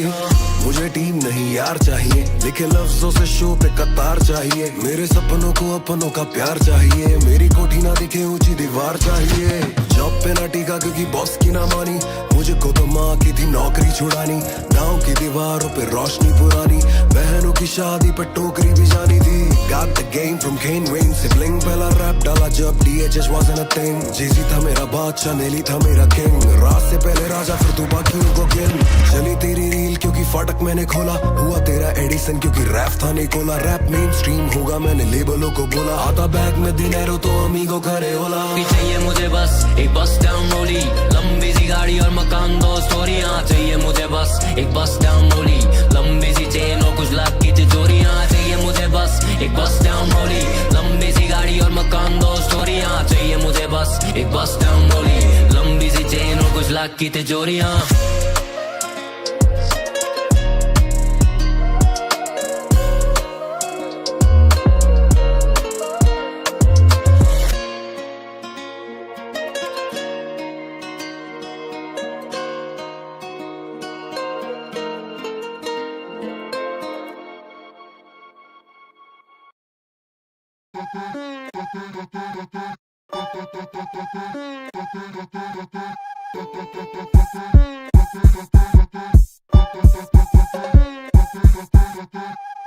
मुझे टीम नहीं यार चाहिए, लिखे लफ्जों से शो पे कतार चाहिए, मेरे सपनों को अपनों का प्यार चाहिए, मेरी कोठी ना दिखे ऊंची दीवार चाहिए, जॉब पे ना टीका क्योंकि बॉस की ना मानी, मुझको तो माँ की थी नौकरी छुड़ानी, गाँव की दीवारों पे रोशनी पुरानी, बहनों की शादी पे टोकरी भी जानी थी, got the game from Kane Wayne, sibling पहला रैप डाला जब DHS wasn't a thing, जेजी था मेरा बादशाह नेली था मेरा किंग, रात से पहले राजा फिर तू बाकियों को गिन, चली तेरी रील क्योंकि फाटक मैंने खोला, हुआ तेरा एडिसन क्योंकि रैप था निकोला, रैप मेन स्ट्रीम होगा मैंने लेबलों को बोला, आता बैग में दिनेरो तो अमीगो करे होला, चाहिए मुझे बस एक बस डाउन रोली, लंबी सी गाड़ी और मकान, 2 स्टोरियां चाहिए मुझे बस एक बस डाउन रोली, लंबी सी चेन और कुछ लाख की तिजोरियां चाहिए मुझे बस एक बस डाउन रोली, लंबी सी गाड़ी और मकान, 2 स्टोरियां चाहिए मुझे बस एक बस डाउन रोली, लंबी सी चेन और कुछ लाख की तिजोरियां।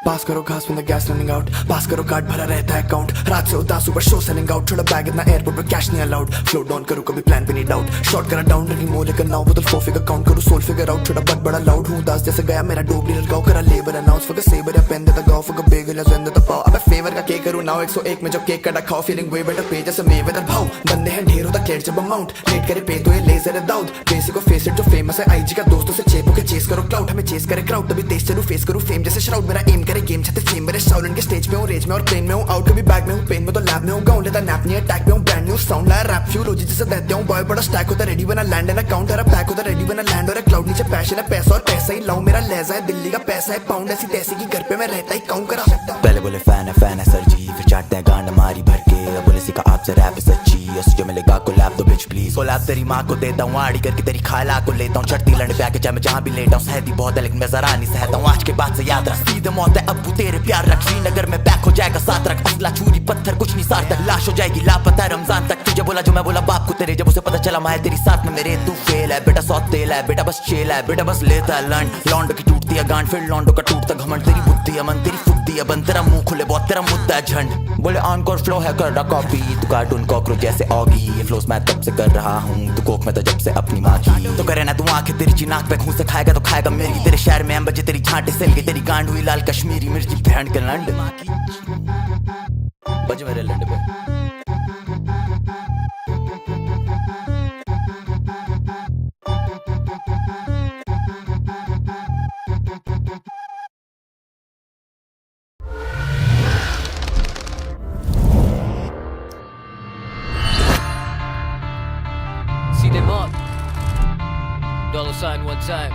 पास करो घास when the gas running out, पास करो कार्ड भरा रहता है अकाउंट, रात से उदास सुबह शो सेलिंग आउट, छोड़ा बैग इतना एयरपोर्ट पे कैश नहीं अलाउड, फ्लो डाउन करो कभी प्लान पे नहीं डाउट, शॉर्ट करा डाउन रनिंग मोह लेकर नाउ बदल 4 फिगर काउंट करो सोल फिगर आउट, छोड़ा बट बड़ा लाउड हूँ उदास जैसे गया मेरा डोगरी लड़काओ, करा लेबर अनाउंस फॉर सेबर या पेन देता गाओ फॉर बेगल या ज़िंदा पाओ, अब फेवर का केक करूँ नाउ 101 में जो केक कटा खाओ, फीलिंग वे बेटर पे जैसे मेवेदर भाव, बंदे हैं ढेर होता क्लेट जब अमाउंट, लेट करे पे तो ये लेजर है दाऊद, बेसिक और फेस इट जो फेमस है आईजी का दोस्तों से चेप होके चेस करो क्लाउड, हमें चेस करे क्राउड तभी तेज चलूं फेस करूं फेम जैसे श्राउड, मेरा एम करे गेम छते चेंबर है शाउलन के स्टेज पे हूं रेज में और प्लेन में हूं, आउट कभी बैग में हूं पेन में तो लैब में हूं, गाउन लेता नैप नहीं अटैक में हूं, ब्रांड न्यू साउंड लाया रैप फ्यूल ओजी जैसे देते हूं, बॉय बड़ा स्टैक होता रेडी बना लैंड एंड अकाउंट है पैक होता रेडी बना लैंड और क्लाउड नीचे पैशन है पैसा और पैसा ही लाऊं, मेरा लहजा है दिल्ली का पैसा है पाउंड ऐसी तैसी की घर पे मैं रहता ही काउंट करा, पहले बोले फैन है सर जी, फिर चाटते हैं गांड मारी भर के, अब बोले सीखा आपसे रैप सच्ची, जो मिलेगा कोलैब तो बिच प्लीज, कोलैब तेरी माँ को देता हूँ आड़ी करके तेरी खाला को लेता हूँ, चढ़ती लड़ने पे आके चाहे मैं जहाँ भी लेटा हूँ, सहती बहुत है लेकिन मैं जरा नहीं सहता हूँ, आज के बाद से याद रख सीधे मौत है अब्बू तेरे प्यार रख, श्रीनगर में पैक हो जाएगा साथ रख, असला छुरी पत्थर कुछ नहीं सार्थक, लाश हो जाएगी लापता रमजान तक, तुझे बोला जो मैं बोला बाप को तेरे, जब उसे पता चला मैं तेरी साथ में मेरे, तू फेल है बेटा सौ तेल है बेटा बस चेल है बेटा बस लेता है लंड, लौंडो की टूटती है गांड फिर लौंडो का टूटता घमंड, तेरी बुद्धि अमन तेरी फुद्दी है बन, तेरा मुंह खुले बहुत तेरा मुद्दा है झंड, बोले ऑनकोर फ्लो है कर रहा कॉपी, तू कार्टून कॉकरोच जैसे ऑगी, ये फ्लोस मैं तब से कर रहा हूँ, तू कोक में तो जब से अपनी माँ की, तो करे ना तू आंखें तेरी चिनाक पे खून से खाएगा तो खाएगा मेरी, तेरे शहर में बजे तेरी झांटे सेल गई, तेरी गांड हुई लाल कश्मीरी मिर्ची भैंड के लंड, बज मेरे लंड पे son one time.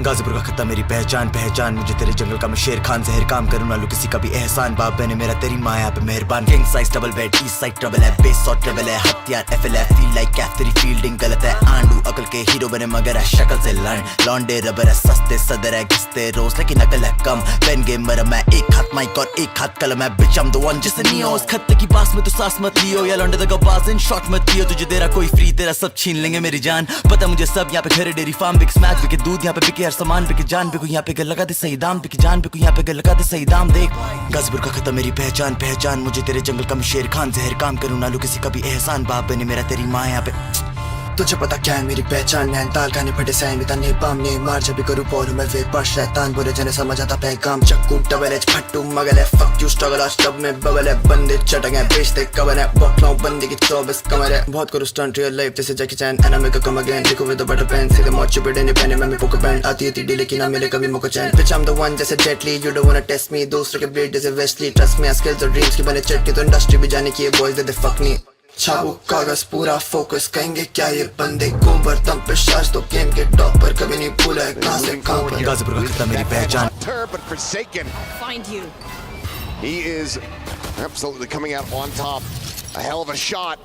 गाजीपुर का खत्ता मेरी पहचान पहचान मुझे तेरे जंगल का मैं शेर खान जहर काम करूँ ना लू किसी का भी एहसान बाप मैंने मेरा तेरी माया पे मेहरबान king size double bed east side trouble है बेस और ट्रबल है हथियार एफएलएफ फील लाइक कैफ तेरी फील्डिंग गलत है आंडू अकल के हीरो बने मगर है शक्ल से लड़ लौंडे रबर है सस्ते सदर है घिसते रोज लेकिन अकल है कम पेन गेम मर मैं एक हाथ माइक और एक हाथ कलम है बिच I'm the one जिससे नहीं हो उस खत्ते की बास में तू सांस मत लियो या लौंडे तक आवाज इन शॉट मत दियो तुझे तेरा कोई फ्री तेरा सब छीन लेंगे मेरी जान पता मुझे सब यहाँ पे घरे डेरी फार्म बिक स्मैच बिके दूध यहाँ पे बिके हर सामान बिके जान बिको यहाँ पे गल लगा दे सही दाम बिके जान बिको यहाँ पे गल लगा दे सही दाम देख गाजीपुर का खत्म मेरी पहचान पहचान मुझे तेरे जंगल का मैं शेर खान जहर काम करूँ ना लू किसी का भी एहसान बाप बने मेरा तेरी माँ यहाँ पे तुझे पता क्या है मेरी पहचान नैनताल खाने फटे सैन बिता नेपाम ने मार जब भी करूँ बोलूँ मैं वेपर शैतान बुरे जने समझ आता पैगाम चक्कू डबल एच फट्टू मगल है फक यू स्ट्रगल आज तब में बबल है बंदे चटक है बेचते कवर है बकलाऊ बंदे की 24 कमर है बहुत करूँ स्टंट रियल लाइफ जैसे जैकी चैन एना मेक कम अगेन देखो विद द बटर पेन सीधे मौत चुपे देने पहने मैं पोकर बैंड आती थी डीले की ना मिले कभी मौका चैन पिच I'm the one जैसे Jaitley you don't wanna test me दूसरे के ब्लेड जैसे वेस्टली ट्रस्ट मी स्किल्स और ड्रीम्स की बने चट के तो इंडस्ट्री भी जाने की बॉयज दे फक मी छाबू कागज पूरा फोकस कहेंगे क्या ये बंदे को बर्तन पे शाज तो गेम के टॉप पर कभी नहीं भूला है कहां से कहां पर गाजीपुर का खत्ता मेरी पहचान But Forsaken, Find you. he is absolutely coming out on top. A hell of a shot.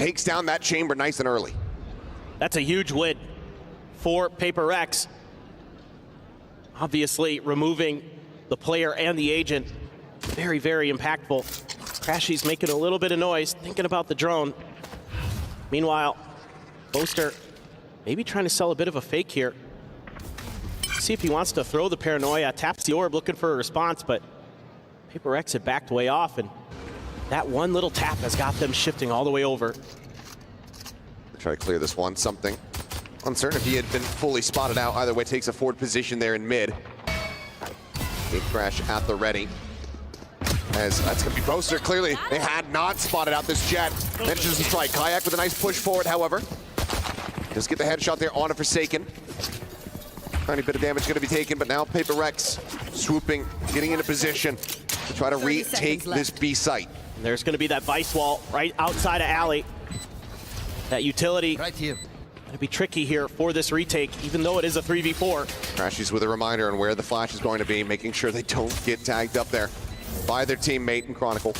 Takes down that chamber nice and early. That's a huge win for PaperX. Obviously, removing the player and the agent, very, very impactful. Crashy's making a little bit of noise, thinking about the drone. Meanwhile, Boaster maybe trying to sell a bit of a fake here. See if he wants to throw the paranoia, taps the orb looking for a response, but PaperX had backed way off, and that one little tap has got them shifting all the way over. Try to clear this one, something. Uncertain if he had been fully spotted out. Either way, takes a forward position there in mid. Big crash at the ready. As that's going to be Boaster. Clearly, they had not spotted out this jet. Manages to strike. Kayak with a nice push forward, however. Just get the headshot there on a Forsaken. Tiny bit of damage going to be taken, but now PaperX swooping, getting into position to try to retake this B site. There's going to be that vice wall right outside of alley. That utility. Right here. Going to be tricky here for this retake, even though it is a 3v4. Crashies with a reminder on where the flash is going to be, making sure they don't get tagged up there by their teammate in Chronicle.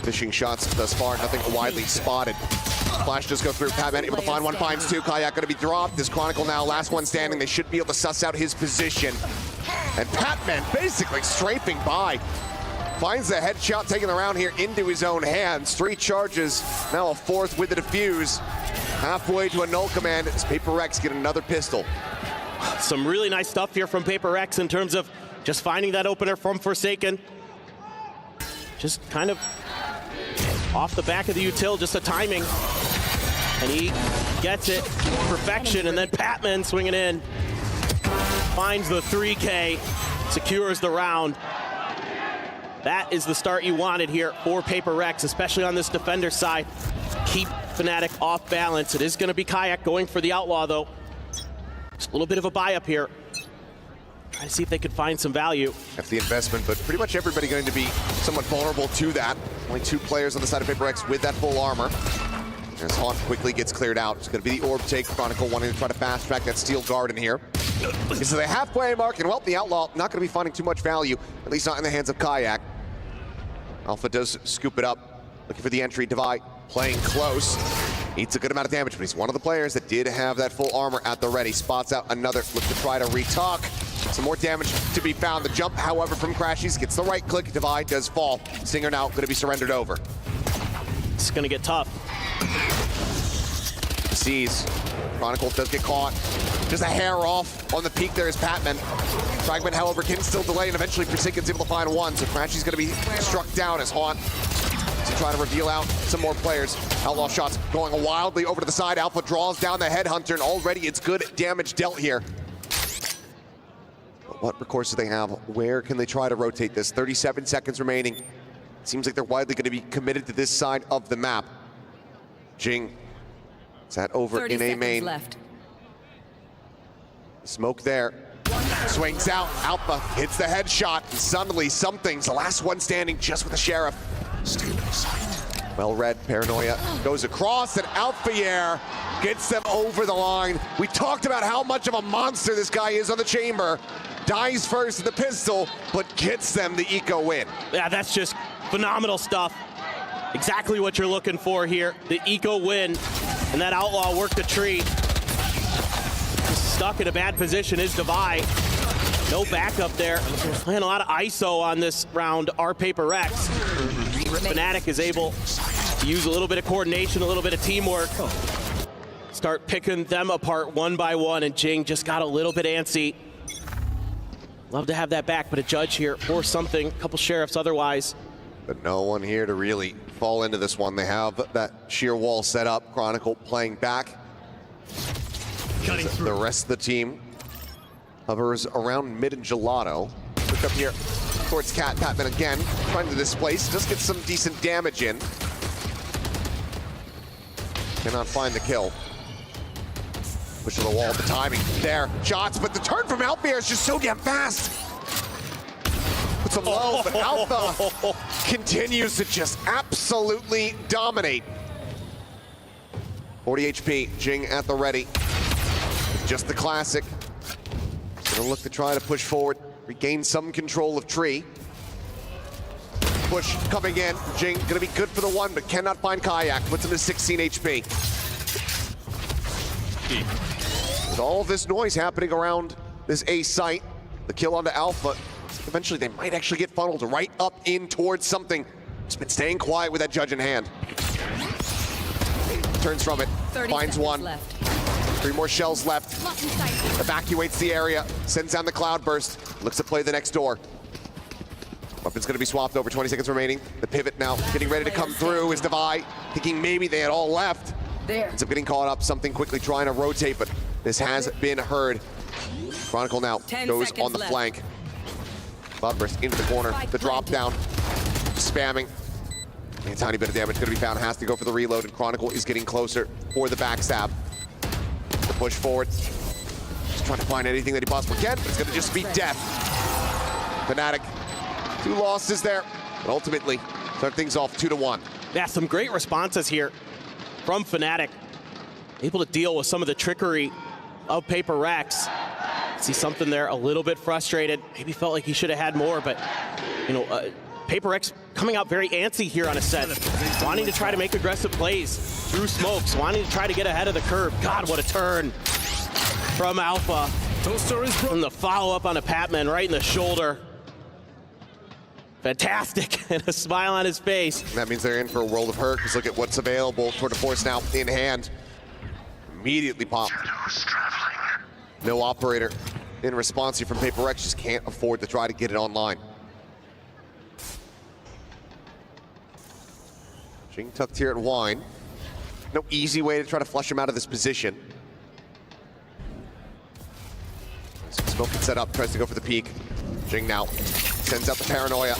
Fishing shots thus far, nothing widely spotted. Flash does go through. Patman able to find one, finds two. Kayak going to be dropped. This Chronicle now, last one standing. They should be able to suss out his position. And Patman basically strafing by. Finds the headshot, taking the round here into his own hands. 3 charges, now a 4th with the defuse. Halfway to a null command as PaperX get another pistol. Some really nice stuff here from PaperX in terms of just finding that opener from Forsaken. Just kind of off the back of the util, just a timing. And he gets it, perfection, and then Patman swinging in. Finds the 3K, secures the round. That is the start you wanted here for PaperX, especially on this defender side. Keep Fnatic off balance. It is going to be Kayak going for the Outlaw, though. Just a little bit of a buy-up here. Try to see if they could find some value. That's the investment, but pretty much everybody going to be somewhat vulnerable to that. Only 2 players on the side of PaperX with that full armor. As Haunt quickly gets cleared out. It's going to be the orb take. Chronicle wanting to try to fast-track that steel guard in here. This is the halfway mark, and well, the Outlaw not going to be finding too much value, at least not in the hands of Kayak. Alpha does scoop it up, looking for the entry. Divide playing close. Eats a good amount of damage, but he's one of the players that did have that full armor at the ready. Spots out another, look to try to retalk. Some more damage to be found. The jump, however, from Crashies gets the right click. Divide does fall. Singer now going to be surrendered over. It's going to get tough. Sees. Chronicle does get caught. Just a hair off on the peak there is Patman. Fragment, however, can still delay, and eventually Forsaken's able to find one. So Crashy's going to be struck down as Haunt to try to reveal out some more players. Outlaw shots going wildly over to the side. Alpha draws down the Headhunter, and already it's good damage dealt here. But what recourse do they have? Where can they try to rotate this? 37 seconds remaining. Seems like they're widely going to be committed to this side of the map. Jing. Is that over in A main? Left. Smoke there. Swings out. Alpha hits the headshot. And suddenly something's the last one standing just with the Sheriff. Still in sight. Well read, Paranoia goes across, and Alphayer gets them over the line. We talked about how much of a monster this guy is on the chamber. Dies first in the pistol, but gets them the eco win. Yeah, that's just phenomenal stuff. Exactly what you're looking for here. The eco win, and that Outlaw worked the tree. Stuck in a bad position is Devi. No backup there. Playing a lot of ISO on this round, our PaperX. Fnatic is able to use a little bit of coordination, a little bit of teamwork. Start picking them apart one by one, and Jing just got a little bit antsy. Love to have that back, but a judge here or something, a couple sheriffs otherwise. But no one here to really fall into this one. They have that sheer wall set up. Chronicle playing back. The rest of the team hovers around mid and Gelato. Look up here towards Cat. Patman again, trying to displace. Does get some decent damage in. Cannot find the kill. Push to the wall, the timing there. Shots, but the turn from Alphayer is just so damn fast. Puts him low, but Alpha continues to just absolutely dominate. 40 HP, Jing at the ready. Just the classic. Gonna look to try to push forward, regain some control of tree. Push coming in. Jing gonna be good for the one, but cannot find Kayak. Puts him to 16 HP. With all of this noise happening around this A site, the kill onto Alpha, eventually they might actually get funneled right up in towards something. Just been staying quiet with that judge in hand. Turns from it, finds one. Left. 3 more shells left. Evacuates the area, sends down the cloud burst, looks to play the next door. Weapon's gonna be swapped over, 20 seconds remaining. The pivot now getting ready to come through is Devi, thinking maybe they had all left. Ends up getting caught up, something quickly trying to rotate, but this has been heard. Chronicle now goes on the flank. Cloud burst into the corner, the drop down, spamming. And a tiny bit of damage gonna be found, has to go for the reload, and Chronicle is getting closer for the backstab. The push forward, just trying to find anything that he possibly can, but it's gonna just be death. Fnatic, 2 losses there, but ultimately start things off 2-1. Yeah, some great responses here from Fnatic. Able to deal with some of the trickery of PaperX. See something there, a little bit frustrated. Maybe felt like he should have had more, but you know, PaperX coming out very antsy here on a set, wanting to try to make aggressive plays through smokes, wanting to try to get ahead of the curve. God, what a turn from Alpha. From the follow-up on a Patman right in the shoulder. Fantastic, and a smile on his face. That means they're in for a world of hurt, because look at what's available. Tour de Force now in hand. Immediately popped. No operator in response here from PaperX, just can't afford to try to get it online. Jing tucked here at Wine. No easy way to try to flush him out of this position. Smoke gets set up, tries to go for the peak. Jing now sends out the Paranoia,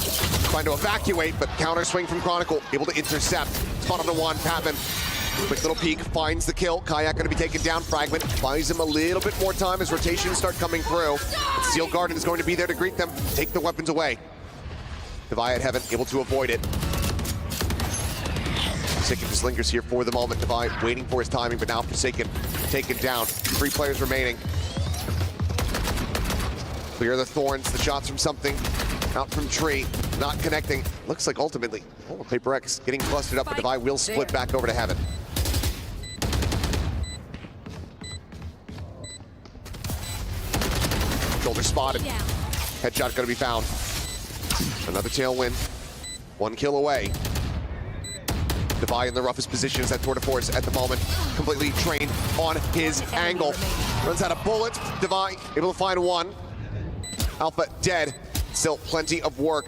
trying to evacuate, but counter swing from Chronicle, able to intercept. Spot on the one, Patman. Quick little peek, finds the kill. Kayak gonna be taken down. Fragment buys him a little bit more time as rotations start coming through. Steel Garden is going to be there to greet them, take the weapons away. Devi at Heaven, able to avoid it. Forsaken just lingers here for the moment. Devi waiting for his timing, but now Forsaken taken down. 3 players remaining. Clear the thorns, the shots from something. Out from tree, not connecting. Looks like ultimately, PaperX getting clustered up, but Devi will split back over to Heaven. Shoulder spotted. Headshot gonna be found. Another tailwind. 1 kill away. Devi in the roughest position is at Tour de Force at the moment. Completely trained on his angle. Runs out of bullets. Devi able to find 1. Alpha dead. Still plenty of work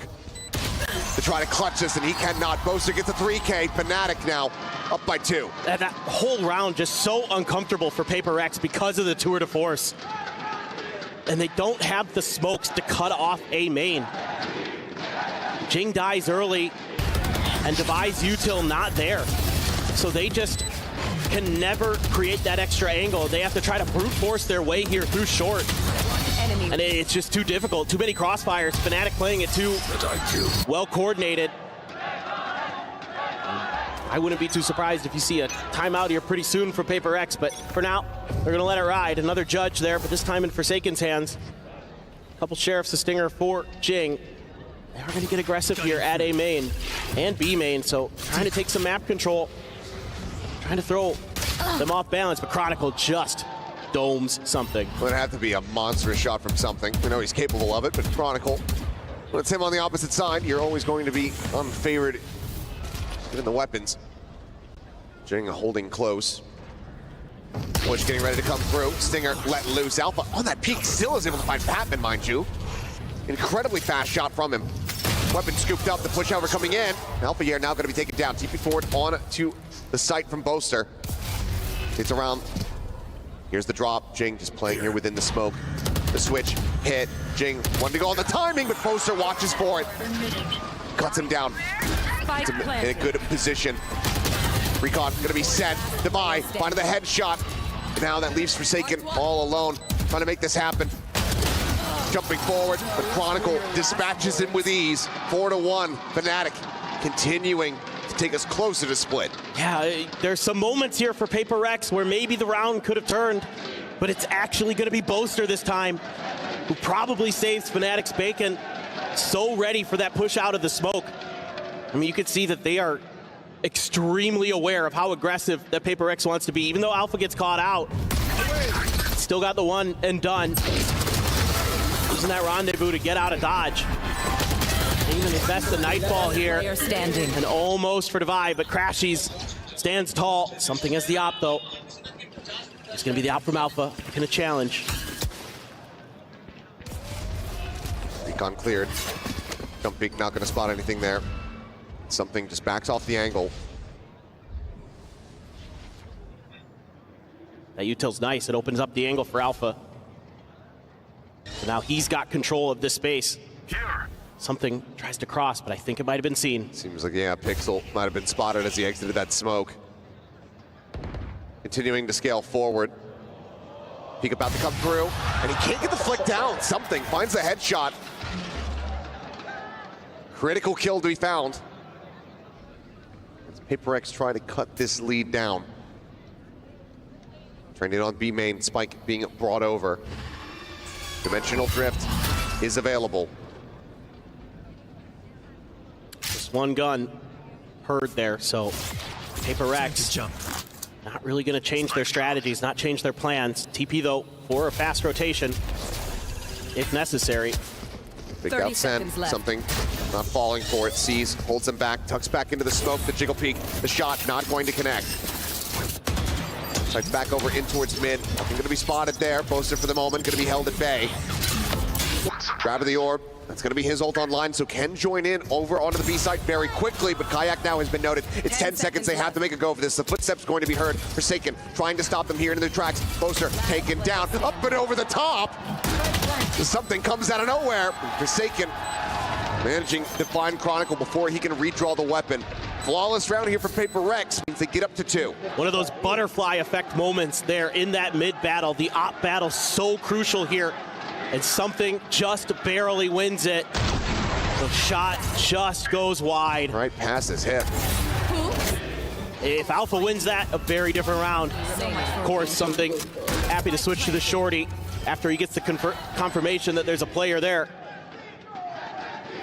to try to clutch this, and he cannot. Boaster gets a 3K. Fnatic now up by 2. That whole round just so uncomfortable for PaperX because of the Tour de Force. And they don't have the smokes to cut off A main. Jing dies early, and Devi's util not there. So they just can never create that extra angle. They have to try to brute force their way here through short. And it's just too difficult. Too many crossfires. Fnatic playing it too well coordinated. I wouldn't be too surprised if you see a timeout here pretty soon from PaperX, but for now, they're gonna let it ride. Another judge there, but this time in Forsaken's hands. Couple sheriffs, a stinger for Jing. They are gonna get aggressive here at A main and B main, so trying to take some map control, trying to throw them off balance, but Chronicle just domes something. It would have to be a monstrous shot from something. We know he's capable of it, but Chronicle, when it's him on the opposite side, you're always going to be unfavored given the weapons. Jing holding close. Bush getting ready to come through. Stinger let loose. Alpha on that peak still is able to find Patman, mind you. Incredibly fast shot from him. Weapon scooped up, the push over coming in. Alpha here now going to be taken down. TP forward on to the site from Boaster. It's around. Here's the drop. Jing just playing here within the smoke. The switch, hit. Jing wanted to go on the timing, but Boaster watches for it. Cuts him down. Puts him in a good position. Recon gonna be set. Devi finding the headshot. Now that leaves Forsaken all alone, trying to make this happen. Jumping forward, but Chronicle dispatches him with ease. 4-1. Fnatic continuing to take us closer to split. Yeah, there's some moments here for PaperX where maybe the round could have turned, but it's actually gonna be Boaster this time, who probably saves Fnatic's bacon. So ready for that push out of the smoke. I mean, you could see that they are extremely aware of how aggressive that PaperX wants to be. Even though Alpha gets caught out, still got the one and done. Using that rendezvous to get out of dodge. Even invest the Nightfall here. And almost for Devi, but Crashies stands tall. Something as the op, though. It's going to be the op from Alpha. Gonna challenge. Recon cleared. Jump peek, not going to spot anything there. Something just backs off the angle. That util's nice. It opens up the angle for Alpha. So now he's got control of this space. Something tries to cross, but I think it might have been seen. Seems like, yeah, Pixel might have been spotted as he exited that smoke. Continuing to scale forward. Peek about to come through, and he can't get the flick down. Something finds the headshot. Critical kill to be found. PaperX trying to cut this lead down. Trying it on B main, Spike being brought over. Dimensional drift is available. Just one gun heard there, so PaperX not really going to change their strategies, not change their plans. TP though for a fast rotation if necessary. Big out send, something not falling for it. Sees, holds him back, tucks back into the smoke, the jiggle peek, the shot not going to connect. Sights back over in towards mid. Nothing going to be spotted there. Boaster for the moment, going to be held at bay. Grab of the orb. That's going to be his ult online, so can join in over onto the B side very quickly, but Kayak now has been noted. It's 10 seconds. They have to make a go for this. The footsteps going to be heard. Forsaken trying to stop them here into their tracks. Boaster taken down, up and over the top. Something comes out of nowhere. Forsaken managing to find Chronicle before he can redraw the weapon. Flawless round here for PaperX. They get up to 2. One of those butterfly effect moments there in that mid battle. The op battle so crucial here. And something just barely wins it. The shot just goes wide. Right past his hip. If Alpha wins that, a very different round. Of course, something happy to switch to the shorty after he gets the confirmation that there's a player there.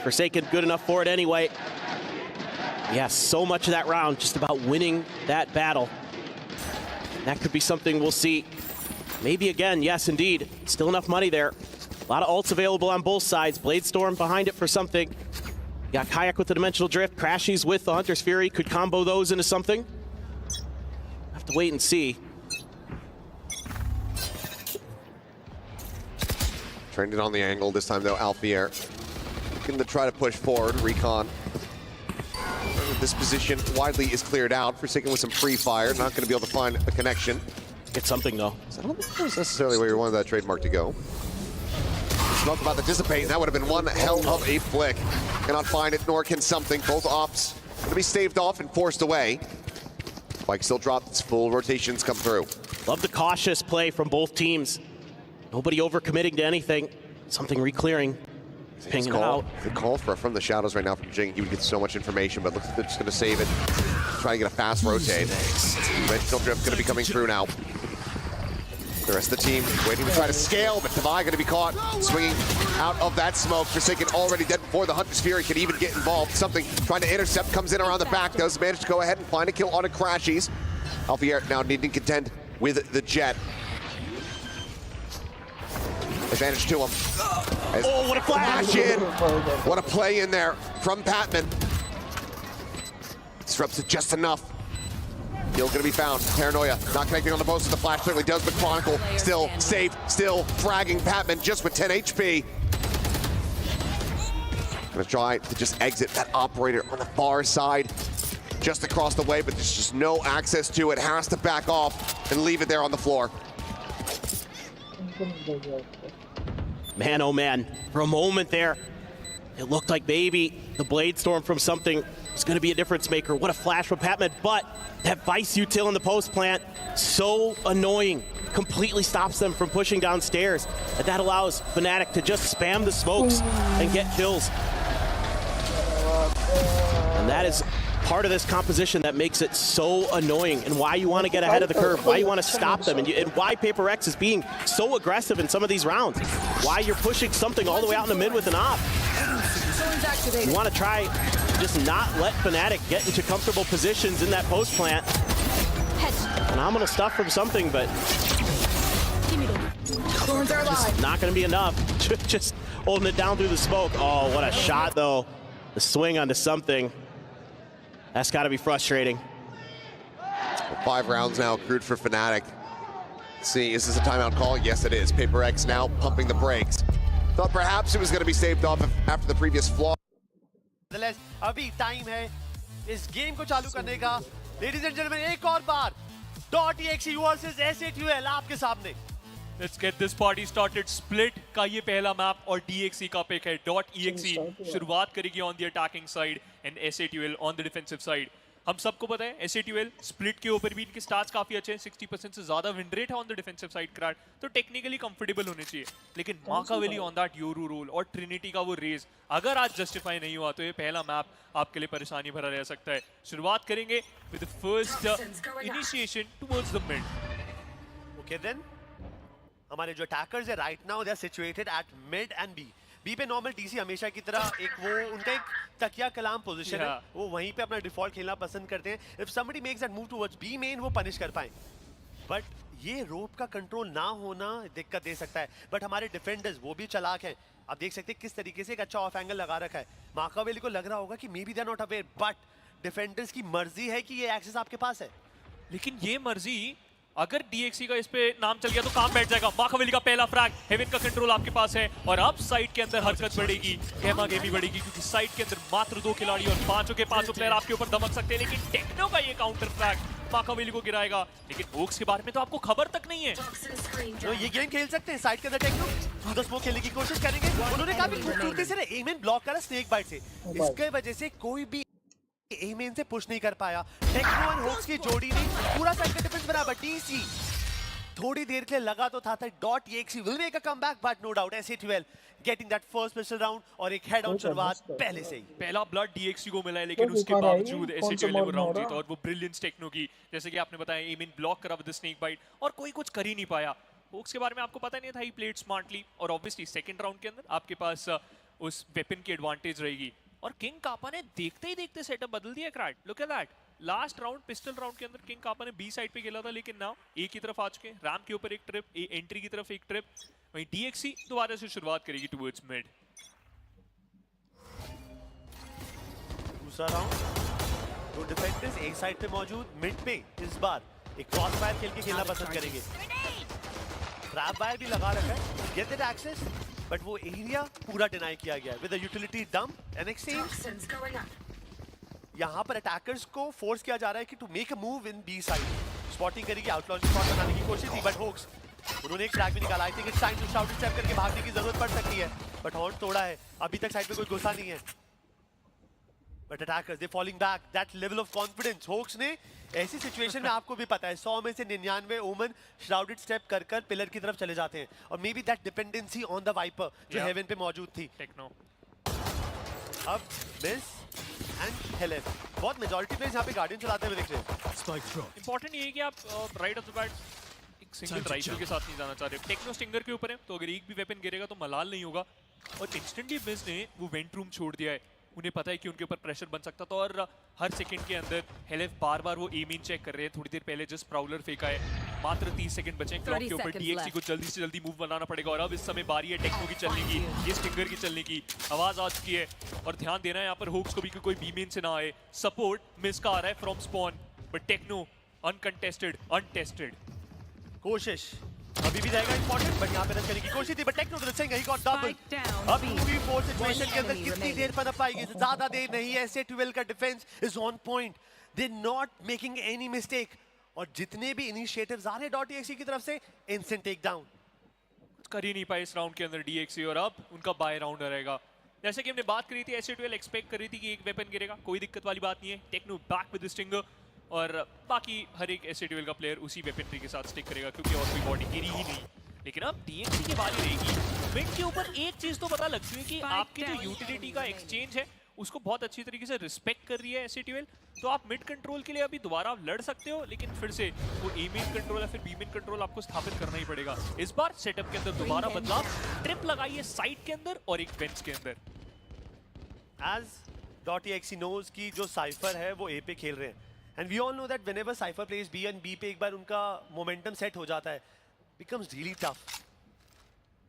Forsaken good enough for it anyway. Yeah, so much of that round just about winning that battle. That could be something we'll see. Maybe again, yes indeed. Still enough money there. A lot of ults available on both sides. Bladestorm behind it for something. You got Kayak with the Dimensional Drift. Crashies with the Hunter's Fury. Could combo those into something. Have to wait and see. Trained it on the angle. This time though, Alfier looking to try to push forward. Recon. This position widely is cleared out. Forsaken with some free fire. Not going to be able to find a connection. Get something though. I don't think that's necessarily where you wanted that trademark to go. Smoke about to dissipate, and that would have been one hell of a flick. Cannot find it, nor can something. Both ops going to be staved off and forced away. Spike still dropped, its full rotations come through. Love the cautious play from both teams. Nobody overcommitting to anything. Something re-clearing. Pinging out. The call from the shadows right now from Jing. He would get so much information, but looks like they're just going to save it. try to get a fast rotate. Conventional drift going to be coming through now. The rest of the team waiting to try to scale, but Tavai going to be caught swinging out of that smoke. Forsaken already dead before the Hunter's Fury can even get involved. Something trying to intercept, comes in around the back, does manage to go ahead and find a kill on a Crashies. Alfier now needing to contend with the Jet. Advantage to him. Oh, what a flash in! What a play in there from Patman. Disrupts it just enough. Kill gonna be found. Paranoia not connecting on the post. The flash certainly does, but Chronicle still safe, still fragging Patman just with 10 HP. Gonna try to just exit that operator on the far side, just across the way, but there's just no access to it. Has to back off and leave it there on the floor. Man, oh man, for a moment there, it looked like maybe the Blade Storm from something was going to be a difference maker. What a flash from Patman, but that Vice Util in the post plant, so annoying. Completely stops them from pushing downstairs. And that allows Fnatic to just spam the smokes and get kills. And that is part of this composition that makes it so annoying, and why you want to get ahead of the curve, why you want to stop them, and why Paper X is being so aggressive in some of these rounds. Why you're pushing something all the way out in the mid with an op. You want to try just not let Fnatic get into comfortable positions in that post plant. Phenomenal stuff from something, but just not going to be enough. Just holding it down through the smoke. Oh, what a shot though. The swing onto something. That's got to be frustrating. 5 rounds now accrued for Fnatic. Let's see, is this a timeout call? Yes, it is. Paper X now pumping the brakes. Thought perhaps it was going to be saved off after the previous flaw. अभी time है इस game को चालू करने का। Ladies and gentlemen, एक और बार .exe versus SATUL आपके सामने। Let's get this party started. Split का ये पहला मैप और DXC का पिक है. .exe शुरुआत करेगी on the attacking side and SATUL on the defensive side. हम सबको पता है SATUL स्प्लिट के ऊपर भी इनके स्टार्ट्स काफी अच्छे हैं. 60% से ज्यादा विन रेट है on the defensive side CRED, तो टेक्निकली कंफर्टेबल होने चाहिए. लेकिन माकावेली ऑन दैट योरू रोल और ट्रिनिटी का वो रेस अगर आज जस्टिफाई नहीं हुआ तो ये पहला मैप आपके लिए परेशानी भरा रह सकता है. शुरुआत करेंगे with the first initiation towards the mid. Okay then हमारे जो अटैकर्स है right now they are situated at mid and B. B पे नॉर्मल टीसी हमेशा की तरह एक वो उनका एक तकिया कलाम पोजीशन है, वो वहीं पे अपना डिफॉल्ट खेलना पसंद करते हैं. If somebody makes that move towards B main वो पनिश कर पाए, बट ये रोप का कंट्रोल ना होना दिक्कत दे सकता है. बट हमारे डिफेंडर्स वो भी चालाक हैं. आप देख सकते हैं किस तरीके से एक अच्छा ऑफ एंगल लगा रखा है. माकावेली को लग रहा होगा कि maybe they are not aware, but defenders की मर्जी है कि ये एक्सेस आपके पास है. लेकिन ये मर्जी अगर DXC का इस पे नाम चल गया तो काम बैठ जाएगा. माकावेली का पहला फ्रैग, हेवन का कंट्रोल आपके पास है और अब साइड के अंदर हरकत बढ़ेगी, गेमा गेमी बढ़ेगी, क्योंकि साइड के अंदर मात्र 2 खिलाड़ी और पांचों के पांचों प्लेयर आपके ऊपर दमक सकते हैं. लेकिन टेक्नो का ये काउंटर फ्रैग माकावेली को गिराएगा. लेकिन होक्स के बारे में तो आपको खबर तक नहीं है. तो ये गेम खेल सकते हैं साइड के अंदर टेक्नो थ्रू द स्मोक खेलने की कोशिश करेंगे. उन्होंने काफी खूबसूरती से एमेन ब्लॉक करा स्नेक बाइट से, इसके वजह से कोई भी एमेन से पुश नहीं कर पाया. टेक्नो और होक्स की जोड़ी ने पूरा साइड का डिफेंस बना. डीसी थोड़ी देर के लिए लगा तो था .exe will make a comeback, but no doubt SATUL getting that first pistol round और एक हेड ऑन शुरुआत पहले से ही. पहला ब्लड DXC को मिला है, लेकिन उसके बावजूद SATUL ने वो राउंड जीता और वो ब्रिलियंस टेक्नो की, जैसे कि आपने बताया, एमिन ब्लॉक करा विद द स्नेक बाइट और कोई कुछ कर ही नहीं पाया. होक्स के बारे में आपको पता नहीं था, ही प्लेड स्मार्टली और ऑब्वियसली सेकंड राउंड के अंदर आपके पास उस वेपन की एडवांटेज रहेगी. और किंग कापा ने देखते ही देखते सेटअप बदल दिया. CRED look at that. Last round pistol round के अंदर किंग कापा ने बी साइड पे खेला था, लेकिन नाउ ए की तरफ आ चुके हैं. रैम के ऊपर एक ट्रिप, एंट्री की तरफ एक ट्रिप. वहीं DXC दोबारा से शुरुआत करेगी टुवर्ड्स मिड. दूसरा राउंड दो डिफेंडर्स एक साइड पे मौजूद. मिड पे इस बार एक क्रॉसफायर खेल के खेलना पसंद करेंगे. ट्रैप वायर भी लगा रखा है, गेट दैट एक्सेस, बट वो एरिया पूरा डिनाई किया गया है with the utility dump and exchange. यहाँ पर अटैकर्स को फोर्स किया जा रहा है कि to make a move in B side. Spotting करेगी, आउटलॉ स्पॉट बनाने की कोशिश थी, बट होक्स उन्होंने एक फ्लैग भी निकाला. I think it's time to shout step करके भागने की जरूरत पड़ सकती है, बट हॉर्न तोड़ा है. अभी तक साइड पे कोई घुसा नहीं है, but attackers they falling back. That level of confidence hoax ने ऐसी सिचुएशन में, आपको भी पता है, 100 में से 99 ओमन श्राउडेड स्टेप कर कर पिलर की तरफ चले जाते हैं. और maybe that dependency on the Viper जो हेवन पे मौजूद थी. टेक्नो अब मिस एंड हेलेफ। बहुत मेजॉरिटी प्लेयर्स यहाँ पे गार्डियन चलाते हुए दिख रहे हैं। इंपॉर्टेंट ये है कि आप राइट ऑफ द बैट एक सिंगल राइफल के साथ नहीं जाना चाह रहे। टेक्नो स्टिंगर के ऊपर है, तो अगर एक भी वेपन गिरेगा तो मलाल नहीं होगा। और इंस्टेंटली मिस ने वो वेंट रूम छोड़ दिया है, उन्हें पता है कि उनके ऊपर प्रेशर बन सकता था। और हर सेकंड के अंदर हेलेफ बार बार वो एम इन चेक कर रहे हैं। थोड़ी देर पहले जस्ट प्राउलर फेंका है, मात्र 30 सेकंड बचे क्लॉक के ऊपर। डीएक्सी को जल्दी से जल्दी मूव बनाना पड़ेगा। और अब इस समय बारी है टेक्नो की चलने की, ये स्टिंगर की चलने की। आवाज आ चुकी है और ध्यान देना है यहाँ पर होक्स को भी कि कोई बी मेन से ना आए। सपोर्ट मिस का आ रहा है from spawn, but Techno uncontested untested. कोशिश अभी भी रहेगा इंपॉर्टेंट, बट यहाँ पे रन करने की कोशिश थी, but Techno will sing, he got double. अब 2v4 सिचुएशन के अंदर कितनी देर पनप पाएगी? ज्यादा देर नहीं है। SA12 का defence is on point, they not making any mistake. और जितने भी इनिशिएटिव्स आ रहे .exe की तरफ से, इंस्टेंट टेक डाउन कर ही नहीं पाए इस राउंड के अंदर डीएक्सी। और अब उनका बाय राउंड रहेगा। जैसे कि हमने बात करी थी, SA12 एक्सपेक्ट कर रही थी कि एक वेपन गिरेगा, कोई दिक्कत वाली बात नहीं है। Techno back with the Stinger, और बाकी हर एक SA12 का प्लेयर उसी वेपनरी के साथ स्टिक करेगा, क्योंकि और कोई बॉडी गिरी ही नहीं। लेकिन अब डीएक्सी की बारी रहेगी। मिड के ऊपर एक चीज तो पता लगती है कि आपकी जो यूटिलिटी का एक्सचेंज है उसको बहुत अच्छी तरीके से रिस्पेक्ट कर रही है SA12। तो आप मिड कंट्रोल के लिए अभी दोबारा आप लड़ सकते हो, लेकिन फिर से वो ए मेन कंट्रोल या फिर बी मेन कंट्रोल आपको स्थापित करना ही पड़ेगा। इस बार सेटअप के अंदर दोबारा बदलाव, ट्रिप लगाइए साइड के अंदर और एक बेंच के अंदर। एज .exe knows कि जो साइफर है वो ए पे खेल रहे हैं, and we all know that whenever Cypher plays B and B पे एक बार उनका मोमेंटम सेट हो जाता है, becomes really tough.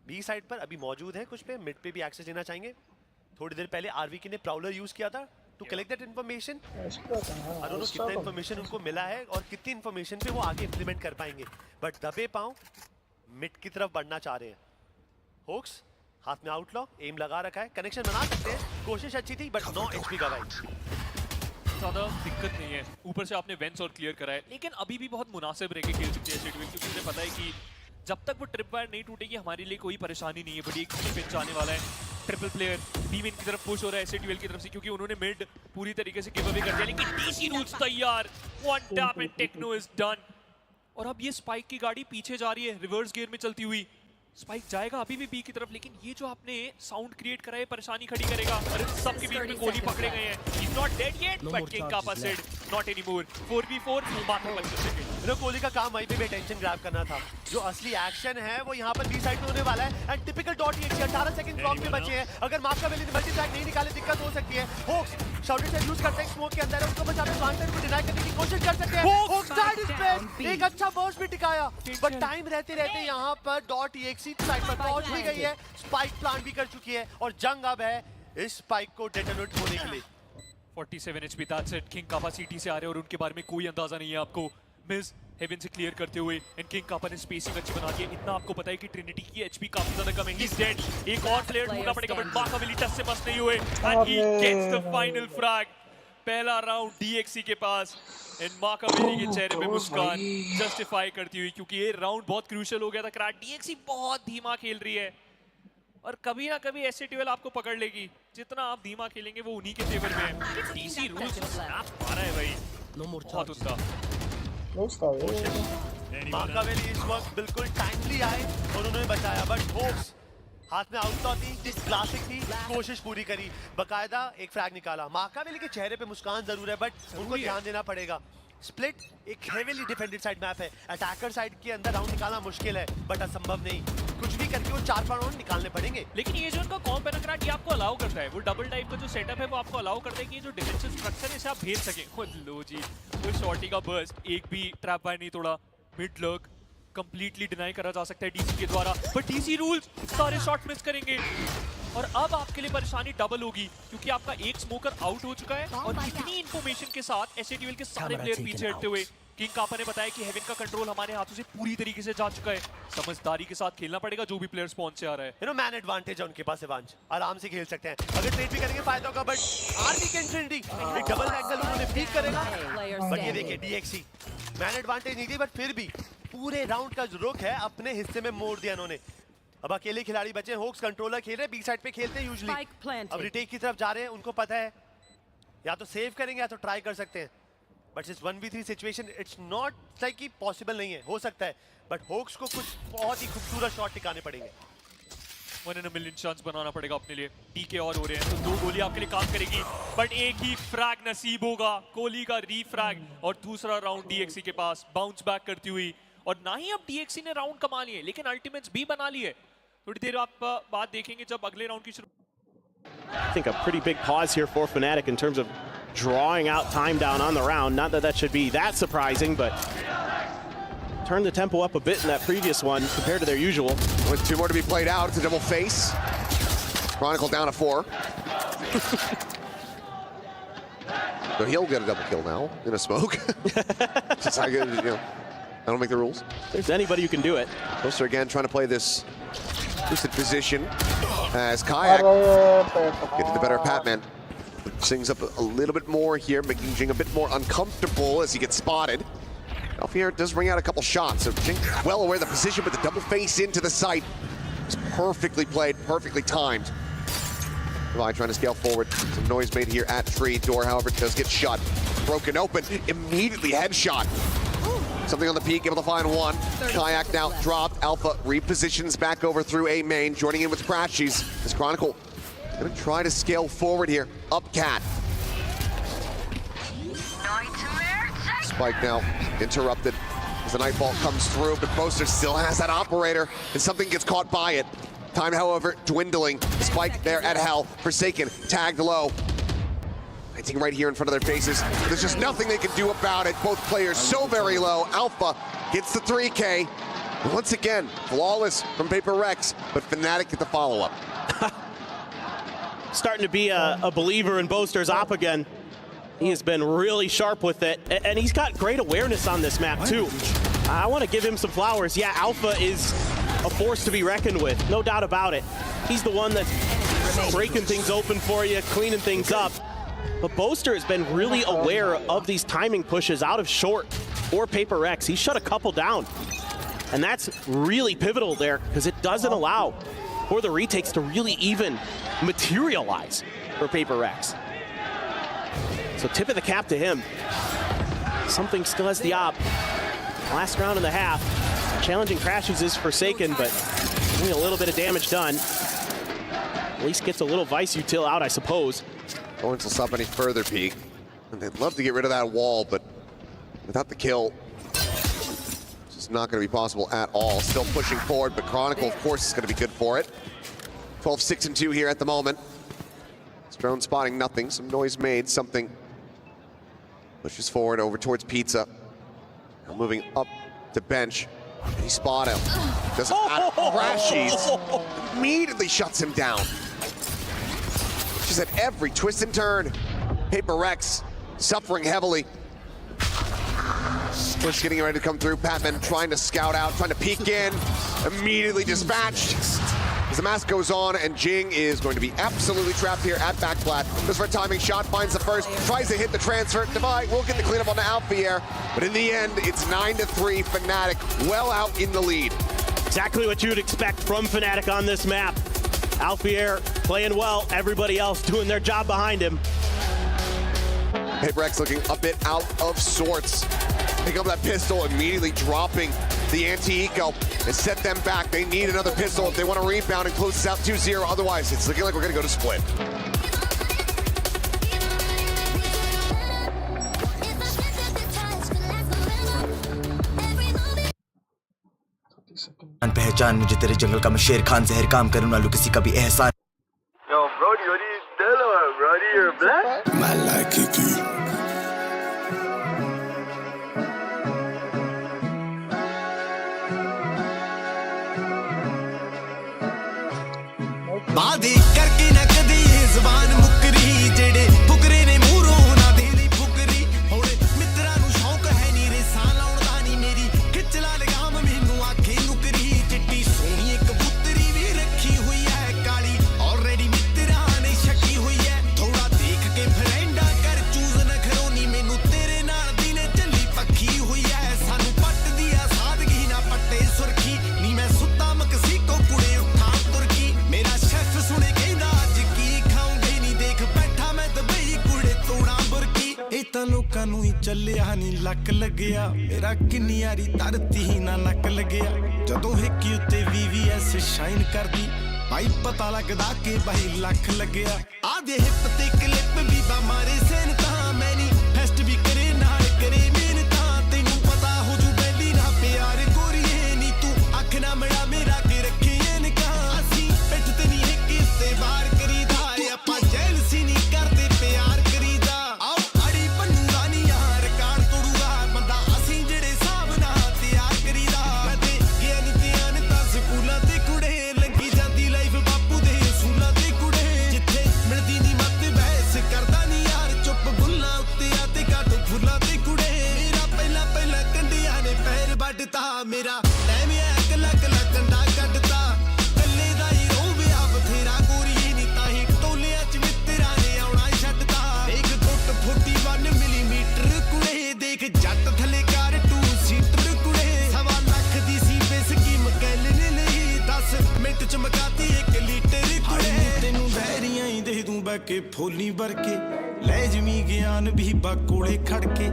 B side पर अभी मौजूद है कुछ पे, मिड पे भी एक्सेस लेना चाहेंगे। थोड़ी देर पहले आरवीके ने प्राउलर यूज किया था to collect that information. I don't know कितना इन्फॉर्मेशन उनको मिला है और कितनी इन्फॉर्मेशन पे वो आगे इंप्लीमेंट कर पाएंगे, बट दबे पांव मिड की तरफ बढ़ना चाह रहे हैं। होक्स हाथ में आउटलॉक, एम लगा रखा है, कनेक्शन बना सकते हैं, कोशिश अच्छी थी, बट 9 HP गवाई। ज़्यादा दिक्कत नहीं है, ऊपर से आपने वेंस और क्लियर करा है, लेकिन अभी भी बहुत मुनासिब रह के खेल सकती है SA12, क्योंकि उन्हें पता है कि जब तक वो ट्रिप वायर नहीं टूटेगी हमारे लिए कोई परेशानी नहीं है। बट एक पिंच आने वाला है, ट्रिपल प्लेयर बी मेन की तरफ पुश हो रहा है SA12 की तरफ से, क्योंकि उन्होंने मिड पूरी तरीके से गिव अवे कर दिया। लेकिन डीसी रूल्स तैयार, one tap and Techno is done. और अब ये स्पाइक की गाड़ी पीछे जा रही है रिवर्स गियर में चलती हुई। स्पाइक जाएगा अभी भी बी की तरफ, लेकिन ये जो आपने साउंड क्रिएट करा है परेशानी खड़ी करेगा। और इन सब के बीच में गोली पकड़े गए हैं। He's not dead yet, but King Kappa said not anymore. 4v4 मात्र 25 सेकंड। कोहली का काम वहीं पे भी अटेंशन ग्रैब करना था। जो असली एक्शन है वो यहाँ पर बी साइड में होने वाला है। And typical .exe 18 second clock में बचे हैं। अगर मार्कावेली ने मल्टी ट्रैक नहीं निकाले दिक्कत हो सकती है। होक्स शाउटेड से यूज करते हैं, स्मोक के अंदर है, उसको बचाने प्लांटर को डिनाई करने की कोशिश कर सकते हैं। होक्स ट्राइड हिज बेस्ट, एक अच्छा बर्स्ट भी टिकाया, बट टाइम रहते रहते यहाँ पर .exe साइड पर पहुंच भी गई है, स्पाइक प्लांट भी कर चुकी है और जंग अब है इस स्पाइक को डेटोनेट होने के लिए। 47 HP, that's it। King Kappa city से आ रहे हैं और उनके बारे में कोई अंदाजा नहीं है आपको। मिस हेवन से क्लियर करते हुए एंड किंग कापा ने स्पेसिंग अच्छी बना दी है। इतना आपको पता है कि ट्रिनिटी की HP काफी ज्यादा कम है। He is dead. एक और प्लेयर ढूंढना पड़ेगा, बट मार्कावेली टच से बस नहीं हुए and he gets the final frag. पहला राउंड डीएक्सी के पास एंड मार्कावेली के चेहरे पे मुस्कान जस्टिफाई करती हुई, क्योंकि ये राउंड बहुत क्रूशियल हो गया था। क्रैक डीएक्सी बहुत धीमा खेल रही है और कभी ना कभी SA12 आपको पकड़ लेगी। जितना आप धीमा खेलेंगे वो उन्हीं के फेवर में है। डीसी रूल्स स्नैप आ रहा है भाई, बहुत उनका। मार्कावेली इस वक्त बिल्कुल टाइमली आए और उन्होंने बचाया, बट होक्स हाथ में आउट थी, जिस क्लासिक थी, कोशिश पूरी करी, बकायदा एक फ्रैग निकाला। मार्कावेली के चेहरे पे मुस्कान जरूर है, बट उनको ध्यान देना पड़ेगा। स्प्लिट एक हेवीली डिफेंडेड साइड मैप है, अटैकर साइड के अंदर राउंड निकालना मुश्किल है, बट असंभव नहीं। कुछ भी करके वो 4-5 राउंड निकालने पड़ेंगे। लेकिन ये जो उनका कॉम्प है ना, ये आपको अलाउ करता है, वो डबल टाइप का जो सेटअप है वो आपको अलाउ करता है कि ये जो डिफेंसिव स्ट्रक्चर है इसे आप भेज सकें। लो जी, वो शॉर्टी का बर्स्ट, एक भी ट्रैप वायर नहीं तोड़ा। मिड लर्क कंप्लीटली डिनाई करा जा सकता है डीसी के द्वारा, बट डीसी रूल्स सारे शॉट मिस करेंगे। और अब आपके लिए परेशानी डबल होगी, क्योंकि आपका एक स्मोकर आउट हो चुका है और इतनी इंफॉर्मेशन के साथ SA12 के सारे प्लेयर पीछे हटते हुए। किंग कापा ने बताया कि हेवन का कंट्रोल हमारे हाथों से पूरी तरीके से जा चुका है। समझदारी के साथ खेलना पड़ेगा जो भी प्लेयर स्पॉन से आ रहा है। यू नो मैन एडवांटेज है उनके पास, एवांश आराम से खेल सकते हैं। अगर ट्रेड भी करेंगे फायदा होगा, बट आरवी के ट्रेंडी एक डबल एंगल उन्होंने पीक करेगा। बट ये देखिए डीएक्सी मैन एडवांटेज नहीं थी, बट फिर भी पूरे राउंड का जो रुख है अपने हिस्से में मोड़ दिया इन्होंने। अब अकेले खिलाड़ी बचे, होक्स कंट्रोलर खेल रहे, बी साइड पे खेलते हैं यूजुअली। अब रिटेक की तरफ जा रहे हैं, उनको पता है या तो सेव करेंगे या तो ट्राई कर सकते हैं, बट इस 1v3 situation it's not like कि पॉसिबल नहीं है, हो सकता है, बट होक्स को कुछ बहुत ही खूबसूरत शॉट टिकाने पड़ेंगे। 1 in a million चांस बनाना पड़ेगा अपने लिए। डीके और हो रहे हैं तो 2 गोली आपके लिए काम करेगी, बट एक ही फ्रैग नसीब होगा, कोहली का रीफ्रैग, और दूसरा राउंड डीएक्सी के पास बाउंस बैक करती हुई। और ना ही अब डीएक्सी ने राउंड कमा लिए लेकिन अल्टीमेट्स भी बना लिए। थोड़ी देर आप बात देखेंगे जब अगले राउंड की शुरू। I think a pretty big pause here for Fnatic in terms of drawing out time down on the round. Not that that should be that surprising, but turn the tempo up a bit in that previous one compared to their usual. With 2 more to be played out, it's a double face. Chronicle down to 4. So he'll get a double kill now in a smoke. Just how good, I don't make the rules. If there's anybody who can do it. Poster again trying to play this boosted position as Kayak getting the better of Patman. Sings up a little bit more here, making Jing a bit more uncomfortable as he gets spotted. Alfier does ring out a couple shots, so Jing well aware of the position, but the double face into the site was perfectly played, perfectly timed. Levi trying to scale forward. Some noise made here at tree. Door, however, does get shut. Broken open, immediately headshot. Something on the peak, able to find one. Kayak now dropped. Alpha repositions back over through A main, joining in with Crashies. As Chronicle gonna try to scale forward here. Up Cat. Spike now interrupted as the Nightfall comes through, but Boaster still has that operator, and something gets caught by it. Time, however, dwindling. Spike there at Hell. Forsaken, tagged low. Waiting right here in front of their faces. There's just nothing they can do about it. Both players so very low. Alpha gets the 3K. And once again, flawless from Paper Rex, but Fnatic get the follow-up. Starting to be a believer in Boaster's op again. He has been really sharp with it, and he's got great awareness on this map too. I want to give him some flowers. Yeah, Alpha is a force to be reckoned with, no doubt about it. He's the one that's breaking things open for you, cleaning things up. But Boaster has been really aware of these timing pushes out of short or Paper Rex. He shut a couple down, and that's really pivotal there because it doesn't allow for the retakes to really even materialize for Paper Rex. So tip of the cap to him. Something still has the op. Last round and a half. Challenging Crashes is Forsaken, but only a little bit of damage done. At least gets a little Vice Util out, I suppose. Lawrence will stop any further peek. And they'd love to get rid of that wall, but without the kill, it's just not going to be possible at all. Still pushing forward, but Chronicle, of course, is going to be good for it. 12-6-2 here at the moment. Drone spotting nothing, some noise made, something pushes forward over towards Pizza. Now moving up to bench. And he spot him. Doesn't matter. Crashies immediately shuts him down. She's at every twist and turn. Paper Rex suffering heavily. Push getting ready to come through. Patman trying to scout out, trying to peek in. Immediately dispatched. As the mask goes on, and Jing is going to be absolutely trapped here at backplat. Goes for a timing shot, finds the first, tries to hit the transfer. Devi will get the cleanup on the Alfier, but in the end, it's 9-3. Fnatic well out in the lead. Exactly what you would expect from Fnatic on this map. Alfier playing well, everybody else doing their job behind him. Paper Rex looking a bit out of sorts. Pick up that pistol, immediately dropping the anti-eco and set them back. They need another pistol if they want to rebound and close this out 2-0. Otherwise, it's looking like we're going to go to split. पहचान मुझे तेरे जंगल का मैं शेर खान जहर काम करूं ना लू किसी का भी एहसान Yo, Brody, what are you doing, Brody? You're black? I like it, dude. बादी करके न कदी ज़बान मुकरी जेड़े फुकरे ने मूरों ना देनी फुकरी होड़े मित्रा नु शौक है नी रे सालाउण दा नी मेरी खिचला लगाम मैनू आखे नुकरी चिट्टी सोनी एक कबूतरी भी रखी हुई है काली ऑलरेडी मित्रा ने शकी हुई है थोड़ा देख के फ्रेंडा कर चूज न खरोनी मैनू तेरे नाल दिने चली पक्की हुई है सानू पट दिया सादगी ना पट्टे सुरखी नी मैं सुत्ता मकसी को कुड़े उठा तुरकी मेरा सुने कहना अज की खाऊंगे नहीं देख बैठा मैं दबई कुड़े तोड़ा बुरकी ए तां लोकां नूं ही ਚੱਲਿਆ नहीं लक लगया मेरा किन्नी यारी धरती ही ना नक लगया जदों हिक्की उत्ते VVS शाइन करदी भाई पता लगदा के भाई लख लग्या आधे हिप ते क्लिप भी बा मारे सेन ता मैनी फेस्ट भी करे नाल करे मेहनत तेनू पता हो जू बैली ना प्यार गोरीए नी तू अख ना मिला मेरा के रखे इनका असी पिठ ते नी एक ते बार करीदा आपा जेलसी नी करते प्यार करीदा आओ अड़ी पन्नूगा नी यार रिकॉर्ड तोड़ूगा बंदा असी जेड़े साहब ना तैयार करीदा कदे गया नी ध्यान ता स्कूलां ते कुड़े लंगी जांदी लाइफ बापू दे सूलां ते कुड़े जिथे मिलदी नी मत बहस करदा नी यार चुप बुल्ला उत्ते आते काटो फुल्लां ते कुड़े मेरा पहला पहला कंडियां ने पैर वड्डता मेरा टाइम है कला कला कंडा कड्डता कल्ले दा ही रोवे आ बथेरा गोरीए नी ताही टोलियां च मित्तरां ने आउणा छड्डता एक गुੱਟ 41 मिलीमीटर कुड़े देख जट थले कार 2 सीटर कुड़े 1.5 ਲੱਖ दी सी बेस स्कीम कैलने ਲਈ 10 ਮਿੰਟ ਚ ਮਕਾਤੀ 1 ਲੀਟਰ ਕੁੜੇ ਤੈਨੂੰ ਬਹਿਰੀਆਂ ਹੀ ਦੇ ਦੂੰ ਬੈ ਕੇ ਫੋਲੀ ਵਰਕੇ ਲੈ ਜਮੀ ਗਿਆਨ ਵੀ ਬਾ ਕੋਲੇ ਖੜ ਕੇ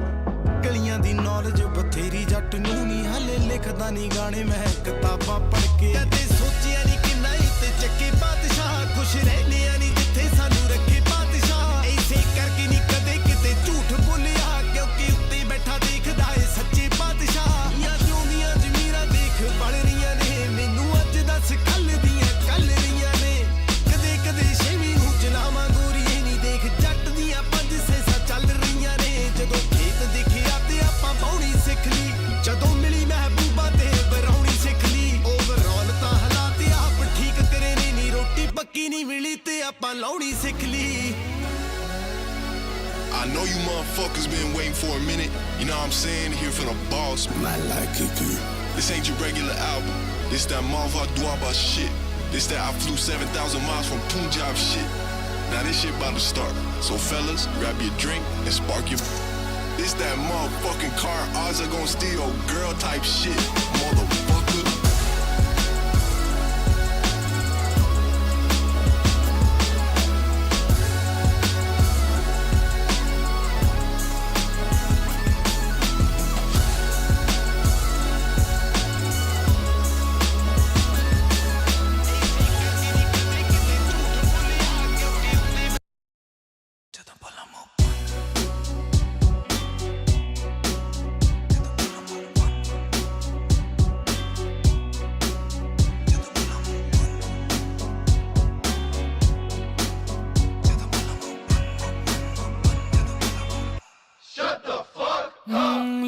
ਗਲੀਆਂ ਦੀ ਨੌਲੇਜ ਬਥੇਰੀ ਜੱਟ ਨੂੰ ਨਹੀਂ ਹਲੇ ਲਿਖਦਾ ਨਹੀਂ ਗਾਣੇ ਮੈਂ ਕਿਤਾਬਾਂ ਪੜ੍ਹ ਕੇ ਕਦੇ ਸੋਚਿਆ ਨਹੀਂ ਕਿ ਨਹੀਂ ਤੇ ਚੱਕੇ ਬਾਦਸ਼ਾਹ ਖੁਸ਼ ਰਹਿਨੇ ਆ ਨਹੀਂ ਜਿੱਥੇ ਸਾਨੂੰ ਰੱਖੇ ਬਾਦਸ਼ਾਹ ਐਸੇ ਕਰਕੇ ਨਹੀਂ ਕਦੇ ਕਿਤੇ ਝੂਠ ਬੋਲਿਆ ਕਿਉਂਕਿ ਉੱਤੇ ਬੈਠਾ ਦੇਖਦਾ ਏ ਸੱਚੇ ਬਾਦਸ਼ਾਹ ਯਾ ਜਿਉਂਦੀਆਂ ਜ਼ਮੀਰਾਂ ਦੇਖ ਬਲ ਰਹੀਆਂ ਨੇ ਮੈਨੂੰ ਅੱਜ ਦੱਸ ਕੱਲ ਦੀਆਂ ਕੱਲ ਰਹੀਆਂ ਨੇ ਕਦੇ ਕਦੇ ਛੇਵੀਂ ਨੂੰ ਚਲਾਵਾਂ ਗੋਰੀਏ ਨਹੀਂ ਦੇਖ ਜੱਟ ਦੀਆਂ 5 ਸੈਸਾਂ ਚੱਲ ਰਹੀਆਂ ਨੇ ਜਦੋਂ ਖੇਤ ਦੇਖਿਆ ਤੇ ਆਪਾਂ ਬਾਉਣੀ ਸਿੱਖ ਲਈ ਜਦੋਂ ਮਿਲੀ ਮਹਿਬੂਬਾ ਤੇ ਬਰੌਣੀ ਸਿੱਖ ਲਈ ਓਵਰਆਲ ਤਾਂ ਹਾਲਾਤ ਆਪ ਠੀਕ ਕਰੇ ਨੇ ਨੀ ਰੋਟੀ ਪੱਕੀ ਨਹੀਂ ਮਿਲੀ ਤੇ ਆਪਾਂ ਲਾਉਣੀ ਸਿੱਖ ਲਈ I know you motherfuckers been waiting for a minute. You know what I'm saying? Here for the boss. Man like it, dude. This ain't your regular album. This that Malva Dwaba shit. This that I flew 7,000 miles from Punjab shit. Now this shit about to start. So fellas, grab your drink and spark your... This that motherfucking car odds are gonna steal girl type shit. Motherfucker.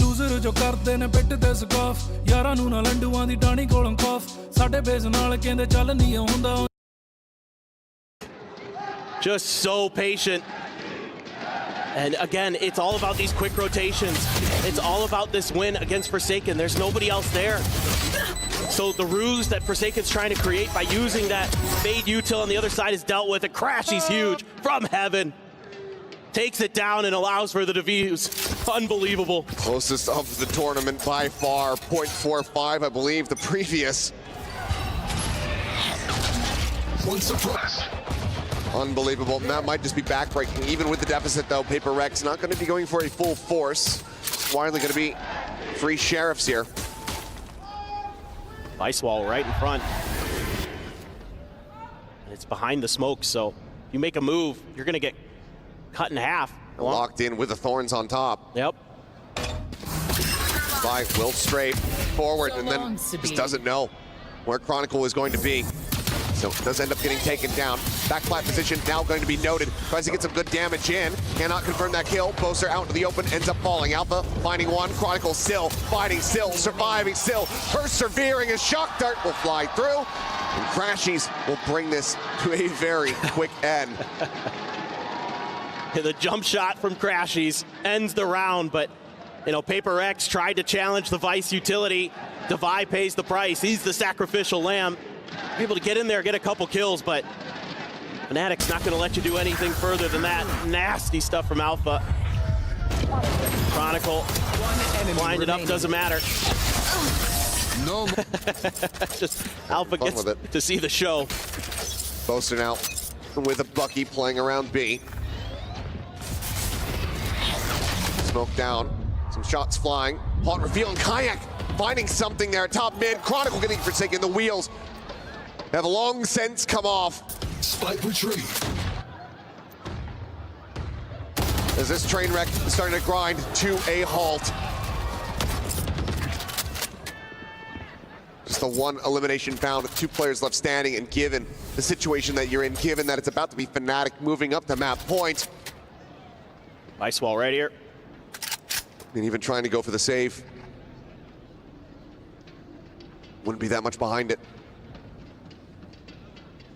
Loser ਜੋ ਕਰਦੇ ਨੇ ਪਿੱਟ ਤੇ scarf ਯਾਰਾਂ ਨੂੰ ਨਾ ਲੰਡੂਆਂ ਦੀ ਟਾਣੀ ਕੋਲੋਂ ਖੌਫ ਸਾਡੇ base ਨਾਲ ਕਹਿੰਦੇ ਚੱਲ ਨਹੀਂ ਹੁੰਦਾ Just so patient. And again, it's all about these quick rotations. It's all about this win against Forsaken. There's nobody else there. So the ruse that Forsaken's trying to create by using that fade util on the other side is dealt with. A crash, he's huge from heaven. Takes it down and allows for the defuse. Unbelievable. Closest of the tournament by far. 0.45, I believe, the previous. One surprise. Unbelievable. And that might just be backbreaking. Even with the deficit, though, Paper Rex not going to be going for a full force. It's widely going to be free sheriffs here. Ice wall right in front. And it's behind the smoke, so if you make a move, you're going to get cut in half. Locked in with the thorns on top. Yep. By Will straight forward and then just doesn't know where Chronicle is going to be. So does end up getting taken down. Back flat position now going to be noted. Tries to get some good damage in. Cannot confirm that kill. Boaster out into the open, ends up falling. Alpha finding one. Chronicle still fighting, still surviving, still persevering. A shock dart will fly through. And Crashies will bring this to a very quick end. The jump shot from Crashies ends the round, but you know, Paper X tried to challenge the Vice utility. Devi pays the price. He's the sacrificial lamb. Able to get in there, get a couple kills, but Fnatic's not going to let you do anything further than that. Nasty stuff from Alpha. Chronicle blinded up, doesn't matter. No. Just Alpha gets to see the show. Boaster now with a Bucky playing around B. Smoke down, some shots flying. Hot reveal and Kayak finding something there. Top mid, Chronicle getting forsaken. The wheels have long since come off. Spike retreat. As this train wreck is starting to grind to a halt. Just the one elimination found with 2 players left standing, and given the situation that you're in, given that it's about to be Fnatic moving up to map point. Nice wall right here. And even trying to go for the save. Wouldn't be that much behind it.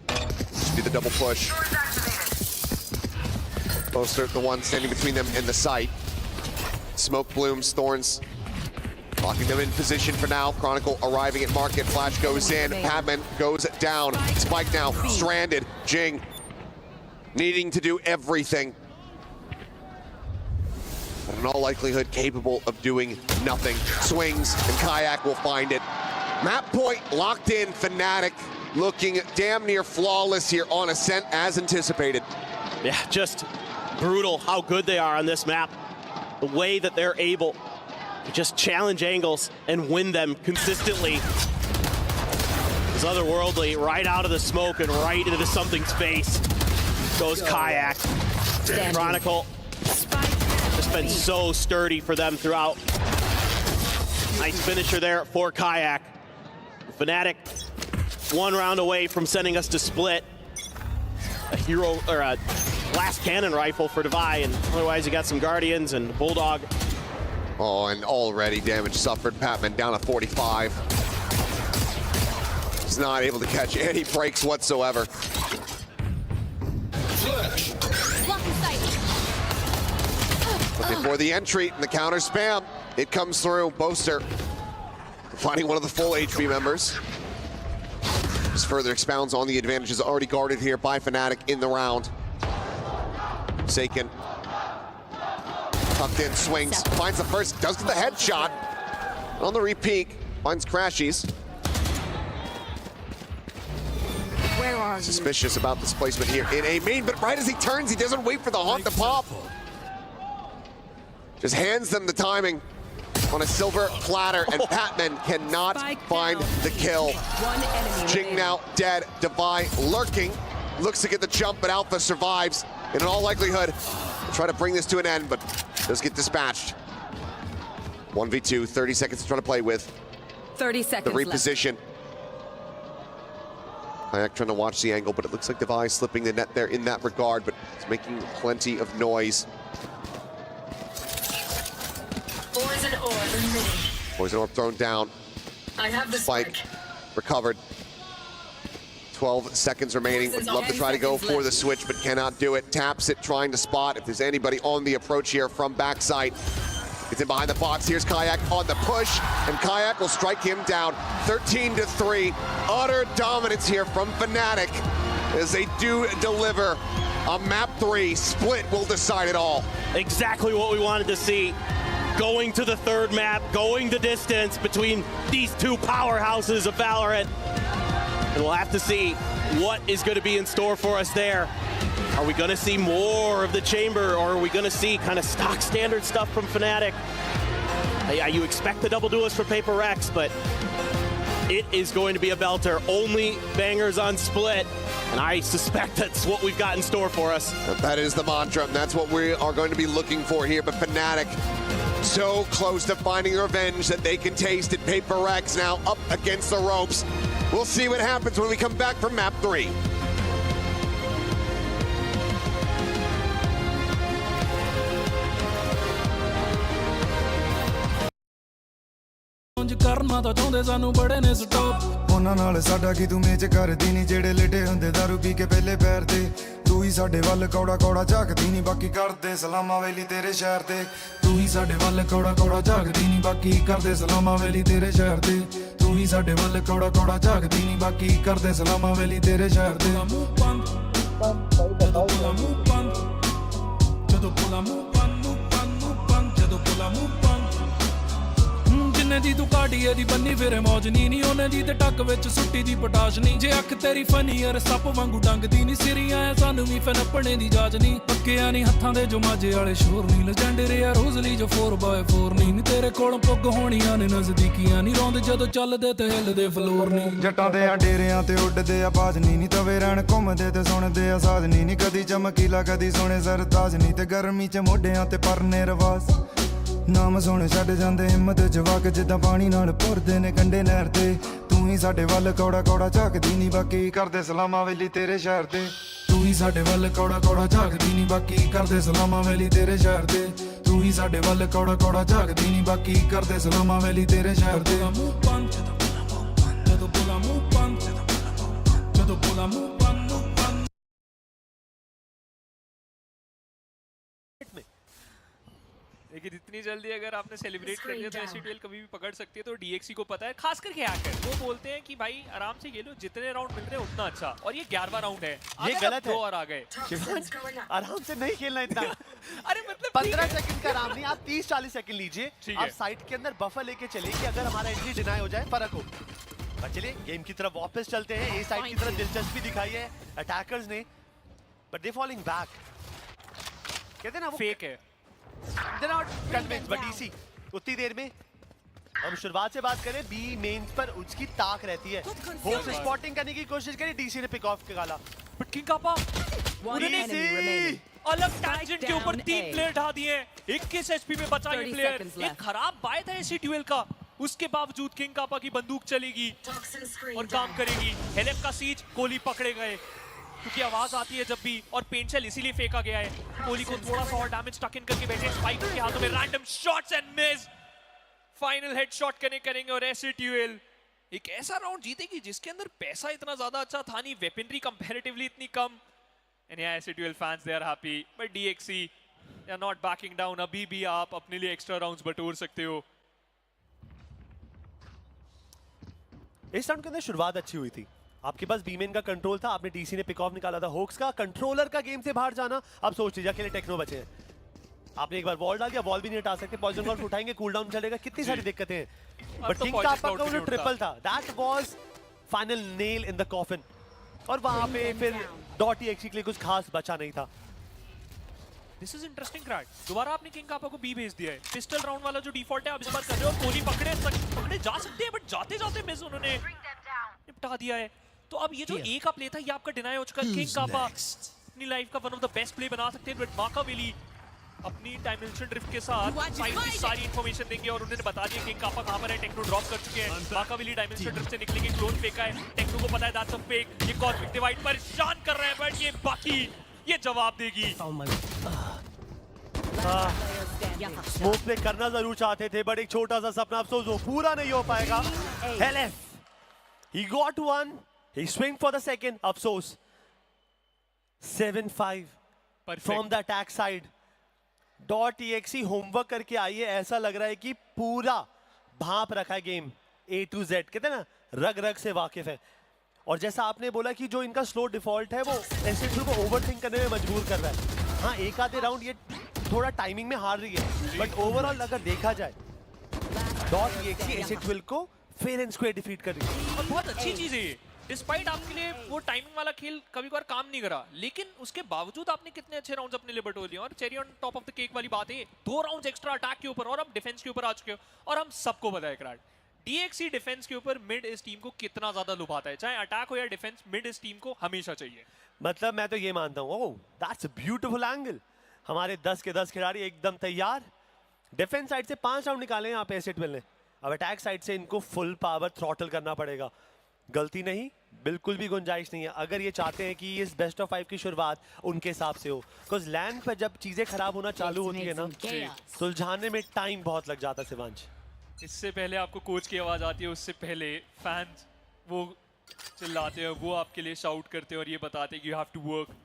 Just do the double push. Boaster, the one standing between them and the site. Smoke blooms, Thorns locking them in position for now. Chronicle arriving at market. Flash goes in. Padman goes down. Spike now stranded. Jing needing to do everything, but in all likelihood capable of doing nothing. Swings and Kayak will find it. Map point locked in. Fnatic looking damn near flawless here on Ascent as anticipated. Yeah, just brutal how good they are on this map. The way that they're able to just challenge angles and win them consistently is otherworldly. Right out of the smoke and right into something's face goes Kayak. Chronicle just been so sturdy for them throughout. Nice finisher there for Kayak. Fnatic 1 round away from sending us to split. A hero, or a blast cannon rifle for Devi, and otherwise you got some Guardians and Bulldog. Oh, and already damage suffered. Patman down to 45. He's not able to catch any breaks whatsoever. Looking for the entry and the counter spam. It comes through. Boaster finding one of the full HP members. Just further expounds on the advantages already guarded here by Fnatic in the round. Saken tucked in, swings, finds the first, does get the headshot. On the re-peek, finds Crashies. Where are you? Suspicious about this placement here in A main, but right as he turns, he doesn't wait for the haunt to pop. Just hands them the timing on a silver platter, and Patman cannot find the kill. Jing now dead, Devi lurking, looks to get the jump, but Alpha survives. And in all likelihood, we'll try to bring this to an end, but does get dispatched. 1v2, 30 seconds to try to play with. 30 seconds the reposition. Kayak trying to watch the angle, but it looks like Devi slipping the net there in that regard, but it's making plenty of noise. Poison orb emitting. Poison orb thrown down. I have the Spike recovered. 12 seconds remaining. Would love to try to go for the switch, but cannot do it. Taps it, trying to spot if there's anybody on the approach here from backside. Gets in behind the box. Here's Kayak on the push, and Kayak will strike him down. 13-3. Utter dominance here from Fnatic as they do deliver a map 3. Split will decide it all. Exactly what we wanted to see. Going to the third map, going the distance between these two powerhouses of Valorant. And we'll have to see what is going to be in store for us there. Are we going to see more of the chamber, or are we going to see kind of stock standard stuff from Fnatic? Yeah, you expect the double duelist for PaperX, but it is going to be a belter. Only bangers on split, and I suspect that's what we've got in store for us. That is the mantra, and that's what we are going to be looking for here. But Fnatic so close to finding revenge that they can taste it. PaperX now up against the ropes. We'll see what happens when we come back from map 3. ਕਰਨਾ ਤਾਂ ਚਾਹੁੰਦੇ ਸਾਨੂੰ ਬੜੇ ਨੇ stop ਉਹਨਾਂ ਨਾਲ ਸਾਡਾ ਕੀ ਤੂੰ ਮੇਚ ਕਰਦੀ ਨਹੀਂ ਜਿਹੜੇ ਲੇਟੇ ਹੁੰਦੇ ਦਾਰੂ ਪੀ ਕੇ ਪਹਿਲੇ ਪੈਰ ਤੇ ਤੂੰ ਹੀ ਸਾਡੇ ਵੱਲ ਕੌੜਾ ਕੌੜਾ ਝਾਕਦੀ ਨਹੀਂ ਬਾਕੀ ਕਰਦੇ ਸਲਾਮਾਂ ਵੇਲੀ ਤੇਰੇ ਸ਼ਹਿਰ ਤੇ ਤੂੰ ਹੀ ਸਾਡੇ ਵੱਲ ਕੌੜਾ ਕੌੜਾ ਝਾਕਦੀ ਨਹੀਂ ਬਾਕੀ ਕਰਦੇ ਸਲਾਮਾਂ ਵੇਲੀ ਤੇਰੇ ਸ਼ਹਿਰ ਤੇ ਤੂੰ ਹੀ ਸਾਡੇ ਵੱਲ ਕੌੜਾ ਕੌੜਾ ਝਾਕਦੀ ਨਹੀਂ ਬਾਕੀ ਕਰਦੇ ਸਲਾਮਾਂ ਵੇਲੀ ਤੇਰੇ ਸ਼ਹਿਰ ਤੇ ਮੂੰਹ ਬੰਦ ਜਦੋਂ ਪੁਲਾ ਮੂੰਹ ਬੰਦ ਜਦੋਂ ਪੁਲਾ ਮੂੰਹ ਬੰਦ ਜਦੋਂ ਪੁਲਾ ਮੂੰਹ ਬੰਦ ਜਿੰਨੇ ਦੀ ਤੂੰ ਕਾਟੀਏ ਦੀ ਬੰਨੀ ਫਿਰੇ ਮੌਜ ਨਹੀਂ ਉਹਨੇ ਦੀ ਤੇ ਟੱਕ ਵਿੱਚ ਸੁੱਟੀ ਦੀ ਪਟਾਸ਼ ਨਹੀਂ ਜੇ ਅੱਖ ਤੇਰੀ ਫਨੀ ਯਾਰ ਸੱਪ ਵਾਂਗੂ ਡੰਗਦੀ ਨਹੀਂ ਸਿਰੀਆਂ ਐ ਸਾਨੂੰ ਵੀ ਫਨਪਣੇ ਦੀ ਜਾਜ ਨਹੀਂ ਪੱਕਿਆ ਨਹੀਂ ਹੱਥਾਂ ਦੇ ਜੋ ਮਾਝੇ ਵਾਲੇ ਸ਼ੋਰ ਨਹੀਂ ਲੈਜੈਂਡਰੀ ਆ ਰੋਜ਼ਲੀ ਜੋ 4x4 ਨਹੀਂ ਤੇਰੇ ਕੋਲੋਂ ਪੁੱਗ ਹੋਣੀਆਂ ਨੇ ਨਜ਼ਦੀਕੀਆਂ ਨਹੀਂ ਰੌਂਦ ਜਦੋਂ ਚੱਲਦੇ ਤੇ ਹਿੱਲਦੇ ਫਲੋਰ ਨਹੀਂ ਜੱਟਾਂ ਦੇ ਆ ਡੇਰਿਆਂ ਤੇ ਉੱਡਦੇ ਆ ਬਾਜ ਨਹੀਂ ਤਵੇ ਰਹਿਣ ਘੁੰਮਦੇ ਤੇ ਸੁਣਦੇ ਆ ਸਾਜ਼ ਨਹੀਂ ਕਦੀ ਚਮਕੀਲਾ ਕਦੀ ਸੋਹਣੇ ਸਰਤਾਜ ਨਹੀਂ ਤੇ ਗਰਮੀ ਚ ਮੋਢਿਆਂ ਤੇ ਪਰਨੇ ਰਵਾਸ ਨਾਮ ਸੁਣ ਛੱਡ ਜਾਂਦੇ ਹਿੰਮਤ ਜਵਾਕ ਜਿੱਦਾਂ ਪਾਣੀ ਨਾਲ ਭੁਰਦੇ ਨੇ ਕੰਡੇ ਨਹਿਰ ਤੇ ਤੂੰ ਹੀ ਸਾਡੇ ਵੱਲ ਕੌੜਾ ਕੌੜਾ ਝਾਕਦੀ ਨਹੀਂ ਬਾਕੀ ਕਰਦੇ ਸਲਾਮਾਂ ਵੇਲੀ ਤੇਰੇ ਸ਼ਹਿਰ ਤੇ ਤੂੰ ਹੀ ਸਾਡੇ ਵੱਲ ਕੌੜਾ ਕੌੜਾ ਝਾਕਦੀ ਨਹੀਂ ਬਾਕੀ ਕਰਦੇ ਸਲਾਮਾਂ ਵੇਲੀ ਤੇਰੇ ਸ਼ਹਿਰ ਤੇ ਤੂੰ ਹੀ ਸਾਡੇ ਵੱਲ ਕੌੜਾ ਕੌੜਾ ਝਾਕਦੀ ਨਹੀਂ ਬਾਕੀ ਕਰਦੇ ਸਲਾਮਾਂ ਵੇਲੀ ਤੇਰੇ ਸ਼ਹਿਰ ਤੇ ਮੂੰਹ ਪੰਜ ਜਦੋਂ ਬੋਲਾ ਮੂੰਹ ਪੰਜ ਜਦੋਂ ਬੋਲਾ ਮੂੰਹ ਪੰਜ लेकिन इतनी जल्दी अगर आपने सेलिब्रेट कर लिया तो एससीटीएल कभी भी पकड़ सकती है तो डीएक्सी को पता है खास करके हैकर वो बोलते हैं कि भाई आराम से खेलो जितने राउंड मिल रहे हैं उतना अच्छा और ये 11वां राउंड है ये गलत है 2 और आ गए आराम से नहीं खेलना इतना अरे मतलब 15 सेकंड का आराम नहीं आप 30-40 सेकंड लीजिए आप साइट के अंदर बफर लेके चलिए कि अगर हमारा एंट्री डिनाई हो जाए फर्क हो पर चलिए गेम की तरफ वापस चलते हैं ए साइड की तरफ दिलचस्पी दिखाई है अटैकर्स ने बट दे फॉलिंग बैक कहते हैं ना वो फेक है They're not convinced, but DC उतनी देर में हम शुरुआत से बात करें बी मेंस पर उसकी ताक रहती है होप से स्पॉटिंग करने की कोशिश करी डीसी ने पिक ऑफ निकाला बट किंग कापा उन्होंने अलग टैंजेंट के ऊपर 3 प्लेयर ढा दिए 21 एचपी में बचा ये प्लेयर एक खराब बाय था एससीटीएल का उसके बावजूद किंग कापा की बंदूक चलेगी और काम करेगी हेलेफ का सीज कोहली पकड़े गए क्योंकि आवाज आती है जब भी और पेंट शेल इसीलिए फेंका गया है कोहली को थोड़ा सा और डैमेज टक इन करके बैठे स्पाइक के हाथों में random shots and miss final headshot connect करेंगे और एससीटीएल एक ऐसा राउंड जीतेगी जिसके अंदर पैसा इतना ज्यादा अच्छा था नहीं वेपनरी कंपैरेटिवली इतनी कम एंड या SCTL fans they are happy but डीएक्सी they are not backing down अभी भी आप अपने लिए एक्स्ट्रा राउंड्स बटोर सकते हो इस राउंड के अंदर शुरुआत अच्छी हुई थी आपके पास बीमेन का कंट्रोल था आपने डीसी ने पिक ऑफ निकाला था होक्स का कंट्रोलर का गेम से बाहर जाना अब सोच लीजिए अकेले टेक्नो बचे हैं आपने एक बार वॉल डाल दिया वॉल भी नहीं हटा सकते पॉइजन बॉल उठाएंगे कूलडाउन चलेगा कितनी सारी दिक्कतें हैं बट किंग कापा का उन्होंने ट्रिपल था that was final nail in the coffin और वहां पे फिर .exe के लिए कुछ खास बचा नहीं था दिस इज इंटरेस्टिंग क्रैक दोबारा आपने किंग कापा को बी भेज दिया है पिस्टल राउंड वाला जो डिफॉल्ट है आप इस बार कर रहे हो कोहली पकड़े जा सकते हैं बट जाते जाते मिस उन्होंने निपटा दिया है तो अब ये जो एक का प्ले था ये आपका डिनाई हो चुका है किंग कापा अपनी लाइफ का one of the best play बना सकते हैं बट माकाविली अपनी डायमेंशन ड्रिफ्ट के साथ साइड की सारी इंफॉर्मेशन देंगे और उन्होंने बता दिया किंग कापा कहां पर है टेक्नो ड्रॉप कर चुके हैं माकाविली डायमेंशन ड्रिफ्ट से निकलेंगे क्लोन फेंका है टेक्नो को पता है दैट्स अ फेक ये कॉस्मिक डिवाइड परेशान कर रहे हैं बट ये बाकी ये जवाब देगी स्मोक प्ले करना जरूर चाहते थे बट एक छोटा सा सपना अफसोस वो पूरा नहीं हो पाएगा LF he got one he swing for the second अफसोस 7-5 from the attack side .exe homework करके आई है ऐसा लग रहा है कि पूरा भांप रखा है गेम A to Z कहते हैं ना रग रग से वाकिफ है और जैसा आपने बोला कि जो इनका स्लो डिफॉल्ट है वो एससीटीएल को ओवरथिंक करने में मजबूर कर रहा है हाँ एक आधे राउंड ये थोड़ा टाइमिंग में हार रही है बट ओवरऑल अगर देखा जाए .exe एससीटीएल को फेयर एंड स्क्वायर डिफीट कर रही है और बहुत अच्छी चीज है डिस्पाइट आपके लिए वो टाइमिंग वाला खेल कभी-कभार काम नहीं करा लेकिन उसके बावजूद आपने कितने अच्छे राउंड्स अपने लिए बटोर लिए और cherry on top of the cake वाली बात है 2 राउंड्स एक्स्ट्रा अटैक के ऊपर और अब डिफेंस के ऊपर आ चुके हो और हम सबको पता है क्रैक डीएक्सी डिफेंस के ऊपर मिड इस टीम को कितना ज्यादा लुभाता है चाहे अटैक हो या डिफेंस मिड इस टीम को हमेशा चाहिए मतलब मैं तो ये मानता हूँ oh that's a beautiful angle हमारे 10 के 10 खिलाड़ी एकदम तैयार डिफेंस साइड से 5 राउंड निकाले यहाँ पे एससीटीएल ने अब अटैक साइड से इनको फुल पावर थ्रॉटल करना पड़ेगा गलती नहीं बिल्कुल भी गुंजाइश नहीं है अगर ये चाहते हैं कि इस बेस्ट ऑफ 5 की शुरुआत उनके हिसाब से हो बिकॉज लैंड पर जब चीजें खराब होना चालू होती है ना सुलझाने में टाइम बहुत लग जाता है शिवांश इससे पहले आपको कोच की आवाज आती है उससे पहले फैंस वो चिल्लाते हैं वो आपके लिए शाउट करते हैं और ये बताते हैं कि यू हैव टू वर्क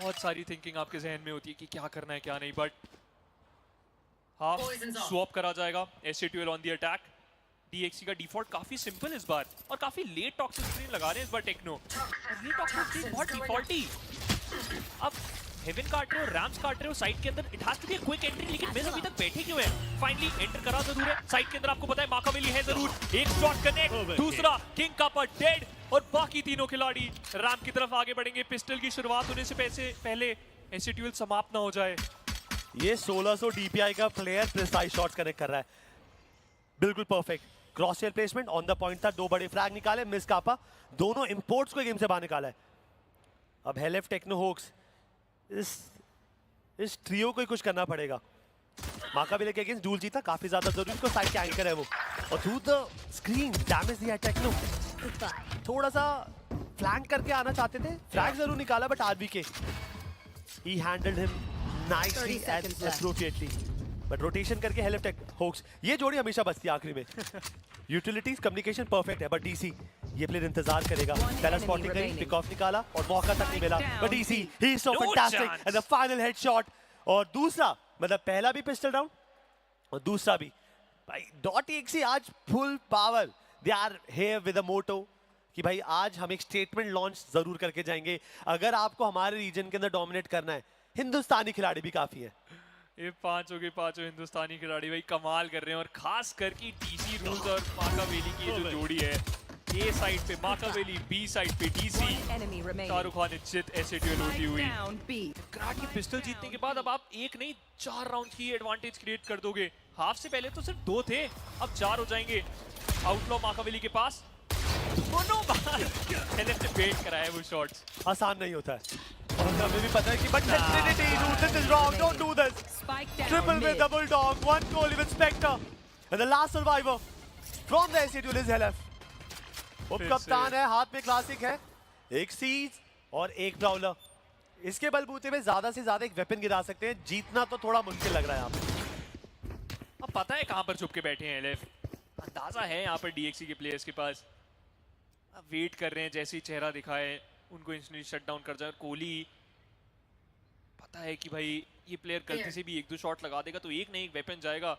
बहुत सारी थिंकिंग आपके जहन में होती है कि क्या करना है क्या नहीं बट हाफ स्वैप करा जाएगा एससीटीएल ऑन द अटैक डीएक्सी का डिफॉल्ट काफी सिंपल इस बार और काफी लेट टॉक्सिक स्क्रीन लगा रहे हैं इस बार टेक्नो लेट टॉक्सिक स्क्रीन बहुत डिफॉल्टी अब हेवन काट रहे हो, रैम्स काट रहे हो साइड के अंदर, it has to be a quick entry, लेकिन मिस अभी तक बैठे क्यों है? फाइनली एंटर करा जरूर है साइड के अंदर, आपको पता है माकावेली है जरूर, एक शॉट कनेक्ट, दूसरा किंग कापा डेड, और बाकी तीनों खिलाड़ी रैम्प की तरफ आगे बढ़ेंगे। पिस्टल की शुरुआत होने से पहले एसएटीएल समाप्त ना हो जाए। ये 1600 डीपीआई का प्लेयर प्रिसाइज शॉट कनेक्ट कर रहा है, बिल्कुल perfect cross air placement on the point था, 2 बड़े फ्लैग निकाले, मिस कापा, दोनों इंपोर्ट्स को गेम से बाहर निकाला है। अब हेलेफ टेक्नो होक्स, इस ट्रियो को ही कुछ करना पड़ेगा। माकावेली के अगेंस्ट डूल जीता काफी ज्यादा जरूरी, उसको साइड के एंकर है वो, और थ्रू द स्क्रीन डैमेज दिया टेक्नो। थोड़ा सा फ्लैंक करके आना चाहते थे, फ्लैग जरूर निकाला, but RBK he handled him nicely and appropriately, but rotation करके हेलेफ टेक होक्स, ये जोड़ी हमेशा बचती है आखिरी में। यूटिलिटीज कम्युनिकेशन परफेक्ट है, बट डीसी ये प्लेयर इंतजार करेगा, पहला स्पॉटिंग करी, पिक ऑफ निकाला और मौका तक नहीं मिला, but DC he is so fantastic and the final headshot, और दूसरा मतलब पहला भी पिस्टल राउंड और दूसरा भी भाई .exe आज full power, they are here with a motto कि भाई आज हम एक स्टेटमेंट लॉन्च जरूर करके जाएंगे। अगर आपको हमारे रीजन के अंदर डोमिनेट करना है, हिंदुस्तानी खिलाड़ी भी काफी है। ये पांचों के पांचों हिंदुस्तानी खिलाड़ी भाई कमाल कर रहे हैं, और खास करके डीसी रूल्स और माकावेली की जो जोड़ी है, ए साइड पे माकावेली, बी साइड पे डीसी, शाहरुख खान इज्जत एसएटीएल होती हुई। क्राट की पिस्टल जीतने के बाद अब आप 1 नहीं 4 राउंड की एडवांटेज क्रिएट कर दोगे। हाफ से पहले तो सिर्फ 2 थे, अब 4 हो जाएंगे। आउटलॉ माकावेली के पास दोनों बार एलएफ ने बेट कराया वो शॉट्स, आसान नहीं होता है, और हमें भी पता है कि but Trinity, this is wrong, don't do this. Triple with double dog, 1 goal with Spectre, and the last survivor from the SATUL is LF. उप कप्तान है, हाथ में क्लासिक है, एक सीज और एक ब्राउलर, इसके बलबूते में ज्यादा से ज्यादा एक वेपन गिरा सकते हैं, जीतना तो थोड़ा मुश्किल लग रहा है यहाँ पे। अब पता है कहाँ पर छुप के बैठे हैं एलएफ, अंदाजा है यहाँ पर डीएक्सी के प्लेयर्स के पास, अब वेट कर रहे हैं जैसे ही चेहरा दिखाए उनको इंस्टेंटली शट डाउन कर जाए। और कोहली पता है कि भाई ये प्लेयर गलती से भी 1-2 शॉट लगा देगा तो एक नहीं एक वेपन जाएगा,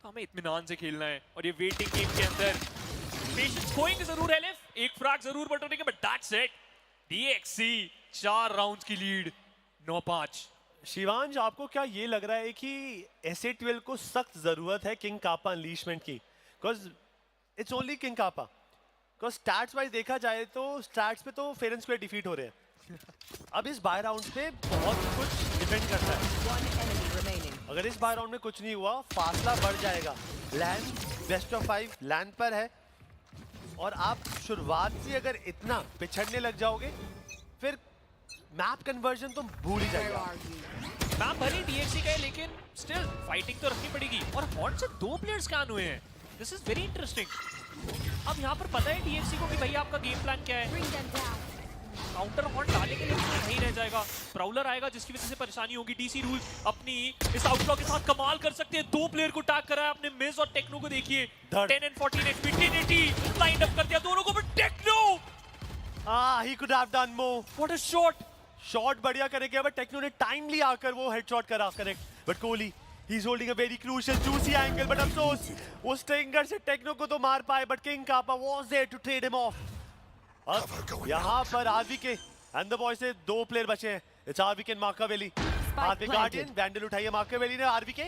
तो हमें इत्मीनान से खेलना है। और ये वेटिंग गेम के अंदर पेशेंस खोएंगे जरूर है, एक फ्रैग जरूर बटोरेंगे, बट दैट्स इट, डीएक्सी 4 राउंड्स की लीड, 9-5। शिवांश, आपको क्या ये लग रहा है कि SA12 को सख्त जरूरत है किंग कापा अनलीशमेंट की? Because it's only King Kappa, because stats wise देखा जाए तो स्टैट्स पे तो फेयर एंड स्क्वायर डिफीट हो रहे हैं। अब इस बाय राउंड पे बहुत कुछ डिपेंड करता है, अगर इस बाय राउंड में कुछ नहीं हुआ फासला बढ़ जाएगा। लैन बेस्ट ऑफ 5 लैन पर है, और आप शुरुआत से अगर इतना पिछड़ने लग जाओगे फिर मैप कन्वर्जन तो भूल ही जाएगा। मैप भले डीएक्सी का है, लेकिन स्टिल फाइटिंग तो रखनी पड़ेगी, और हॉट से 2 प्लेयर्स कैन हुए हैं, दिस इज वेरी इंटरेस्टिंग। अब यहाँ पर पता है डीएक्सी को कि भाई आपका गेम प्लान क्या है, काउंटर हॉट डालेंगे लेकिन नहीं रह जाएगा, ब्राउलर आएगा जिसकी वजह से परेशानी होगी। डीसी रूल अपनी इस आउटलॉ के साथ कमाल कर सकते हैं, 2 प्लेयर को टैग करा है आपने, मिज और टेक्नो को देखिए, 10 and 14 HP, Trinity line up कर दिया दोनों को, बट Techno he could have done more. What a shot! Shot बढ़िया करेंगे, बट टेक्नो ने टाइमली आकर वो हेडशॉट करा correct, but Kohli he's holding a very crucial juicy angle, but अफसोस वो स्ट्रिंगर से टेक्नो को तो मार पाए, but King Kappa was there to trade him off. अब यहाँ पर आरवीके एंड द बॉयज से 2 प्लेयर बचे हैं, इट्स आरवीके एंड माकावेली, हाथ में गार्डियन, बैंडल उठाइए माकावेली ने, आरवीके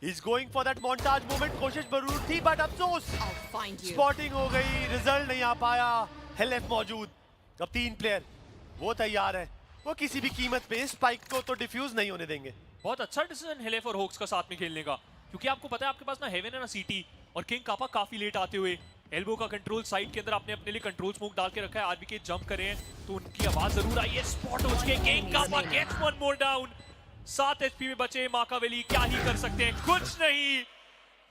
he's going for that montage moment, कोशिश जरूर थी, बट अफसोस स्पॉटिंग हो गई, रिजल्ट नहीं आ पाया। हेलेफ मौजूद, अब 3 प्लेयर वो तैयार है, वो किसी भी कीमत पे स्पाइक को तो डिफ्यूज नहीं होने देंगे। बहुत अच्छा डिसीजन हेलेफ और होक्स का साथ में खेलने का, क्योंकि आपको पता है आपके पास ना हेवन है ना सीटी, और किंग कापा काफी लेट आते हुए, एल्बो का कंट्रोल साइड के अंदर आपने अपने लिए कंट्रोल स्मोक डाल के रखा है, आरबीके जंप कर रहे हैं तो उनकी आवाज जरूर आई है, स्पॉट हो चुके, किंग कापा गेट्स 1 मोर डाउन, 7 HP में बचे माकावेली, क्या ही कर सकते हैं, कुछ नहीं,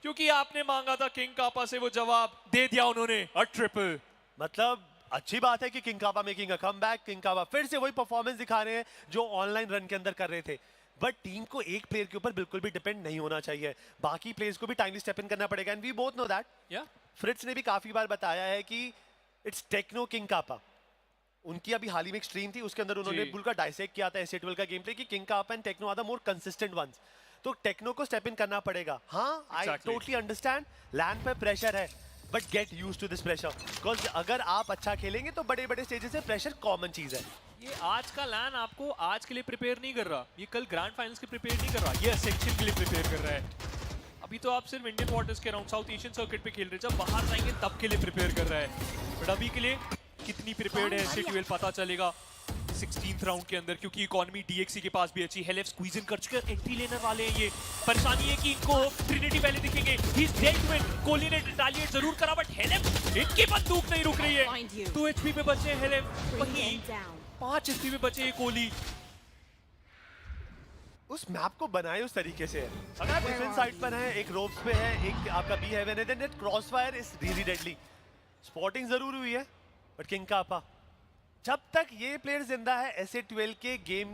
क्योंकि आपने मांगा था किंग कापा से, वो जवाब दे दिया उन्होंने, अ ट्रिपल। मतलब अच्छी बात है कि King Kappa making a comeback, King Kappa फिर से वही परफॉर्मेंस दिखा रहे हैं जो ऑनलाइन रन के अंदर कर रहे थे, बट टीम को एक प्लेयर के ऊपर बिल्कुल भी डिपेंड नहीं होना चाहिए, बाकी प्लेयर्स को भी टाइमली स्टेप इन करना पड़ेगा, and we both know that. Fritz ने भी काफी बार बताया है कि इट्स टेक्नो किंग कापा, उनकी अभी हाल ही में एक स्ट्रीम थी उसके अंदर उन्होंने बिल्कुल डाइसेक्ट किया था SA12 का गेम प्ले कि King Kappa and Techno are the more consistent ones, तो टेक्नो को स्टेप इन करना पड़ेगा। हाँ, आई टोटली अंडरस्टैंड लैंड पे प्रेशर है, but get used to this pressure, because अगर आप अच्छा खेलेंगे तो बड़े बड़े स्टेजेस से प्रेशर कॉमन चीज है। ये आज का लैन आपको आज के लिए प्रिपेयर नहीं कर रहा, ये कल ग्रैंड फाइनल्स के प्रिपेयर नहीं कर रहा, ये असेंशन के लिए प्रिपेयर कर रहा है। अभी तो आप सिर्फ इंडियन वाटर्स के अराउंड साउथ एशियन सर्किट पे खेल रहे, जब बाहर जाएंगे तब के लिए प्रिपेयर कर रहा है। बट अभी के लिए कितनी प्रिपेयर्ड है एसए पता चलेगा 16th राउंड के अंदर, क्योंकि इकोनॉमी डीएक्सी के पास भी अच्छी है। लेफ्ट स्क्वीज इन कर चुके हैं, एंट्री लेने वाले हैं ये। परेशानी है कि इनको ट्रिनिटी पहले दिखेंगे, he is dead to it. Kohli ने रिटेलिएट जरूर करा बट हेलेफ इनकी बंदूक नहीं रुक रही है। 2 HP पे बचे हैं हेलेफ, वहीं 5 HP पे बचे हैं कोहली। उस मैप को बनाए उस तरीके से है, अगर आप डिफेंस साइड पर है, एक रोप्स पे है, एक आपका बी हेवन है, then crossfire is really deadly. Spotting जरूर हुई है बट किंग कापा जब तक ये प्लेयर जिंदा है SA12 के गेम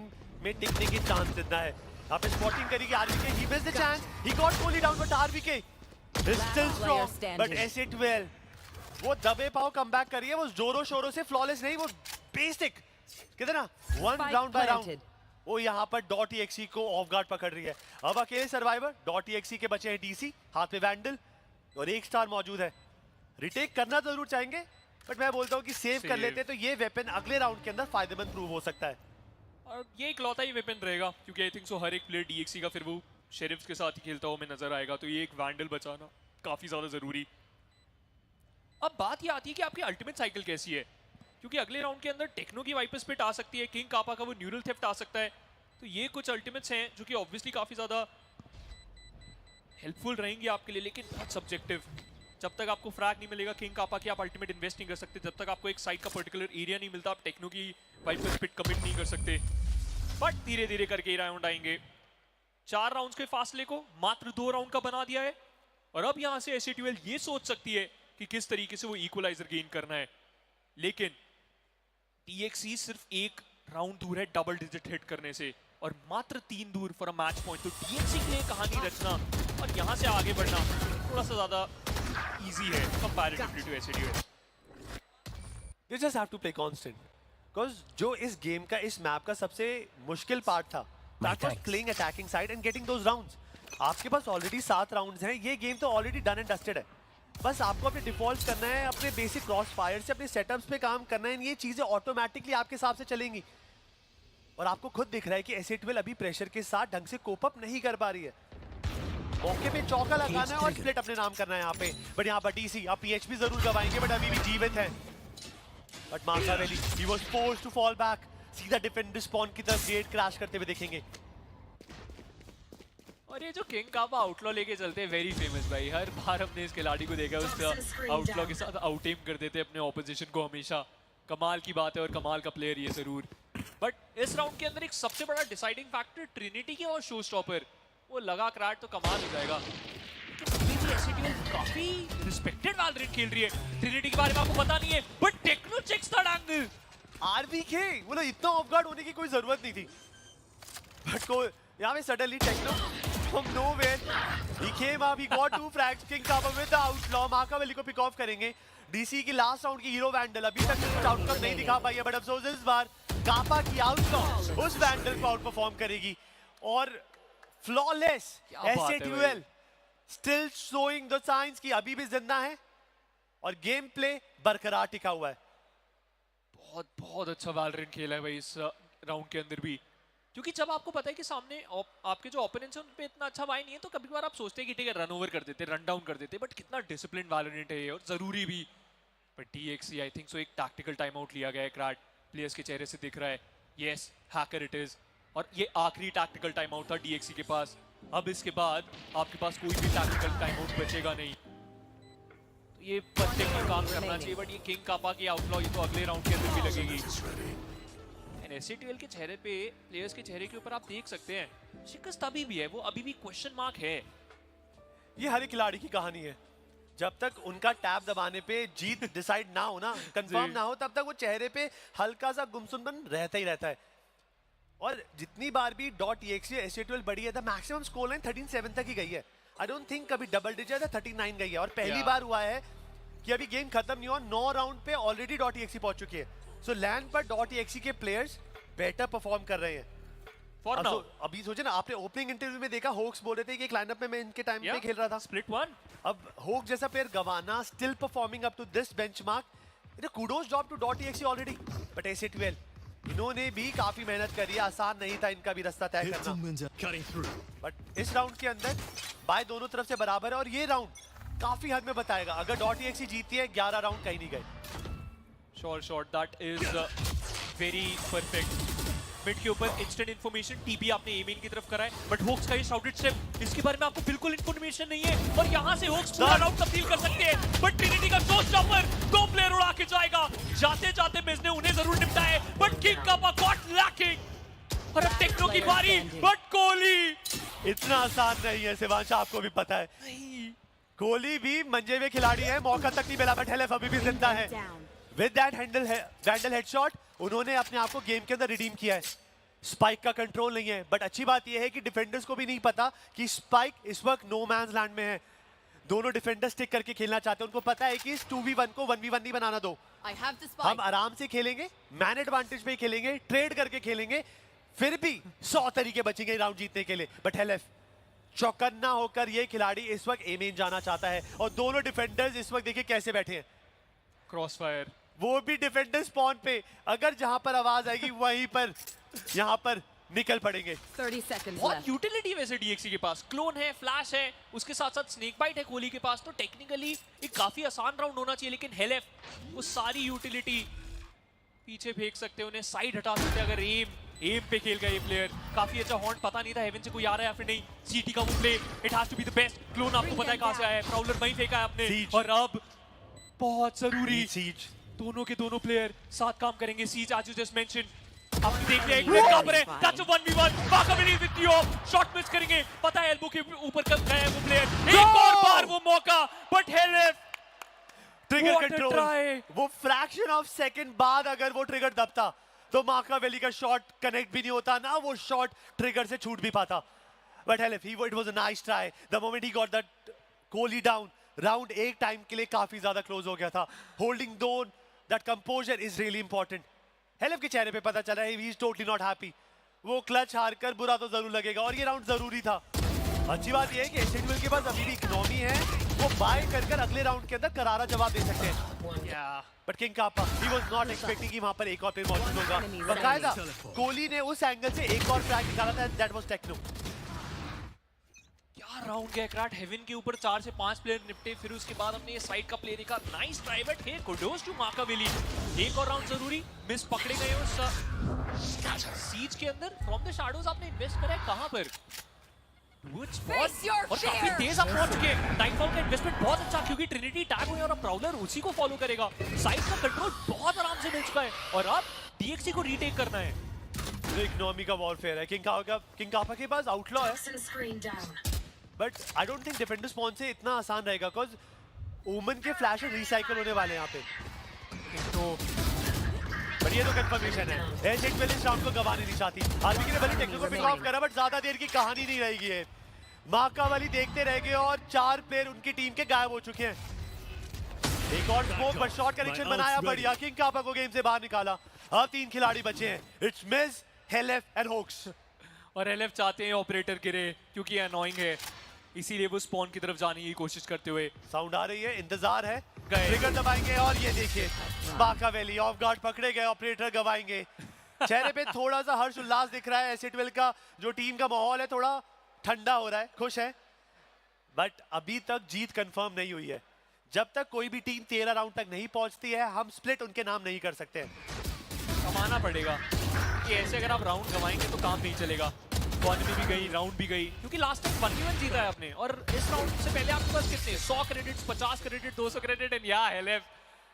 में टिकने की चांस जिंदा है। यहाँ पे स्पॉटिंग करेगी RVK, he missed the chance, he got Kohli down but RVK is still strong. But SA12 वो दबे पाओ कमबैक करी है, वो जोरों शोरों से फ्लॉलेस नहीं, वो बेसिक कहते ना 1 राउंड बाय राउंड। वो यहाँ पर .exe को ऑफ गार्ड पकड़ रही है। अब अकेले सर्वाइवर .exe के बचे हैं डीसी, हाथ में वैंडल और 1 स्टार मौजूद है। रिटेक करना जरूर चाहेंगे बट मैं बोलता हूँ कि सेव कर लेते तो ये वेपन अगले राउंड के अंदर फायदेमंद प्रूव हो सकता है। और ये इकलौता ही वेपन रहेगा, क्योंकि आई थिंक सो हर एक प्लेयर डीएक्सी का फिर वो शेरिफ्स के साथ ही खेलता हुआ हमें नजर आएगा, तो ये एक वैंडल बचाना काफी ज्यादा जरूरी। अब बात ये आती है कि आपकी अल्टीमेट साइकिल कैसी है, क्योंकि अगले राउंड के अंदर टेक्नो की वाइपर स्पिट आ सकती है, किंग कापा का वो न्यूरल थेफ्ट आ सकता है। तो ये कुछ अल्टीमेट्स हैं जो कि ऑब्वियसली काफी ज्यादा हेल्पफुल रहेंगी आपके लिए, लेकिन बहुत सब्जेक्टिव। जब तक आपको फ्रैग नहीं मिलेगा किंग कापा की, आप अल्टीमेट इन्वेस्ट नहीं कर सकते। जब तक आपको एक साइड का पर्टिकुलर एरिया नहीं मिलता, आप टेक्नो की वाइपर स्पिट कमिट नहीं कर सकते। बट धीरे धीरे करके ये राउंड आएंगे। 4 राउंड्स के फासले को मात्र 2 राउंड का बना दिया है, और अब यहां से SA12 ये सोच सकती है कि किस तरीके से वो इक्वलाइजर गेन करना है। लेकिन DXC सिर्फ 1 राउंड दूर है डबल डिजिट हिट करने से, और मात्र 3 दूर फॉर अ मैच पॉइंट। तो DXC के लिए कहानी रचना और यहां से आगे बढ़ना थोड़ा सा ज्यादा easy है comparatively to SA12. You just have to play constant. Because जो इस गेम का, इस मैप का सबसे मुश्किल पार्ट था, that was playing attacking side and getting those rounds. आपके पास ऑलरेडी 7 राउंड्स हैं, ये गेम तो ऑलरेडी डन एंड डस्टेड है। बस आपको अपने डिफॉल्ट करना है, अपने बेसिक क्रॉस फायर से अपने सेटअप्स पे काम करना है, ये चीजें ऑटोमेटिकली आपके हिसाब से चलेंगी। और आपको खुद दिख रहा है कि SA12 अभी प्रेशर के साथ ढंग से कोप अप नहीं कर पा रही है। मौके पे चौका लगाना है और स्प्लिट अपने नाम करना है यहाँ पे। बट यहाँ पर डीसी आप PHP जरूर गवाएंगे बट अभी भी जीवित है। But Makaveli he was forced to fall back, सीधा डिफेंडर स्पॉन की तरफ गेट क्रैश करते हुए देखेंगे। और ये जो किंग कापा आउटलॉ लेके चलते हैं, वेरी फेमस भाई। हर बार हमने इस खिलाड़ी को देखा, उसका आउटलॉ के साथ आउट एम कर देते अपने ऑपोजिशन को हमेशा। कमाल की बात है और कमाल का प्लेयर ये जरूर। बट इस राउंड के अंदर एक सबसे बड़ा डिसाइडिंग फैक्टर ट्रिनिटी की और शो स्टॉपर, वो लगा क्रैट तो कमाल हो जाएगा। काफी रिस्पेक्टेड वैलोरेंट खेल रही है। ट्रिनिटी के बारे में आपको पता नहीं है but Techno checks that angle. RVK बोलो इतना ऑफ गार्ड होने की कोई जरूरत नहीं थी, बट को यहाँ पे suddenly Techno from nowhere he came up, he got 2 frags. King Kappa with the outlaw, Makaveli को पिक ऑफ करेंगे। डीसी की लास्ट राउंड की हीरो वैंडल अभी तक कुछ आउटकम नहीं दिखा पाई है, बट अफसोस इस बार कापा की आउटलॉ उस वैंडल को आउट परफॉर्म करेगी। और flawless SA12 still showing the science कि अभी भी जिंदा है और गेम प्ले बरकरार टिका हुआ है। बहुत बहुत अच्छा वैलोरेंट खेला है भाई इस राउंड के अंदर भी, क्योंकि जब आपको पता है कि सामने आपके जो ओपोनेंट्स हैं उन पे इतना अच्छा वाई नहीं है, तो कभी बार आप सोचते हैं कि ठीक है रन ओवर कर देते, रन डाउन कर देते, बट कितना डिसिप्लिन वैलोरेंट है ये और जरूरी भी। But DXC I think so एक टैक्टिकल टाइम आउट लिया गया है, क्रैट प्लेयर्स के चेहरे से दिख रहा है। यस हैकर इट इज, और ये आखिरी टैक्टिकल टाइम आउट था DXC के पास। अब इसके बाद आपके पास कोई भी टैक्टिकल टाइम आउट बचेगा नहीं, तो ये परफेक्टली काम करना चाहिए। बट ये किंग कापा की आउटलॉ ये तो अगले राउंड के अंदर भी लगेगी। SA12 के चेहरे पे, प्लेयर्स के चेहरे के ऊपर आप देख सकते हैं शिकस्त अभी भी है, वो अभी भी क्वेश्चन मार्क है। ये हर एक खिलाड़ी की कहानी है, जब तक उनका टैब दबाने पे जीत डिसाइड ना हो ना, कंफर्म ना हो, तब तक वो चेहरे पे हल्का सा गुमसुमपन रहता ही रहता है। और जितनी बार भी .exe SA12 बढ़ी है, द मैक्सिमम स्कोर लाइन 13-7 तक ही गई है। आई डोंट थिंक कभी डबल डिजिट या 39 गई है। और पहली बार हुआ है कि अभी गेम खत्म नहीं हुआ, 9 राउंड पे ऑलरेडी .exe पहुंच चुकी है। सो लैंड पर .exe के प्लेयर्स बेटर परफॉर्म कर रहे हैं। अभी सोचे ना, आपने ओपनिंग इंटरव्यू में देखा होक्स बोल रहे थे कि एक लाइनअप में मैं इनके टाइम पे खेल रहा था, स्प्लिट 1। अब होक जैसा प्लेयर गवाना, still performing up to this benchmark, it a kudos job to .exe already. But SA12 इन्होंने भी काफी मेहनत करी है, आसान नहीं था इनका भी रास्ता तय करना। बट इस राउंड के अंदर बाय दोनों तरफ से बराबर है और ये राउंड काफी हद में बताएगा। अगर .exe जीती है 11 राउंड कहीं नहीं गए। Sure shot, that is very perfect. Mid के ऊपर इंस्टेंट इन्फॉर्मेशन, टीपी आपने एमेन की तरफ करा है, बट होक्स का ये शाउटेड स्टेप, इसके बारे में आपको बिल्कुल इन्फॉर्मेशन नहीं है और यहाँ से होक्स पूरा राउंड तब्दील कर सकते हैं। बट ट्रिनिटी का शो स्टॉपर 2 प्लेयर उड़ा के जाएगा। जाते जाते मिस ने उन्हें जरूर निपटाया, बट किंग का गॉट लैकिंग। और अब टेक्नो की बारी, बट कोहली इतना आसान नहीं है शिवांश, आपको भी पता है। कोहली भी मंजे हुए खिलाड़ी है, मौका तक नहीं मिला, बट हेलेफ अभी भी जिंदा है। विद दैट वैंडल हेडशॉट उन्होंने अपने आप को गेम के अंदर रिडीम किया है। स्पाइक का कंट्रोल नहीं है, बट अच्छी बात यह है कि डिफेंडर्स को भी नहीं पता कि स्पाइक इस वक्त नो मैंस लैंड में है। दोनों डिफेंडर्स स्टिक करके खेलना चाहते हैं, उनको पता है कि इस 2v1 को 1v1 नहीं बनाना दो। हम आराम से खेलेंगे, मैन एडवांटेज पे खेलेंगे, ट्रेड करके खेलेंगे, फिर भी 100 तरीके बचेंगे राउंड जीतने के लिए। बट हेलेफ चौकन्ना होकर ये खिलाड़ी इस वक्त एमेन जाना चाहता है और दोनों डिफेंडर्स इस वक्त देखिए कैसे बैठे हैं। क्रॉसफायर, वो भी डिफेंडर स्पॉन पे, अगर जहां पर आवाज आएगी वहीं पर यहाँ पर निकल पड़ेंगे। 30 seconds बहुत यूटिलिटी वैसे डीएक्सी के पास, क्लोन है, फ्लैश है, उसके साथ साथ स्नेक बाइट है कोहली के पास, तो टेक्निकली एक काफी आसान राउंड होना चाहिए। लेकिन हेलेफ वो सारी यूटिलिटी पीछे फेंक सकते हैं, उन्हें साइड हटा सकते हैं। अगर एम पे खेल गया ये प्लेयर, काफी अच्छा हॉर्न, पता नहीं था हेवन से कोई आ रहा है या फिर नहीं। सीटी का वो play, it has to be the best. Clone आपको पता है कहां से आया है, प्राउलर वहीं फेंका है आपने। और अब बहुत जरूरी, दोनों के दोनों प्लेयर साथ काम करेंगे। सीज आज यू जस्ट मेंशन, आपने देख लिया एक प्लेयर कहां पर है, that's a 1v1। Baka will with you, shot miss करेंगे, पता है एल्बो के ऊपर कब गया है वो प्लेयर। एक और बार वो मौका, बट हेलेफ ट्रिगर कंट्रोल, वो फ्रैक्शन ऑफ सेकंड बाद अगर वो ट्रिगर दबता तो माकावेली का शॉट कनेक्ट भी नहीं होता, ना वो शॉट ट्रिगर से छूट भी पाता। बट हेलेफ it was a nice try the moment he got that Kohli down. Round एक टाइम के लिए काफी ज्यादा क्लोज हो गया था। Holding down that composure is really important. हेलेफ के चेहरे पे पता चला है he is totally not happy. वो क्लच हारकर बुरा तो जरूर लगेगा और ये राउंड जरूरी था। अच्छी बात ये है कि एसेंशियल के पास अभी भी इकोनॉमी है, वो बाय कर अगले राउंड के अंदर करारा जवाब दे सकते हैं। But King Kappa he was not expecting कि वहां पर एक और प्लेयर मौजूद होगा। बकायदा कोहली ने उस एंगल से एक और फ्रैग निकाला था, दैट वाज टेक्नो। क्या राउंड गया क्रैट, हेवन के ऊपर 4 से 5 प्लेयर निपटे, फिर उसके बाद हमने ये साइड का प्ले देखा। Nice try, but hey kudos to Makaveli. एक और राउंड जरूरी, मिस पकड़े गए उस सीज के अंदर। फ्रॉम द शैडोज आपने इन्वेस्ट करा है कहां पर, गुड स्पॉट और काफी तेज आप पहुंच चुके। नाइटफॉल का इन्वेस्टमेंट बहुत अच्छा, क्योंकि ट्रिनिटी टैग हुई और अब प्राउलर उसी को फॉलो करेगा। साइड का कंट्रोल बहुत आराम से मिल चुका है और अब डीएक्सी को रीटेक करना है। इकोनॉमी का वॉरफेयर है, किंग कापा के पास आउटलॉ है, but I don't think defender spawn से इतना आसान रहेगा, बिकॉज ओमन के फ्लैशेस रिसाइकल होने वाले हैं यहाँ पे। तो बट ये तो कंफर्मेशन है, एजेंट वेल इस राउंड को गंवाने नहीं चाहती। आरबी ने भले टेक्नो को पिक ऑफ करा, बट ज्यादा देर की कहानी नहीं रहेगी है। माकावेली देखते रह गए और 4 प्लेयर उनकी टीम के गायब हो चुके हैं। एक और स्मोक पर शॉट कनेक्शन बनाया, बढ़िया, किंग कापा को गेम से बाहर निकाला। अब 3 खिलाड़ी बचे हैं, इट्स मिस, हेलेफ एंड होक्स। और हेलेफ चाहते हैं ऑपरेटर गिरे क्योंकि अनोइंग है, इसीलिए वो स्पॉन की तरफ जाने की कोशिश करते हुए। साउंड आ रही है, इंतजार है, ट्रिगर दबाएंगे और ये देखिए माकावेली ऑफ गार्ड पकड़े गए, ऑपरेटर गवाएंगे। चेहरे पे थोड़ा सा हर्ष उल्लास दिख रहा है। एस12 का जो टीम का माहौल है थोड़ा ठंडा हो रहा है, खुश है, बट अभी तक जीत कंफर्म नहीं हुई है। जब तक कोई भी टीम 13 राउंड तक नहीं पहुंचती है, हम स्प्लिट उनके नाम नहीं कर सकते हैं। कमाना पड़ेगा कि ऐसे अगर आप राउंड गवाएंगे तो काम नहीं चलेगा। इकोनॉमी भी गई, राउंड भी गई, क्योंकि लास्ट टाइम 1v1 जीता है आपने और इस राउंड से पहले आपके पास कितने 100 क्रेडिट्स, 50 क्रेडिट, 200 क्रेडिट एंड या हेलेफ।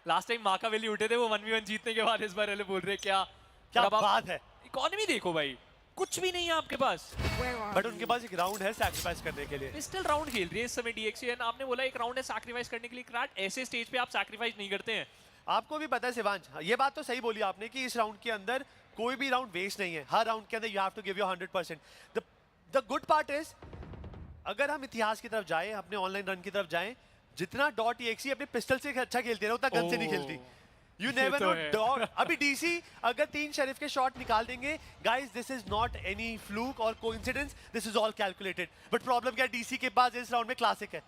लास्ट टाइम माकावेली उठे थे वो 1v1 जीतने के बाद, इस बार हेलेफ बोल रहे क्या बात है। इकोनॉमी देखो भाई, कुछ भी नहीं है आपके पास, बट उनके पास एक राउंड है सैक्रिफाइस करने के लिए। पिस्टल राउंड खेल रही है इस समय डीएक्सी एंड आपने बोला एक राउंड है सैक्रिफाइस करने के लिए। क्रैट ऐसे स्टेज पे आप सैक्रिफाइस नहीं करते हैं। आपको भी पता है शिवांश, ये बात तो सही बोली आपने कि इस राउंड के अंदर कोई भी राउंड वेस्ट नहीं है। हर राउंड के अंदर you have to give your 100%। The good part is, अगर हम इतिहास की तरफ जाएं, अपने ऑनलाइन रन की तरफ जाएं, जितना .exe अपने पिस्टल से अच्छा खेलते हैं उतना गन से नहीं खेलती। You never know. Dog. अभी डीसी अगर 3 शरीफ के शॉट निकाल देंगे, guys, this is not any fluke or coincidence. This is all calculated. But problem क्या है, डीसी के पास इस राउंड में क्लासिक है।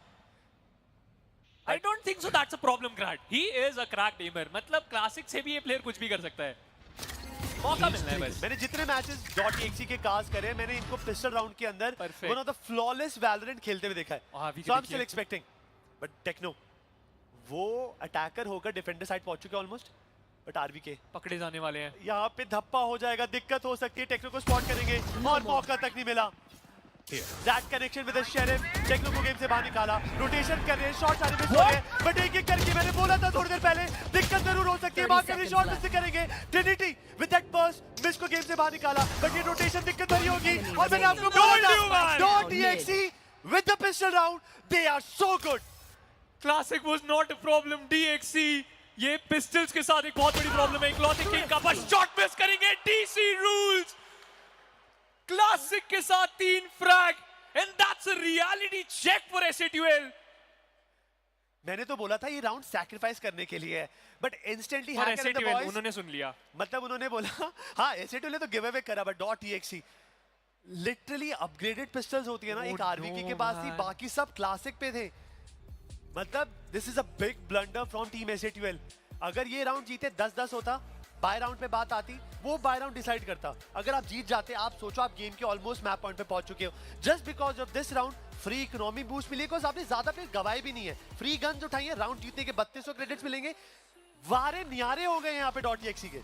I don't think so. That's a problem, Grant. He is a cracked gamer. मतलब classic से भी ये प्लेयर कुछ भी कर सकता है। मौका मिलना है बस। मैंने जितने मैचेस .exe के कास्ट करे हैं, मैंने इनको पिस्टल राउंड के अंदर one of the flawless Valorant खेलते हुए देखा है। So I am still expecting, but Techno वो अटैकर होकर डिफेंडर साइड पहुंच चुके ऑलमोस्ट, बट आरवी के पकड़े जाने वाले हैं। यहाँ पे धप्पा हो जाएगा, दिक्कत हो सकती है। टेक्नो को स्पॉट करेंगे और मौका तक नहीं मिला। That connection with the Sheriff, Techno को गेम से बाहर निकाला। रोटेशन कर रहे हैं, शॉट आने में हो गए, बट एक एक करके मैंने बोला था थोड़ी देर पहले दिक्कत जरूर हो सकती है। बात करें शॉट मिस करेंगे, Trinity with that burst miss को गेम से बाहर निकाला, बट ये रोटेशन दिक्कत भरी होगी। और मैंने आपको बोला था .exe with the pistol round, they are so good. Classic was not a problem, DXC ये पिस्टल्स के साथ एक बहुत बड़ी प्रॉब्लम है। इकलौते किंग का बस शॉट मिस करेंगे, DC रूल्स। क्लासिक के साथ 3 frag and that's a reality check for SA12। मैंने तो बोला था ये राउंड सैक्रिफाइस करने के लिए है, बट इंस्टेंटली उन्होंने सुन लिया। मतलब उन्होंने बोला हाँ SA12 ने तो गिव अवे करा, but .exe literally upgraded pistols होती है ना, एक आरवीके के पास थी, बाकी सब क्लासिक पे थे। मतलब this is a big blunder from team SA12। अगर ये राउंड जीते 10-10 होता, बाय राउंड पे बात आती, वो बाय राउंड डिसाइड करता। अगर आप जीत जाते, आप सोचो आप गेम के ऑलमोस्ट मैप पॉइंट पे पहुंच चुके हो। Just because of this round free economy boost मिली, बिकॉज आपने ज्यादा प्लेयर गवाए भी नहीं है। फ्री गन्स उठाई है, राउंड जीतने के 3200 क्रेडिट्स मिलेंगे। वारे न्यारे हो गए यहाँ पे .exe के।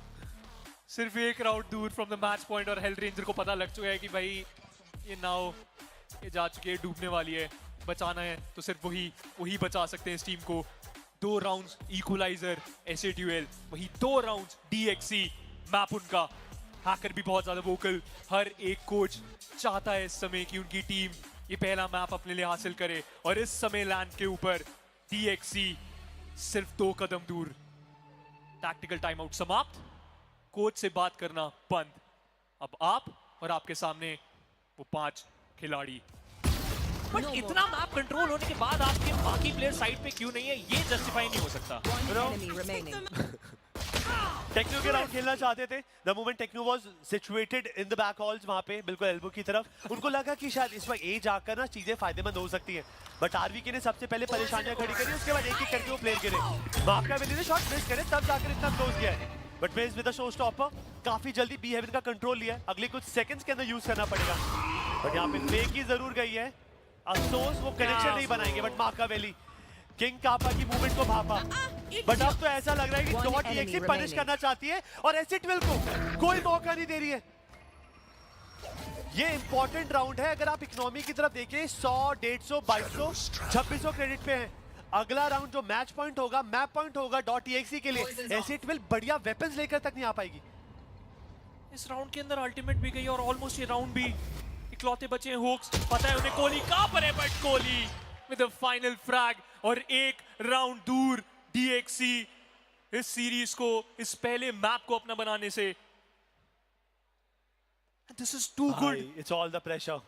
सिर्फ एक राउंड दूर फ्रॉम द मैच पॉइंट और हेल्थ रेंजर को पता लग चुका है कि भाई ये नाव ये जा चुकी है, डूबने वाली है। बचाना है तो सिर्फ वही बचा सकते हैं इस टीम को। 2 राउंड्स इक्वलाइजर SA12, वही 2 राउंड्स DXC। मैप उनका, हैकर भी बहुत ज्यादा वोकल। हर एक कोच चाहता है इस समय कि उनकी टीम ये पहला मैप अपने लिए हासिल करे, और इस समय लैंड के ऊपर DXC सिर्फ 2 कदम दूर। टैक्टिकल टाइम आउट समाप्त, कोच से बात करना बंद। अब आप और आपके सामने वो 5 खिलाड़ी। बट इतना मैप कंट्रोल होने के बाद आपके बाकी प्लेयर साइड पे क्यों नहीं है, ये जस्टिफाई नहीं हो सकता। टेक्नो के राउंड खेलना चाहते थे। The moment Techno was situated in the back halls, वहां पे बिल्कुल एल्बो की तरफ, उनको लगा कि शायद इस वक्त ए जाकर ना चीजें फायदेमंद हो सकती हैं, बट आरवीके ने सबसे पहले परेशानियां खड़ी करी, उसके बाद एक एक करके वो प्लेयर गिरे। मार्का वेली ने शॉट मिस करे, तब जाकर इतना क्लोज गया है, but miss with the show stopper. काफी जल्दी बी हेवन का कंट्रोल लिया है, अगले कुछ सेकंड्स के अंदर यूज करना पड़ेगा। बट यहाँ पे फेक ही जरूर गई है, अफसोस वो कनेक्शन नहीं बनाएंगे। बट मार्का वेली किंग कापा की मूवमेंट को भापा, बट अब तो ऐसा लग रहा है कि .exe पनिश करना चाहती है और SA12 को कोई मौका नहीं दे रही है। ये इंपॉर्टेंट राउंड है। अगर आप इकोनॉमी की तरफ देखें, 100, 150, 2200, 2600 क्रेडिट पे हैं। अगला राउंड जो मैच पॉइंट होगा, मैप पॉइंट होगा .exe के लिए, SA12 बढ़िया वेपन्स लेकर तक नहीं आ पाएगी। इस राउंड के अंदर अल्टीमेट भी गई और ऑलमोस्ट ये राउंड भी इकलौते बचे हैं हुक्स। पता है उन्हें कोहली कहां पर है, but Kohli with the final frag और 1 राउंड दूर DXC इस सीरीज को, इस पहले मैप को अपना बनाने से। This is too good. It's all the pressure.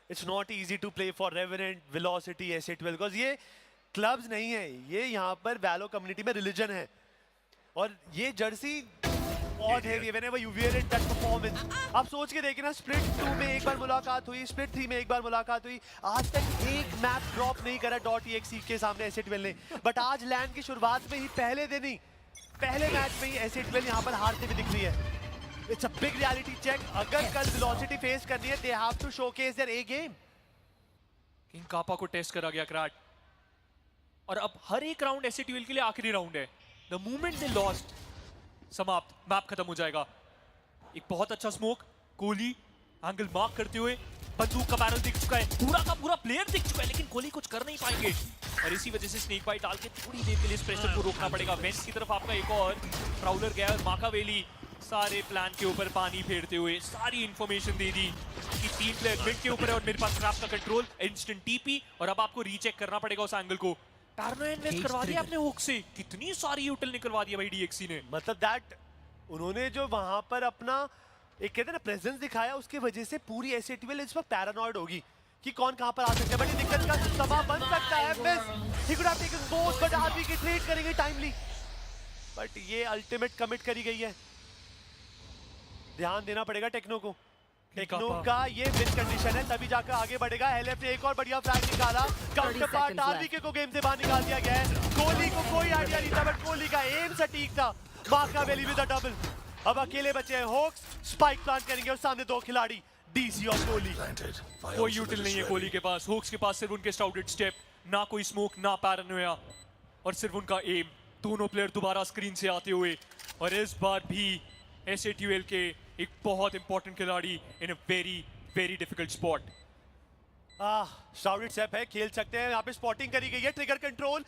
It's not easy to play for Revenant, Velocity, SA12, because ये क्लब्स नहीं है, ये यहाँ पर वैलो कम्युनिटी में रिलीजन है। और ये जर्सी बहुत हेवी है। Whenever you wear it, that performance. आप सोच के देखिए ना, स्प्लिट 2 में एक बार मुलाकात हुई, स्प्लिट 3 में एक बार मुलाकात हुई, आज तक एक मैप ड्रॉप नहीं करा .exe के सामने SA12 ने। बट आज लैंड की शुरुआत में ही, पहले दिन ही, पहले मैच में ही SA12 यहाँ पर हारते हुए दिख रही है। It's a big reality check. अगर कल वेलोसिटी फेस करनी है, they have to showcase their A game. किंग कापा को टेस्ट करा गया क्रैट, और अब हर एक राउंड SA12 के लिए आखिरी राउंड है। द मोमेंट दे लॉस्ट, समाप्त, मैप खत्म हो जाएगा। एक बहुत अच्छा स्मोक, कोहली एंगल मार्क करते हुए, बंदूक का बैरल दिख चुका है, पूरा का पूरा प्लेयर दिख चुका है, लेकिन कोहली कुछ कर नहीं पाएंगे। और इसी वजह से स्नेक बाइट डाल के थोड़ी देर के लिए इस प्रेशर को रोकना पड़ेगा। वेंस की तरफ आपका एक और प्राउलर गया, माकावेली सारे प्लान के ऊपर पानी फेरते हुए सारी इंफॉर्मेशन दे दी कि 3 प्लेयर मिड के ऊपर है और मेरे पास ट्रैप का कंट्रोल, इंस्टेंट टीपी, और अब आपको रीचेक करना पड़ेगा उस एंगल को। पैरानोइड इन्वेस्ट करवा दिया आपने हुक से, कितनी सारी यूटिल निकलवा दिया भाई DXC ने। मतलब दैट उन्होंने जो वहां पर अपना एक कहते हैं ना प्रेजेंस दिखाया, उसकी वजह से पूरी SA12 इस वक्त पैरानॉइड होगी कि कौन कहां पर आ सकता है। बड़ी दिक्कत का समा बन सकता है। Miss, he could have taken both, but RV की ट्रेड करेंगे टाइमली, बट ये अल्टीमेट कमिट करी गई है। ध्यान देना पड़ेगा टेक्नो को। टेक्नो का ये विन कंडीशन है, तभी जाकर आगे बढ़ेगा। LF ने एक और बढ़िया फ्लैग निकाला, काउंटर पार्ट आरवी को गेम से बाहर निकाल दिया गया है। कोहली को कोई आइडिया नहीं था, बट कोहली का एम सटीक था। मार्का वेली विद अ डबल। अब अकेले बचे हैं होक्स, स्पाइक प्लांट करेंगे और सामने दो खिलाड़ी डीसी और कोहली। कोई यूटिल नहीं है कोहली के पास, होक्स के पास सिर्फ उनके स्टाउटेड स्टेप, ना कोई स्मोक ना पैरानोया और सिर्फ उनका एम। दोनों प्लेयर दोबारा स्क्रीन से आते हुए और इस बार भी SA2L के एक बहुत इंपॉर्टेंट खिलाड़ी in a very very difficult spot. स्टाउटेड स्टेप है, खेल सकते हैं। यहाँ पे स्पॉटिंग करी गई है, ट्रिगर कंट्रोल।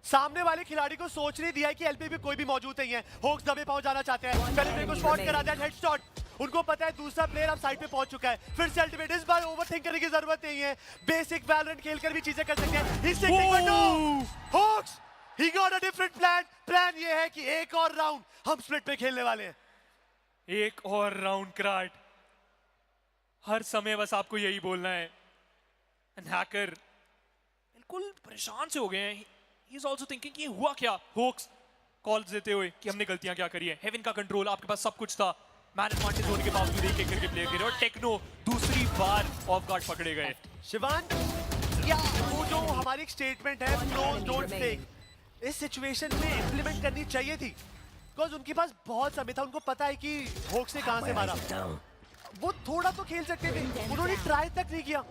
सामने वाले खिलाड़ी को सोच नहीं दिया है कि एलपी भी कोई भी मौजूद नहीं है। होक्स दबे पांव जाना चाहते हैं, पहले प्लेयर को स्पॉट करा दिया, हेडशॉट। उनको पता है दूसरा प्लेयर अब साइड पे पहुंच चुका है। फिर से अल्टीमेट, इस बार ओवरथिंक करने की जरूरत नहीं है, बेसिक वैलोरेंट खेलकर भी चीजें कर सकते हैं। Hoax he got a different plan ये है कि एक और राउंड हम स्प्लिट पे खेलने वाले हैं। एक और राउंड क्राट, हर समय बस आपको यही बोलना है। एंड हैकर बिल्कुल परेशान से हो गए हैं। ही इज आल्सो थिंकिंग कि हुआ क्या। होक्स कॉल्स देते हुए कि हमने गलतियां क्या करी है। हेवन का कंट्रोल, आपके पास सब कुछ था, मैन एडवांटेज होने के बावजूद एक करके प्ले करे और टेक्नो दूसरी बार ऑफ गार्ड पकड़े गए। शिवान, या वो जो हमारी एक स्टेटमेंट है क्लोज डोंट टेक, इस सिचुएशन में इंप्लीमेंट करनी चाहिए थी, बिकॉज उनके पास बहुत समय था। उनको पता है कि होक्स ने कहां से मारा, वो थोड़ा तो खेल सकते थे, उन्होंने ट्राई तक नहीं किया।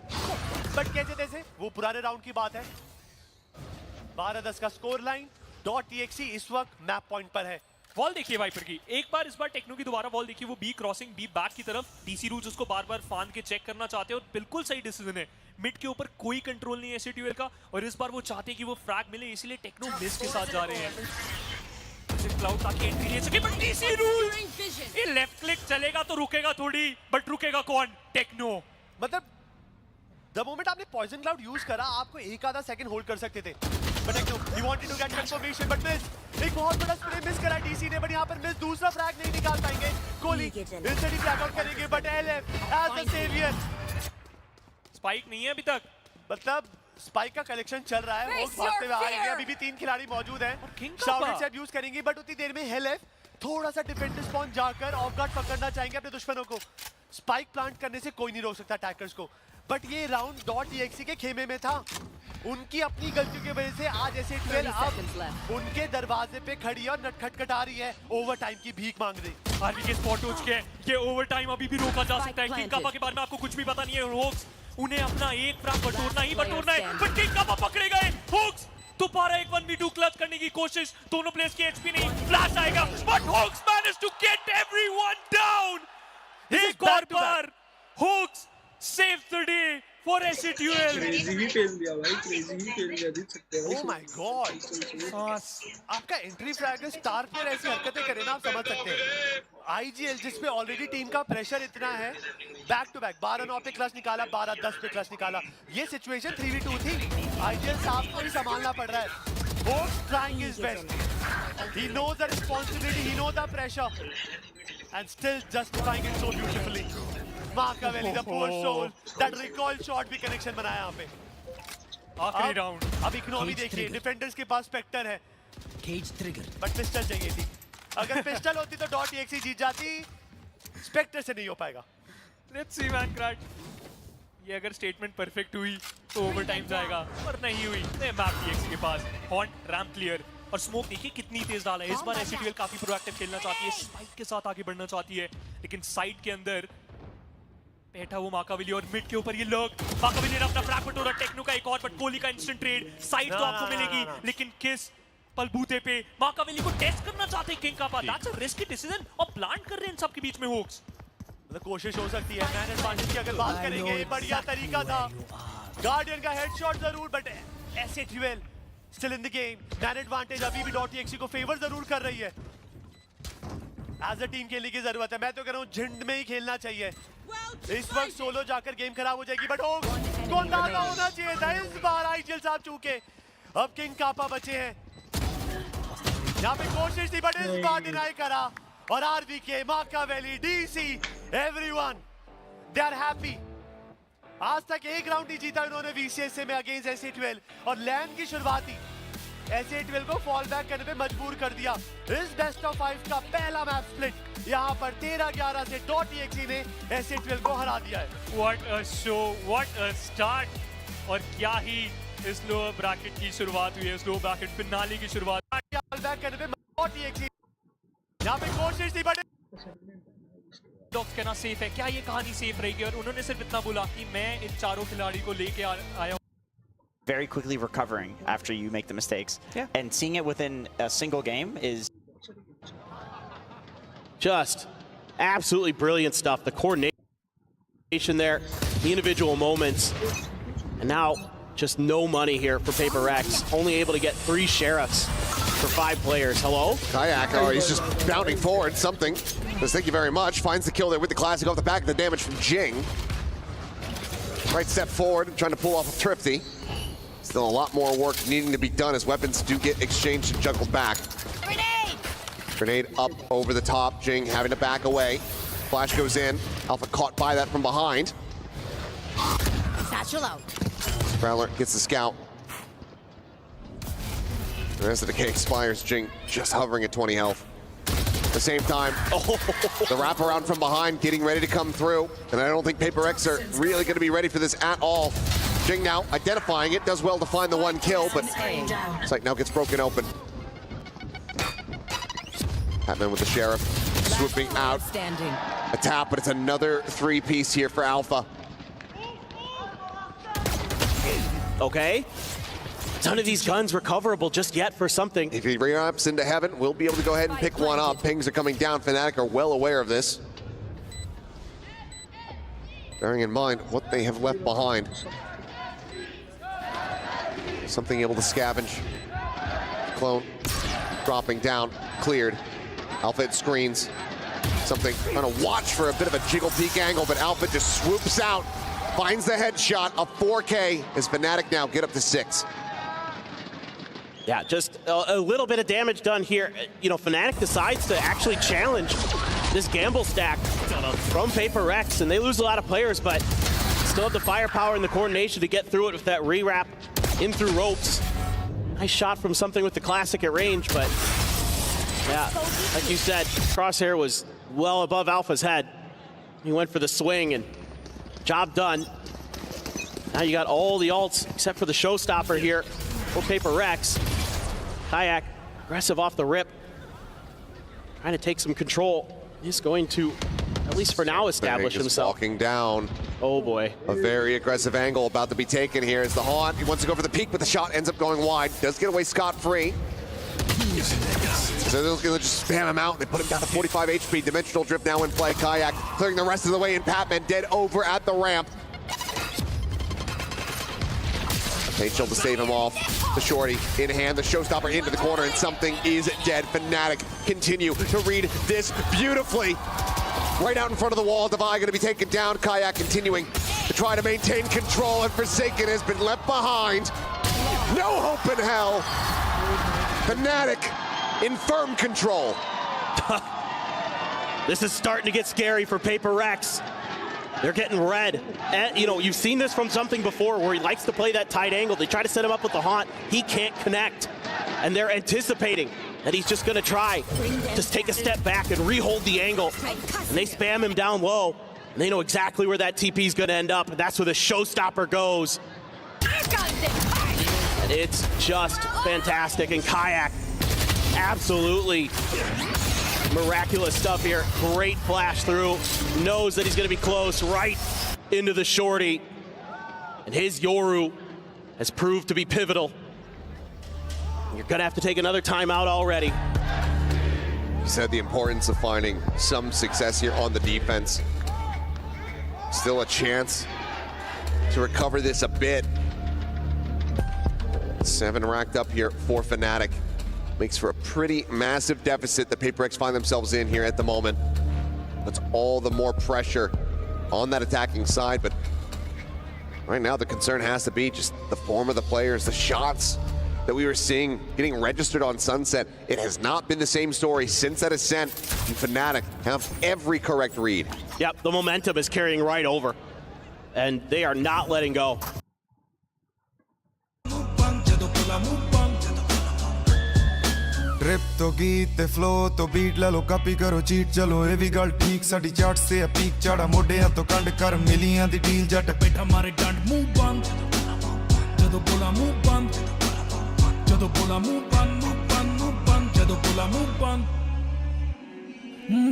बट कैसे तैसे वो पुराने राउंड की बात है। 12-10 का स्कोर लाइन। .exe इस वक्त मैप पॉइंट पर है। वॉल देखिए वाइपर की, एक बार इस बार टेक्नो की दोबारा वॉल देखिए, वो बी क्रॉसिंग बी बैक की तरफ। डीसी रूज उसको बार बार फान के चेक करना चाहते हैं और बिल्कुल सही डिसीजन है। मिड के ऊपर कोई कंट्रोल नहीं है SA2L का और इस बार वो चाहते हैं कि वो फ्रैग मिले, इसीलिए टेक्नो मिस के साथ जा रहे हैं क्लाउड ताकि एंट्री ले सके। बट डीसी रूज, ये लेफ्ट क्लिक चलेगा तो रुकेगा थोड़ी, बट रुकेगा कौन? टेक्नो। मतलब द मोमेंट आपने पॉइजन क्लाउड यूज करा, आपको एक आधा सेकंड होल्ड कर सकते थे। But Techno he wanted to get confirmation but miss. एक बहुत बड़ा स्प्रे मिस करा डीसी ने, बट यहाँ पर मिस, दूसरा फ्रैग नहीं निकाल पाएंगे। कोहली इंस्टेंट ही फ्रैग आउट करेंगे, but LF as the saviour. Spike नहीं है अभी तक, मतलब स्पाइक का कलेक्शन चल रहा है। होक्स भागते हुए आएंगे, अभी भी 3 खिलाड़ी मौजूद हैं। शाउटेड सेट यूज करेंगे, बट उतनी देर में LF थोड़ा सा डिफेंडर स्पॉन जाकर ऑफ गार्ड पकड़ना चाहेंगे अपने दुश्मनों को। स्पाइक प्लांट करने से कोई नहीं रोक सकता अटैकर्स को, बट ये राउंड .exe के खेमे में था। उनकी अपनी गलतियों की वजह से आज SA2L अब उनके दरवाजे पे खड़ी है और नटखटखटा रही है, ओवर टाइम की भीख मांग रही। आरवी के स्पॉट हो चुके हैं, ये ओवर टाइम अभी भी रोका जा सकता है। किंग कापा के बारे में आपको कुछ भी पता नहीं है। होक्स उन्हें अपना एक फ्रैग बटोरना ही बटोरना है, बट किंग कापा पकड़े गए। होक्स दोबारा एक 1v2 क्लच करने की कोशिश, दोनों प्लेयर्स की HP नहीं, फ्लैश आएगा but Hawks manage to get everyone down. एक और बार Hawks save the day for SA2L। Crazy ही खेल दिया भाई, क्रेजी ही खेल दिया, देख सकते हो। ओह माय गॉड, आपका एंट्री फ्रैग स्टार प्लेयर ऐसी हरकतें करे ना, आप समझ सकते हैं। IGL जिसपे ऑलरेडी टीम का प्रेशर इतना है, बैक टू बैक 12-9 पे क्लच निकाला, 12-10 पे क्लच निकाला। ये सिचुएशन 3v2 थी, IGL साहब को ही संभालना पड़ रहा है। Hoax trying his best, he knows the responsibility, he knows the pressure and still justifying it so beautifully. Machiavelli, the poor soul, that recoil shot भी कनेक्शन बनाया यहाँ पे। आखिरी राउंड। अब इकोनॉमी देखिए, डिफेंडर्स के पास स्पेक्टर है, केज ट्रिगर, बट पिस्टल चाहिए थी। अगर पिस्टल होती तो .exe जीत जाती, स्पेक्टर से नहीं हो पाएगा। लेट्स सी मैन क्राट, ये अगर स्टेटमेंट परफेक्ट हुई तो ओवर टाइम जाएगा, और नहीं हुई तो मैप DXC के पास हॉन्ट रैम्प क्लियर। और स्मोक देखिए कितनी तेज डाला है। इस बार SA2L काफी प्रोएक्टिव खेलना चाहती है, स्पाइक के साथ आगे बढ़ना चाहती है, लेकिन साइड के अंदर बैठा वो माकाविली और मिड के ऊपर ये लर्क। माकाविली ने अपना फ्रैग बटोरा, टेक्नो का एक और, बट कोहली का इंस्टेंट ट्रेड। साइड तो आपको मिलेगी, लेकिन किस पलबूते पे माकाविली को टेस्ट करना चाहते हैं King Kappa. That's a risky decision और प्लांट कर रहे हैं इन सब के बीच में होक्स। मतलब कोशिश हो सकती है, मैन एडवांटेज की अगर बात करेंगे, बढ़िया तरीका था। गार्डियन का हेडशॉट जरूर, but SA2L still in the game. Man advantage अभी भी .exe को फेवर जरूर कर रही है। एज अ टीम खेलने की जरूरत है, मैं तो कह रहा हूँ झुंड में ही खेलना चाहिए। इस वक्त सोलो जाकर गेम खराब हो जाएगी, बट होक्स को अंदाजा होना चाहिए था इस बार IGL साहब चूके। अब किंग कापा बचे हैं, यहाँ पे कोशिश थी बट इस बार डिनाई करा। और RVK, माकियावेली, DC, everyone, they are happy। आज तक एक राउंड नहीं जीता उन्होंने VCSA में अगेंस्ट SA2L, और LAN की शुरुआत ही SA2L को फॉल बैक करने पे मजबूर कर दिया। इस बेस्ट ऑफ 5 का पहला मैच स्प्लिट यहाँ पर 13-11 से .exe ने SA2L को हरा दिया है। What a show, what a start, और क्या ही इस लोअर ब्रैकेट की शुरुआत हुई है, इस लोअर ब्रैकेट फिनाले की शुरुआत। फॉल बैक करने पे .exe यहाँ पे कोशिश थी बट डॉक्स कहना सेफ है, क्या ये कहानी सेफ रहेगी? और उन्होंने सिर्फ इतना बोला कि मैं इन चारों खिलाड़ी को लेके आया हूं. Very quickly recovering after you make the mistakes. Yeah. And seeing it within a single game is just absolutely brilliant stuff. The coordination there, the individual moments, and now just no money here for PaperX. Only able to get 3 sheriffs for 5 players. Hello? Kayak, oh, he's just bounding forward, something. Says thank you very much. Finds the kill there with the classic off the back of the damage from Jing. Right step forward, trying to pull off a Thrifty. Still a lot more work needing to be done as weapons do get exchanged and juggled back. Grenade up over the top. Jing having to back away. Flash goes in. Alpha caught by that from behind. Satchel out. Prowler gets the scout. The rest of the K expires. Jing just hovering at 20 health. At the same time, the wraparound from behind getting ready to come through. And I don't think PaperX are really going to be ready for this at all. Jing now identifying it, does well to find the 1 kill, but site now gets broken open. Batman with the Sheriff, swooping out. A tap, but it's another 3-piece here for Alpha. Okay. None of these guns recoverable just yet for something. If he re-ups into heaven, we'll be able to go ahead and pick one up. Pings are coming down. Fnatic are well aware of this. Bearing in mind what they have left behind. Something able to scavenge. Clone dropping down, cleared. Alpha hit screens. Something trying to watch for a bit of a jiggle peek angle, but Alpha just swoops out, finds the headshot of 4K as Fnatic now get up to 6. Yeah, just a little bit of damage done here. You know, Fnatic decides to actually challenge this gamble stack from PaperX, and they lose a lot of players, but still have the firepower and the coordination to get through it with that re-wrap in through ropes. Nice shot from something with the classic at range, but yeah, like you said, Crosshair was well above Alpha's head. He went for the swing and job done. Now you got all the ults except for the showstopper here for PaperX. Kayak, aggressive off the rip. Trying to take some control. He's going to, at least for now, establish himself. Walking down. Oh boy. A very aggressive angle about to be taken here as the Haunt. He wants to go for the peak, but the shot ends up going wide. Does get away scot-free. So they're going to just spam him out. They put him down to 45 HP. Dimensional Drift now in play. Kayak clearing the rest of the way, and Patman dead over at the ramp. H-Shield to save him off. The shorty in hand, the showstopper into the corner, and something is dead. Fnatic continue to read this beautifully. Right out in front of the wall, Devi going to be taken down. Kayak continuing to try to maintain control, and Forsaken has been left behind. No hope in hell. Fnatic in firm control. This is starting to get scary for PaperX. They're getting red. And, you know, you've seen this from something before where he likes to play that tight angle. They try to set him up with the Haunt. He can't connect. And they're anticipating that he's just going to try. Just take a step back and re-hold the angle. And they spam him down low. And they know exactly where that TP is going to end up. And that's where the showstopper goes. And it's just fantastic. And Kayak, absolutely miraculous stuff here. Great flash through. Knows that he's going to be close right into the shorty. And his Yoru has proved to be pivotal. You're going to have to take another timeout already. You said the importance of finding some success here on the defense. Still a chance to recover this a bit. 7 racked up here for Fnatic. Makes for a pretty massive deficit that PaperX find themselves in here at the moment. That's all the more pressure on that attacking side, but right now the concern has to be just the form of the players, the shots that we were seeing getting registered on Sunset. It has not been the same story since that Ascent, and Fnatic have every correct read. Yep, the momentum is carrying right over, and they are not letting go. Trip तो गीत ते flow तो beat ला लो copy करो cheat चलो ये भी गल ठीक साडी चार्ट से पीक चढ़ा मोढियां तो कंड कर मिलियां दी डील जट बैठा मारे डंड मुंह बंद जदों बोला मुंह बंद जदों बोला मुंह बंद जदों बोला मुंह बंद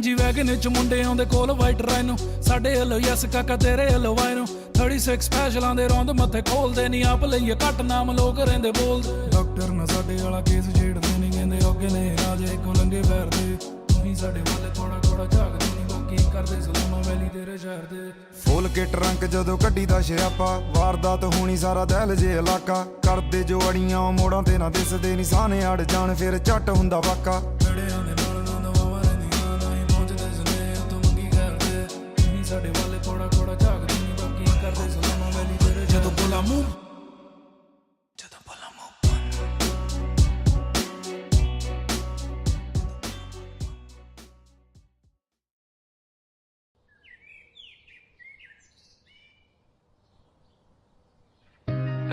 ਜੀ ਵੈਗਨ ਚ ਮੁੰਡੇ ਆਉਂਦੇ ਕੋਲ ਵਾਈਟ ਰਾਈਨੋ ਸਾਡੇ ਹਲੋ ਯਸ ਕਾਕਾ ਤੇਰੇ ਹਲੋ ਵਾਈਨੋ 36 ਸਪੈਸ਼ਲਾਂ ਦੇ ਰੌਂਦ ਮੱਥੇ ਖੋਲਦੇ ਨਹੀਂ ਆਪ ਲਈਏ ਘੱਟ ਨਾਮ ਲੋਕ ਰਹਿੰਦੇ ਬੋਲਦੇ ਡਾਕਟਰ ਨਾ ਸਾਡੇ ਵਾਲਾ ਕੇਸ ਛੇੜਦੇ ਨਹੀਂ ਕਹਿੰਦੇ ਅੱਗੇ ਨੇ ਰਾਜੇ ਕੋ ਲੰਗੇ ਫਿਰਦੇ ਤੁਸੀਂ ਸਾਡੇ ਵੱਲ ਥੋੜਾ ਥੋੜਾ ਝਾਕਦੇ ਨਹੀਂ ਬਾਕੀ ਕਰਦੇ ਸਲਾਮਾ ਵੈਲੀ ਤੇਰੇ ਸ਼ਹਿਰ ਦੇ ਫੁੱਲ ਕੇ ਟਰੰਕ ਜਦੋਂ ਗੱਡੀ ਦਾ ਛਿਆਪਾ ਵਾਰਦਾਤ ਹੋਣੀ ਸਾਰਾ ਦਹਿਲ ਜੇ ਇਲਾਕਾ ਕਰਦੇ ਜੋ ਅੜੀਆਂ ਮੋੜਾਂ ਤੇ ਨਾ ਦਿਸਦੇ ਨਿਸ਼ਾਨੇ ਅੜ ਜਾਣ ਫਿਰ ਝੱਟ ਹੁੰਦਾ ਵਾਕਾ ਲੜਿਆਂ ਦੇ ਨਾਲ ਨਾ ਨਵਾਂ ਰਹਿੰਦੀਆਂ ਨਹੀਂ ਪਹੁੰਚਦੇ ਸਨੇ ਤੂੰ ਮੰਗੀ ਕਰਦੇ ਤੁਸੀਂ ਸਾਡੇ ਵੱਲ ਥੋੜਾ ਥੋੜਾ ਝਾਕਦੇ ਨਹੀਂ ਬਾਕੀ ਕਰਦੇ ਸਲਾਮਾ ਵੈਲੀ ਤੇਰੇ ਜਦੋਂ ਬੋਲਾ ਮੂੰਹ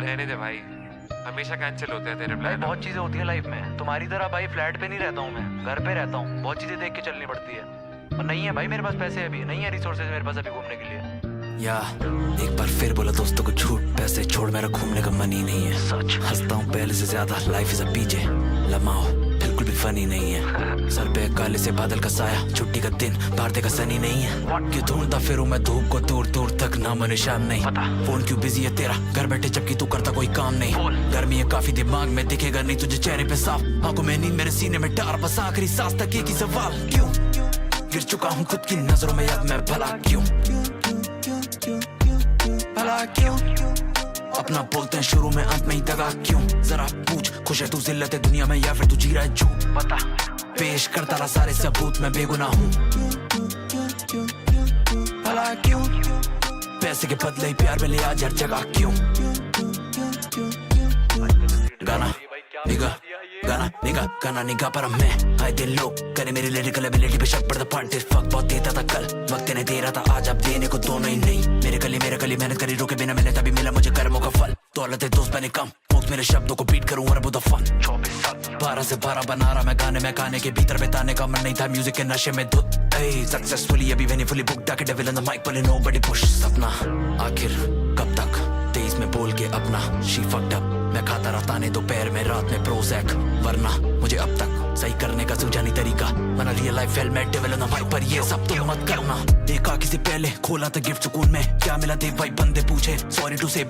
रहने दे भाई हमेशा कैंसिल होते हैं तेरे प्लान। बहुत चीजें होती है लाइफ में, तुम्हारी तरह भाई फ्लैट पे नहीं रहता हूँ मैं, घर पे रहता हूँ, बहुत चीजें देख के चलनी पड़ती है और नहीं है भाई मेरे पास पैसे अभी नहीं है, रिसोर्सेज मेरे पास अभी घूमने के लिए। या एक बार फिर बोला दोस्तों को झूठ, पैसे छोड़ मेरा घूमने का मन ही नहीं है। सच हंसता हूँ पहले से ज्यादा, लाइफ इज अ पीजे लम्हाओ बिल्कुल भी फनी नहीं है। सर पे काले से बादल का साया, छुट्टी का दिन भारतीय का सनी नहीं है। क्यों ढूंढता फिरूं मैं धूप को दूर दूर तक, नामो निशान नहीं। फोन क्यों बिजी है तेरा घर बैठे जबकि तू करता कोई काम नहीं। गर्मी है काफी दिमाग में दिखेगा नहीं तुझे चेहरे पे साफ, आंखों में नींद मेरे सीने में डार, बस आखिरी सांस तक एक ही सवाल, क्यों गिर चुका हूँ खुद की नजरों में अब मैं भला क्यों, भला क्यों अपना बोलते हैं शुरू में अंत में ही दगा क्यों। जरा पूछ खुश है तू जिल्लत है दुनिया में या फिर तू जी रहा है झूठ, बता पेश करता रहा सारे सबूत मैं बेगुनाह हूँ, भला क्यों पैसे के बदले ही प्यार में ले आज हर जगह क्यों। गाना निगा गाना निगा गाना निगा पर मैं आए दिन लोग करे मेरी लिरिकल एबिलिटी पे शक पड़ता पार्टी फक बहुत देता था कल वक्त ने दे रहा था आज अब देने को दोनों ही नहीं। मेरे कली मेहनत करी रोके बिना मैंने तभी मिला मुझे कर्मों का फल, दौलत है दोस्त बने कम मुक्त मेरे शब्दों को बीट करूँ और बुदा फन। 12 से 12 बना रहा मैं गाने में गाने के भीतर बिताने का मन नहीं था म्यूजिक के नशे में धुत। सक्सेसफुली अभी मैंने fully book Dake devil on the mic बोले नोबडी पुश। सपना आखिर कब तक तेज में बोल के अपना शी फक्ड अप, मैं खाता रहा ताने दोपहर में रात में प्रोजैक, वरना मुझे अब तक सही करने का सूझा नहीं तरीका। बना लिया लाइफ फेल मैं डेविल ऑन द माइक पर ये सब तुम मत करना। एक आंख से पहले खोला था गिफ्ट सुकून में क्या मिला देख भाई बंदे पूछे सॉरी टू से